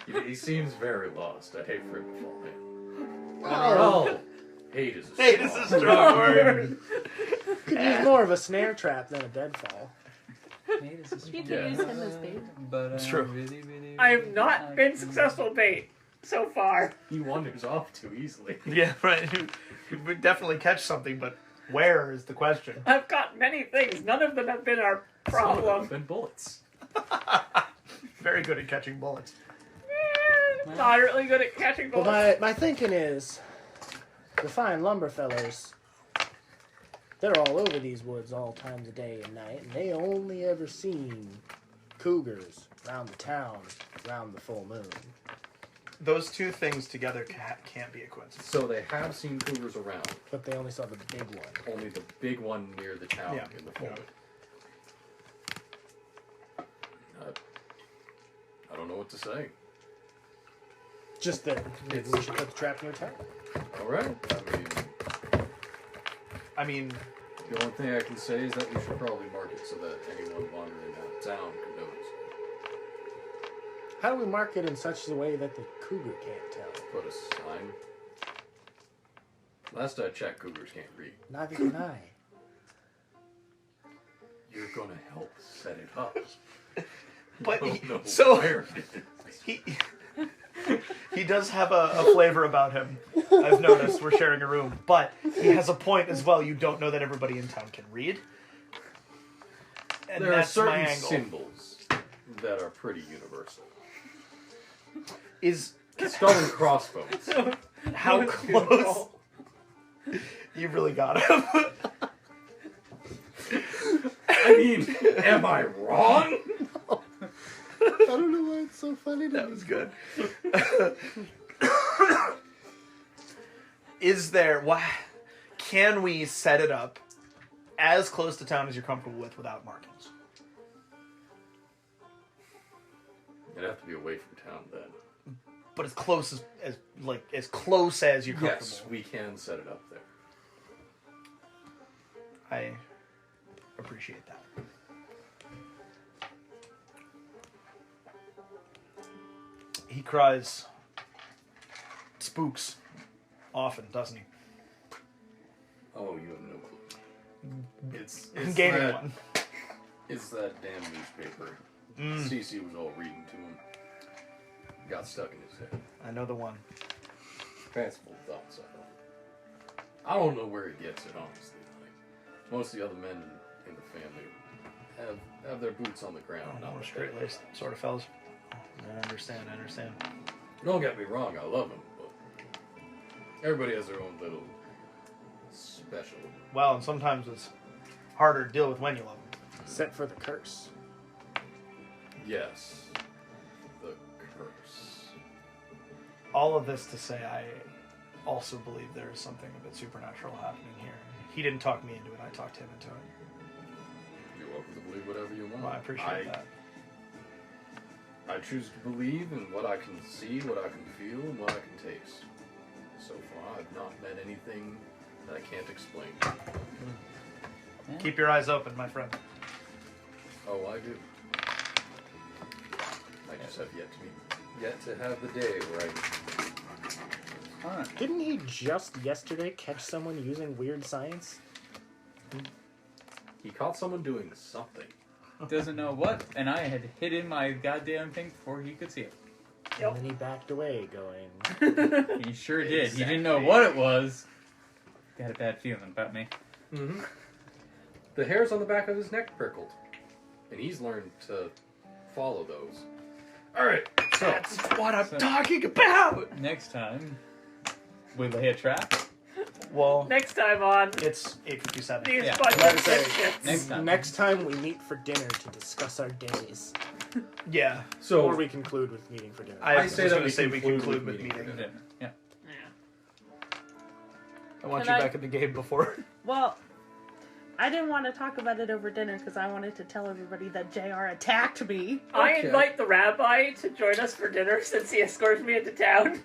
forest. he seems very lost. I'd hate for him to fall in. Well, Hate is a Hate is strong a strong word. could use more of a snare trap than a deadfall. Mate, this is You can use him as bait. But It's true. really, really, I have really not like been him. successful bait so far. He wanders off too easily. Yeah, right. You would definitely catch something, but where is the question? I've got many things. None of them have been our problem. Been bullets. Very good at catching bullets. Moderately good at catching Well, bullets. my thinking is, the fine lumber fellers, they're all over these woods all times of day and night, and they only ever seen cougars around the town around the full moon. Those two things together can't be a coincidence. So they have seen cougars around. But they only saw the big one. Only the big one near the town Yeah. in the forest. I don't know what to say. Just that maybe we should put the trap near town. All right. I mean, The only thing I can say is that we should probably mark it so that anyone wandering out of town can notice. How do we mark it in such a way that the cougar can't tell? Put a sign. Last I checked, cougars can't read. Neither can I. You're gonna help set it up. but Don't know so where it is. he he does have a flavor about him. I've noticed. We're sharing a room, but he has a point as well. You don't know that everybody in town can read, and There are that's my certain angle. symbols that are pretty universal. Is Skull and crossbones. how close? You really got him. I mean, am I wrong? I don't know why it's so funny. That was good. Is there... Can we set it up as close to town as you're comfortable with without markings? It'd have to be away from town then. But as close as close as you're comfortable. Yes, we can set it up there. I appreciate that. He cries spooks often, doesn't he? Oh, you have no clue. It's Gave me that, one. It's that damn newspaper. Cece was all reading to him. Got stuck in his head. I know the one. Fanciful thoughts, I don't know where he gets it, honestly. Like, most of the other men in the family have their boots on the ground. Oh, not more the straight-laced sort of fellas. I understand. Don't get me wrong, I love him, but everybody has their own little special. Well, and sometimes it's harder to deal with when you love them. Except for the curse. Yes, the curse. All of this to say, I also believe there is something a bit supernatural happening here. He didn't talk me into it, I talked him into it. You're welcome to believe whatever you want. Well, I appreciate that. I choose to believe in what I can see, what I can feel, and what I can taste. So far, I've not met anything that I can't explain. Keep your eyes open, my friend. Oh, I do. I just have yet to have the day where I... Didn't he just yesterday catch someone using weird science? He caught someone doing something. Doesn't know what, and I had hidden my goddamn thing before he could see it. And then he backed away, going... He sure did. He didn't know what it was. Got a bad feeling about me. Mm-hmm. The hairs on the back of his neck prickled. And he's learned to follow those. Alright, so... That's what I'm talking about! Next time, we lay a trap. Well, Next time on it's 8:57. these Yeah. fucking Let's say- dipshits. Next time we meet for dinner to discuss our days. Yeah. So, Or we conclude with meeting for dinner. I say was that going we to say we conclude conclude with with meeting meeting. dinner. Yeah. Yeah. I want Can you I- back in the game before. Well, I didn't want to talk about it over dinner because I wanted to tell everybody that JR attacked me. I Okay. invite the rabbi to join us for dinner since he escorts me into town.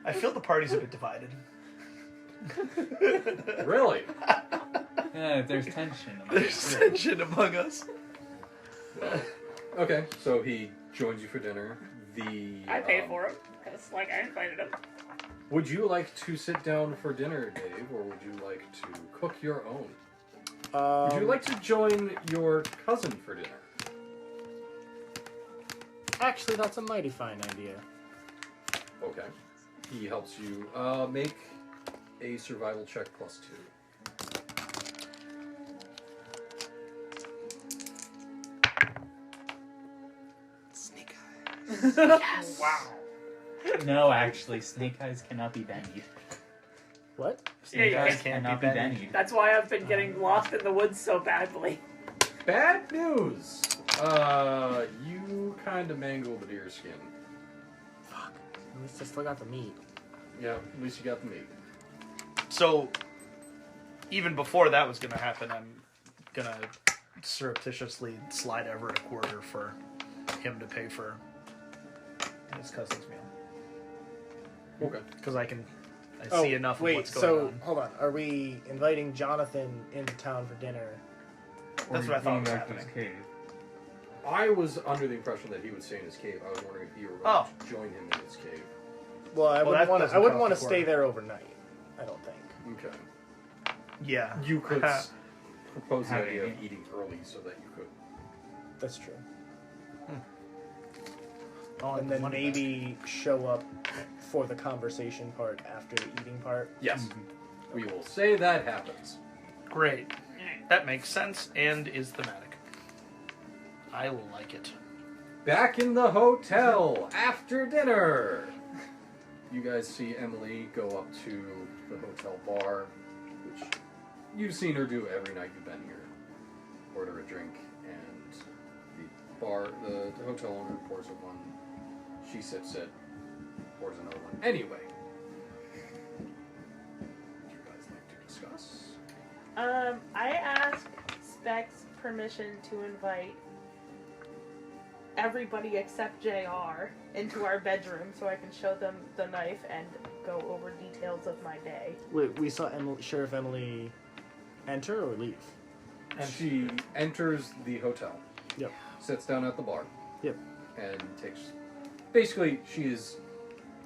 I feel the party's a bit divided. Really? Yeah, there's tension. There's tension among us. Okay, so he joins you for dinner. I pay for him because, like, I invited him. Would you like to sit down for dinner, Dave, or would you like to cook your own? Would you like to join your cousin for dinner? Actually, that's a mighty fine idea. Okay. He helps you make a survival check +2. Snake eyes. Wow. No, actually, snake eyes cannot be bennied. What? Yeah, you Snake eyes can. cannot be bennied. That's why I've been getting lost in the woods so badly. Bad news! You kind of mangled the deer skin. Fuck. At least I still got the meat. Yeah, at least you got the meat. So, even before that was going to happen, I'm going to surreptitiously slide over a quarter for him to pay for his cousin's meal. Okay. Because I see enough wait, of what's going so, on. hold on. Are we inviting Jonathan into town for dinner? That's what I thought was happening. Cave. I was under the impression that he would stay in his cave. I was wondering if you were going to join him in his cave. Well, I Well, wouldn't that want to. doesn't I wouldn't cost want a to stay quarter. there overnight. I don't think. Okay. Yeah. You could propose the How idea do of you- eating early so that you could. That's true. I'll have And the then money maybe show up for the conversation part after the eating part. Yes. We will say that happens. back. Great. That makes sense and is thematic. I like it. Back in the hotel after dinner. You guys see Emily go up to the hotel bar, which you've seen her do every night you've been here. order a drink, and the hotel owner pours her one. She sips it, pours another one. Anyway, what do you guys like to discuss? I asked Specs permission to invite everybody except JR into our bedroom so I can show them the knife and go over details of my day. Wait, we saw Sheriff Emily enter or leave? And she enters the hotel. Yep. Sits down at the bar. Yep. And takes. Basically, she is.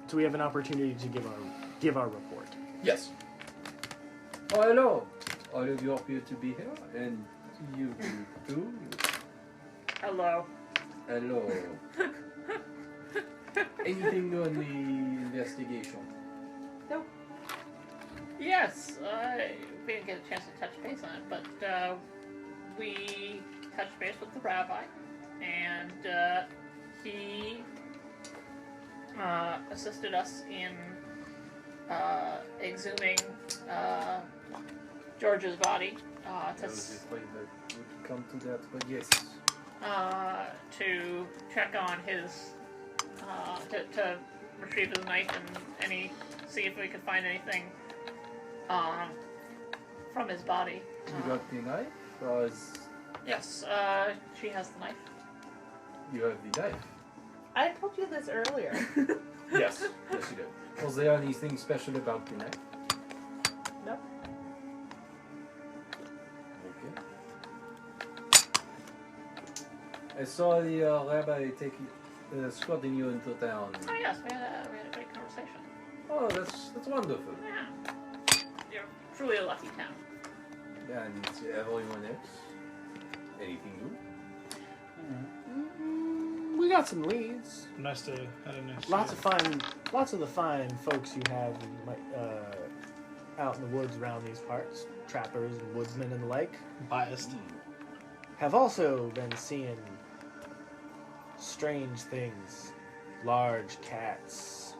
So we have an opportunity to give our report. Yes. Oh, hello. All of you appear to be here, and you too. Hello. Hello. Anything new on the investigation? Nope. Yes, we didn't get a chance to touch base on it, but we touched base with the rabbi, and he assisted us in exhuming George's body I was afraid that would come to that, but yes. to check on his, to retrieve his knife and see if we could find anything from his body. You got the knife? Or Yes, she has the knife. you have the knife? I told you this earlier. Yes. Yes, you did. Was there anything special about the knife? Nope. Okay. I saw the rabbi escorting you into town. Oh yes, we had a great conversation. Oh, that's wonderful. Yeah. You're truly a lucky town. And everyone else? Anything new? We got some leads. Nice to have a nice. Lots of the fine folks you have out in the woods around these parts, trappers and woodsmen and the like, biased. have also been seeing strange things, large cats,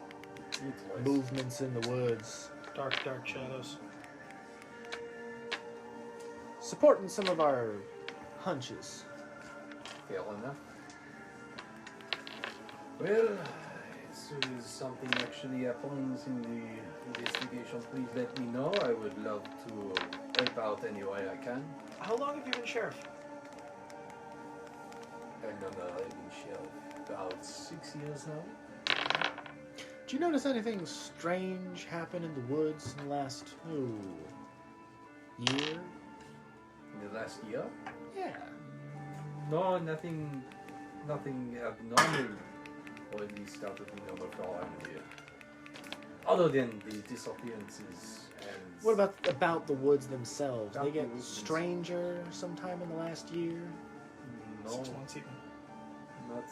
movements in the woods, Dark shadows. supporting some of our hunches. Fair enough. Well, as soon as something actually happens in the investigation, please let me know. I would love to help out any way I can. How long have you been sheriff? I've been sheriff about 6 years now. Do you notice anything strange happen in the woods in the last year? In the last year? Yeah. No, nothing abnormal, or at least out of the normal for around here. Other than the disappearances and... What about the woods themselves? About They the get woods stranger sometime in the last year? No, 6 months even. not,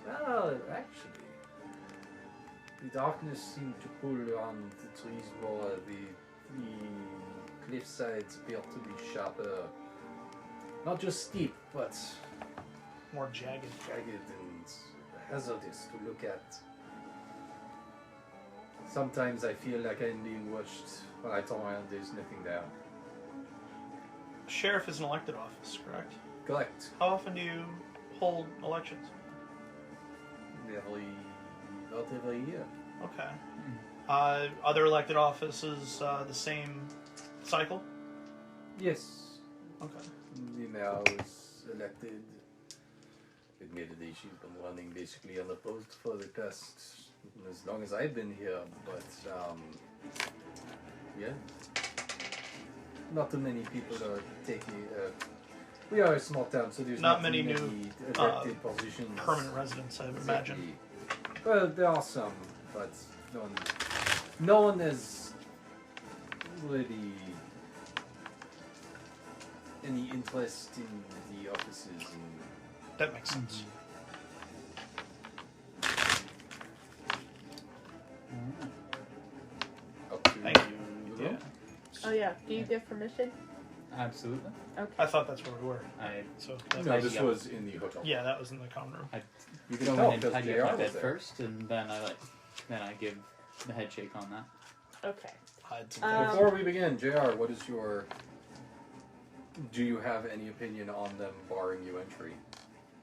well, actually. The darkness seemed to pull on the trees more. The cliff sides appear to be sharper. Not just steep, but More jagged. jagged and hazardous to look at. Sometimes I feel like I'm being watched. When I turn around, there's nothing there. Sheriff is an elected office, correct? Correct. How often do you hold elections? Not every year. Okay. Other elected offices, the same cycle? Yes. Okay. The mayor was elected. Admittedly, she's been running basically unopposed for the past as long as I've been here, but yeah. Not too many people are taking. We are a small town, so there's Not not many too new, elected positions. Permanent residents, I would imagine. Exactly. Well, there are some, but no one has really any interest in the offices. And That makes sense. up to Thank you. the room. Oh yeah. Do you give permission? Absolutely. Okay. I thought that's where we were. So No, this was in the hotel. Yeah, that was in the common room. You can go tell in and because tidy JR up my was bed there. first, and then I give the head shake on that. Okay. Hide some Um, Before we begin, JR, what is your Do you have any opinion on them barring you entry?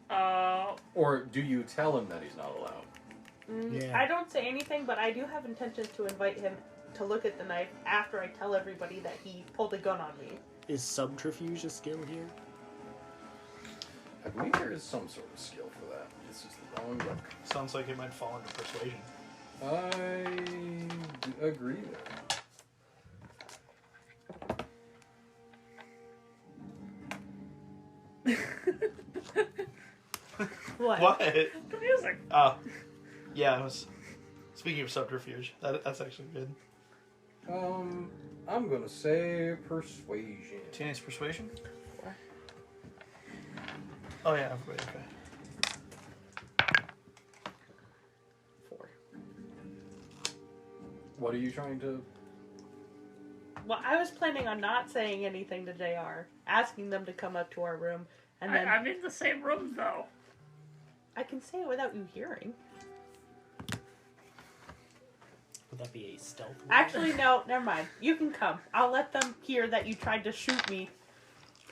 Uh, Or do you tell him that he's not allowed? Yeah. I don't say anything, but I do have intentions to invite him to look at the knife after I tell everybody that he pulled a gun on me. Is subterfuge a skill here? I believe there is some sort of skill for that. This is the wrong book. Sounds like it might fall under persuasion. I agree there. What? the music. Oh. Yeah, I was... Speaking of subterfuge, that's actually good. I'm gonna say persuasion. Teenage persuasion? Oh yeah, everybody, okay. 4. What are you trying to... Well, I was planning on not saying anything to JR, asking them to come up to our room, and then I'm in the same room, though. I can say it without you hearing. Would that be a stealth roll? Actually, no, never mind. You can come. I'll let them hear that you tried to shoot me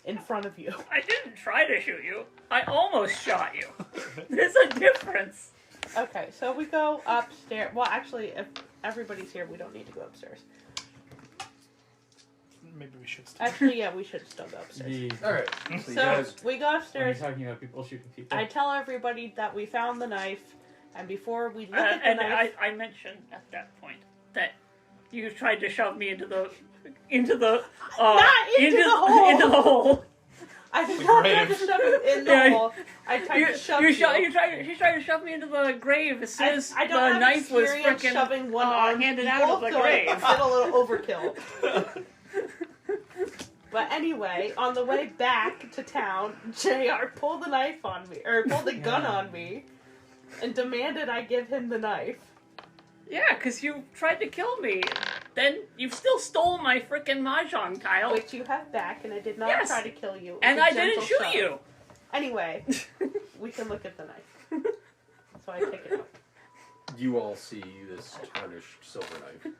in front of you. I didn't try to shoot you. I almost shot you. There's a difference. Okay, so we go upstairs. Well, actually, if everybody's here, we don't need to go upstairs. Maybe we should still... Actually, yeah, we should still go upstairs. Alright, so you So guys... we go When you're upstairs. talking about people shooting people. I tell everybody that we found the knife, and before we look at the And knife, I mentioned at that point that you tried to shove me into the not into the hole. Into the hole. I did not try to grave. shove it in the Yeah. hole. I tried to shove you. She tried to shove me into the grave as soon as I the don't have knife was experience freaking shoving one arm handed people, out of the so grave. I did a little overkill. But anyway, on the way back to town, JR pulled the knife on me, or pulled the gun on me, and demanded I give him the knife. Yeah, because you tried to kill me. Then you still stole my freaking mahjong tile. Which you have back, and I did not Yes. try to kill you. It was And a I gentle didn't shoot shove. you. Anyway, we can look at the knife. So I take it out. You all see this tarnished silver knife.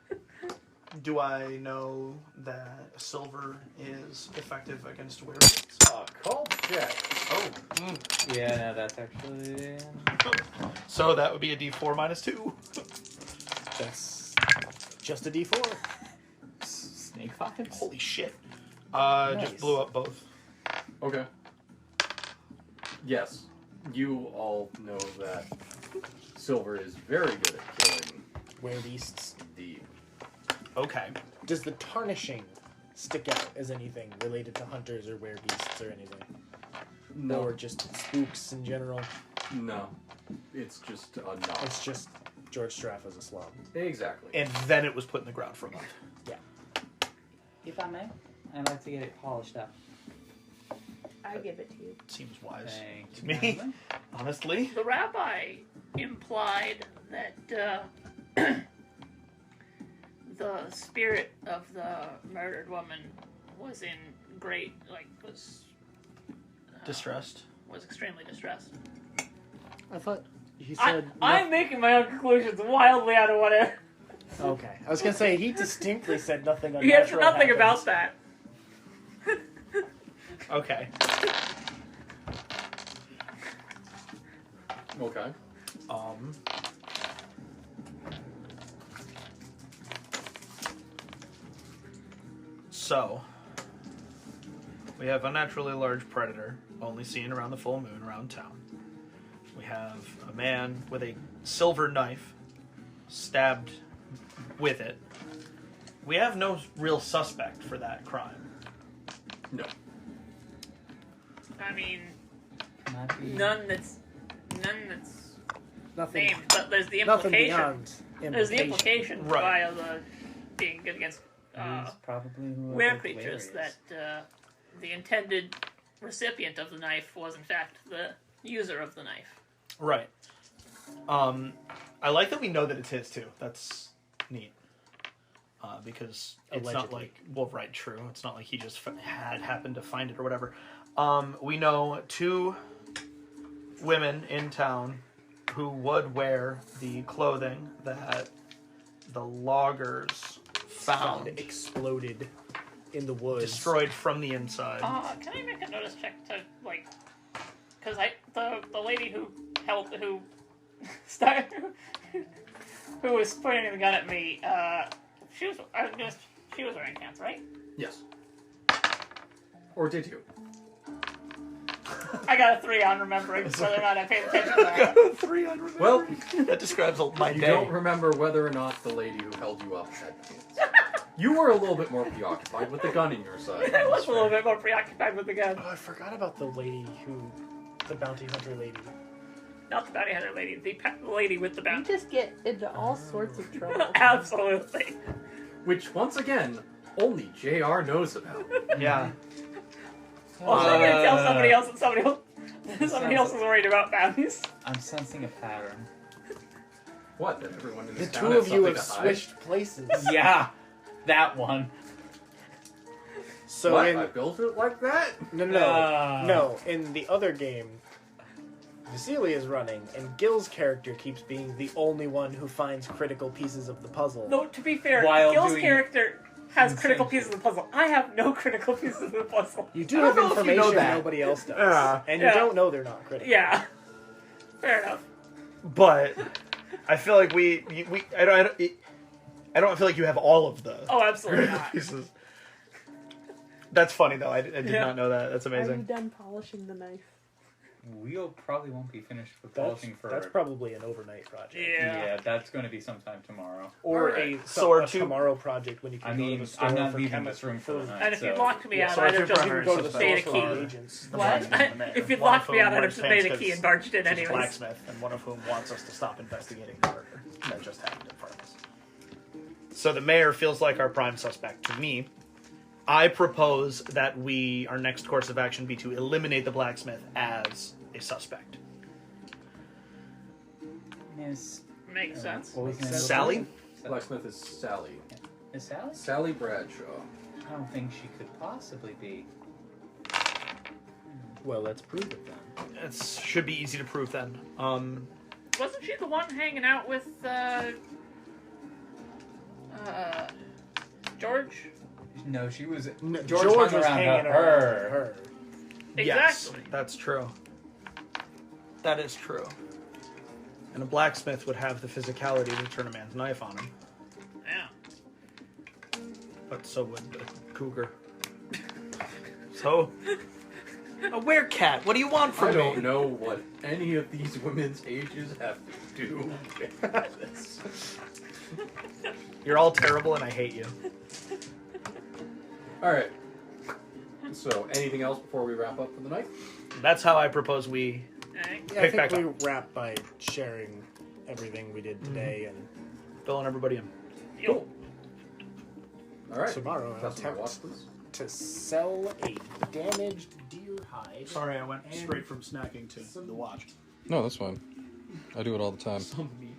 Do I know that silver is effective against werewolves? Called check. Oh. Yeah, no, that's actually... So that would be a D4 minus 2. That's just a D4. Snake vibes? Holy shit. Nice. Just blew up both. Okay. Yes, you all know that silver is very good at killing Werebeasts. the... Okay. Does the tarnishing stick out as anything related to hunters or werebeasts or anything? No. Or just spooks in general? No. It's just a nod. It's just George Straff as a slob. Exactly. And then it was put in the ground for a month. If I may, I'd like to get it polished up. I give it to you. Seems wise Thank to you me. kindly. Honestly. The rabbi implied that the spirit of the murdered woman was in great, was Distressed. was extremely distressed. I thought he said... I'm making my own conclusions wildly out of what it. Okay. I was going to say, he distinctly said nothing He has unnatural nothing happens. about that. Okay. Okay. So, we have unnaturally large predator, only seen around the full moon around town. We have a man with a silver knife, stabbed with it. We have no real suspect for that crime. No. I mean, Might be- none that's Nothing, named, but there's the nothing implication. beyond There's the implication Right. via the being good against He's probably who were I think creatures Larry is. that the intended recipient of the knife was in fact the user of the knife. Right. I like that we know that it's his too. That's neat. Because it's not Allegedly. like, well, right, true. It's not like he just had happened to find it or whatever. We know 2 women in town who would wear the clothing that the loggers found. exploded in the woods. destroyed from the inside. Can I make a notice check to like, because the lady who started, who was pointing the gun at me, she was wearing pants, right? Yes. Or did you? I got a 3 on remembering whether or not I paid attention to that. 3 on remembering. Well, that describes my you day. don't remember whether or not the lady who held you up had pants. You were a little bit more preoccupied with the gun in your side. I was a little bit more preoccupied with the gun. Oh, I forgot about the lady the bounty hunter lady. Not the bounty hunter lady, the lady with the You bounty. just get into all sorts of trouble. Absolutely. Which, once again, only JR knows about. Yeah. Well, I'm gonna tell somebody else that somebody else is worried about bounties. I'm sensing a pattern. What? That everyone in The this two town has of you something have to hide? switched places. Yeah, that one. So What? in I built it like that? no. In the other game, Vasily is running, and Gil's character keeps being the only one who finds critical pieces of the puzzle. No, to be fair, While Gil's doing character has insane critical shit. pieces of the puzzle. I have no critical pieces of the puzzle. You do I have don't know if you information know that. nobody else does, Yeah. and Yeah. you don't know they're not critical. Yeah. Fair enough. But I feel like I don't feel like you have all of the Oh, absolutely not. pieces. That's funny though. I did Yeah. not know that. That's Are you amazing. done polishing the knife? We probably won't be finished with That's, polishing for. that's probably an overnight project. Yeah. that's going to be sometime tomorrow. Or Alright. a Two- tomorrow project when you can I go to mean, the store I'm not for leaving this room for the night. And if you so- locked me out, so I'd if have you're just primary go to the made a store key. for agents. What? Blacksmith. If you'd One locked of me out, whom I'd have wears just made a pants key 'cause and barged in she's a anyways. blacksmith, and one of whom wants us to stop investigating the murder that just happened in front of us. So the mayor feels like our prime suspect to me. I propose that our next course of action be to eliminate the blacksmith as a suspect. Miss. Makes sense. What was the name? Sally? Blacksmith is Sally. Miss Sally? Sally Bradshaw. I don't think she could possibly be. Well, let's prove it then. It should be easy to prove then. Wasn't she the one hanging out with George? No, she was. George, George was hung around hanging her. around her. Yes, Exactly. that's true. That is true. And a blacksmith would have the physicality to turn a man's knife on him, Yeah. but so would a cougar. So, a werecat. What do you want from I me? don't know what any of these women's ages have to do with this. You're all terrible, and I hate you. Alright. So, anything else before we wrap up for the night? That's how I propose we. Alright. Yeah, I Pick back think we wrap by sharing everything we did today, and Filling everybody in. Yo. Alright. tomorrow I'll Customer watch, attempt please. to sell a damaged deer hide. Sorry, I went And straight from snacking to the watch. No, that's fine. I do it all the time. Some meat.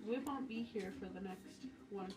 We won't be here for the next one 'cause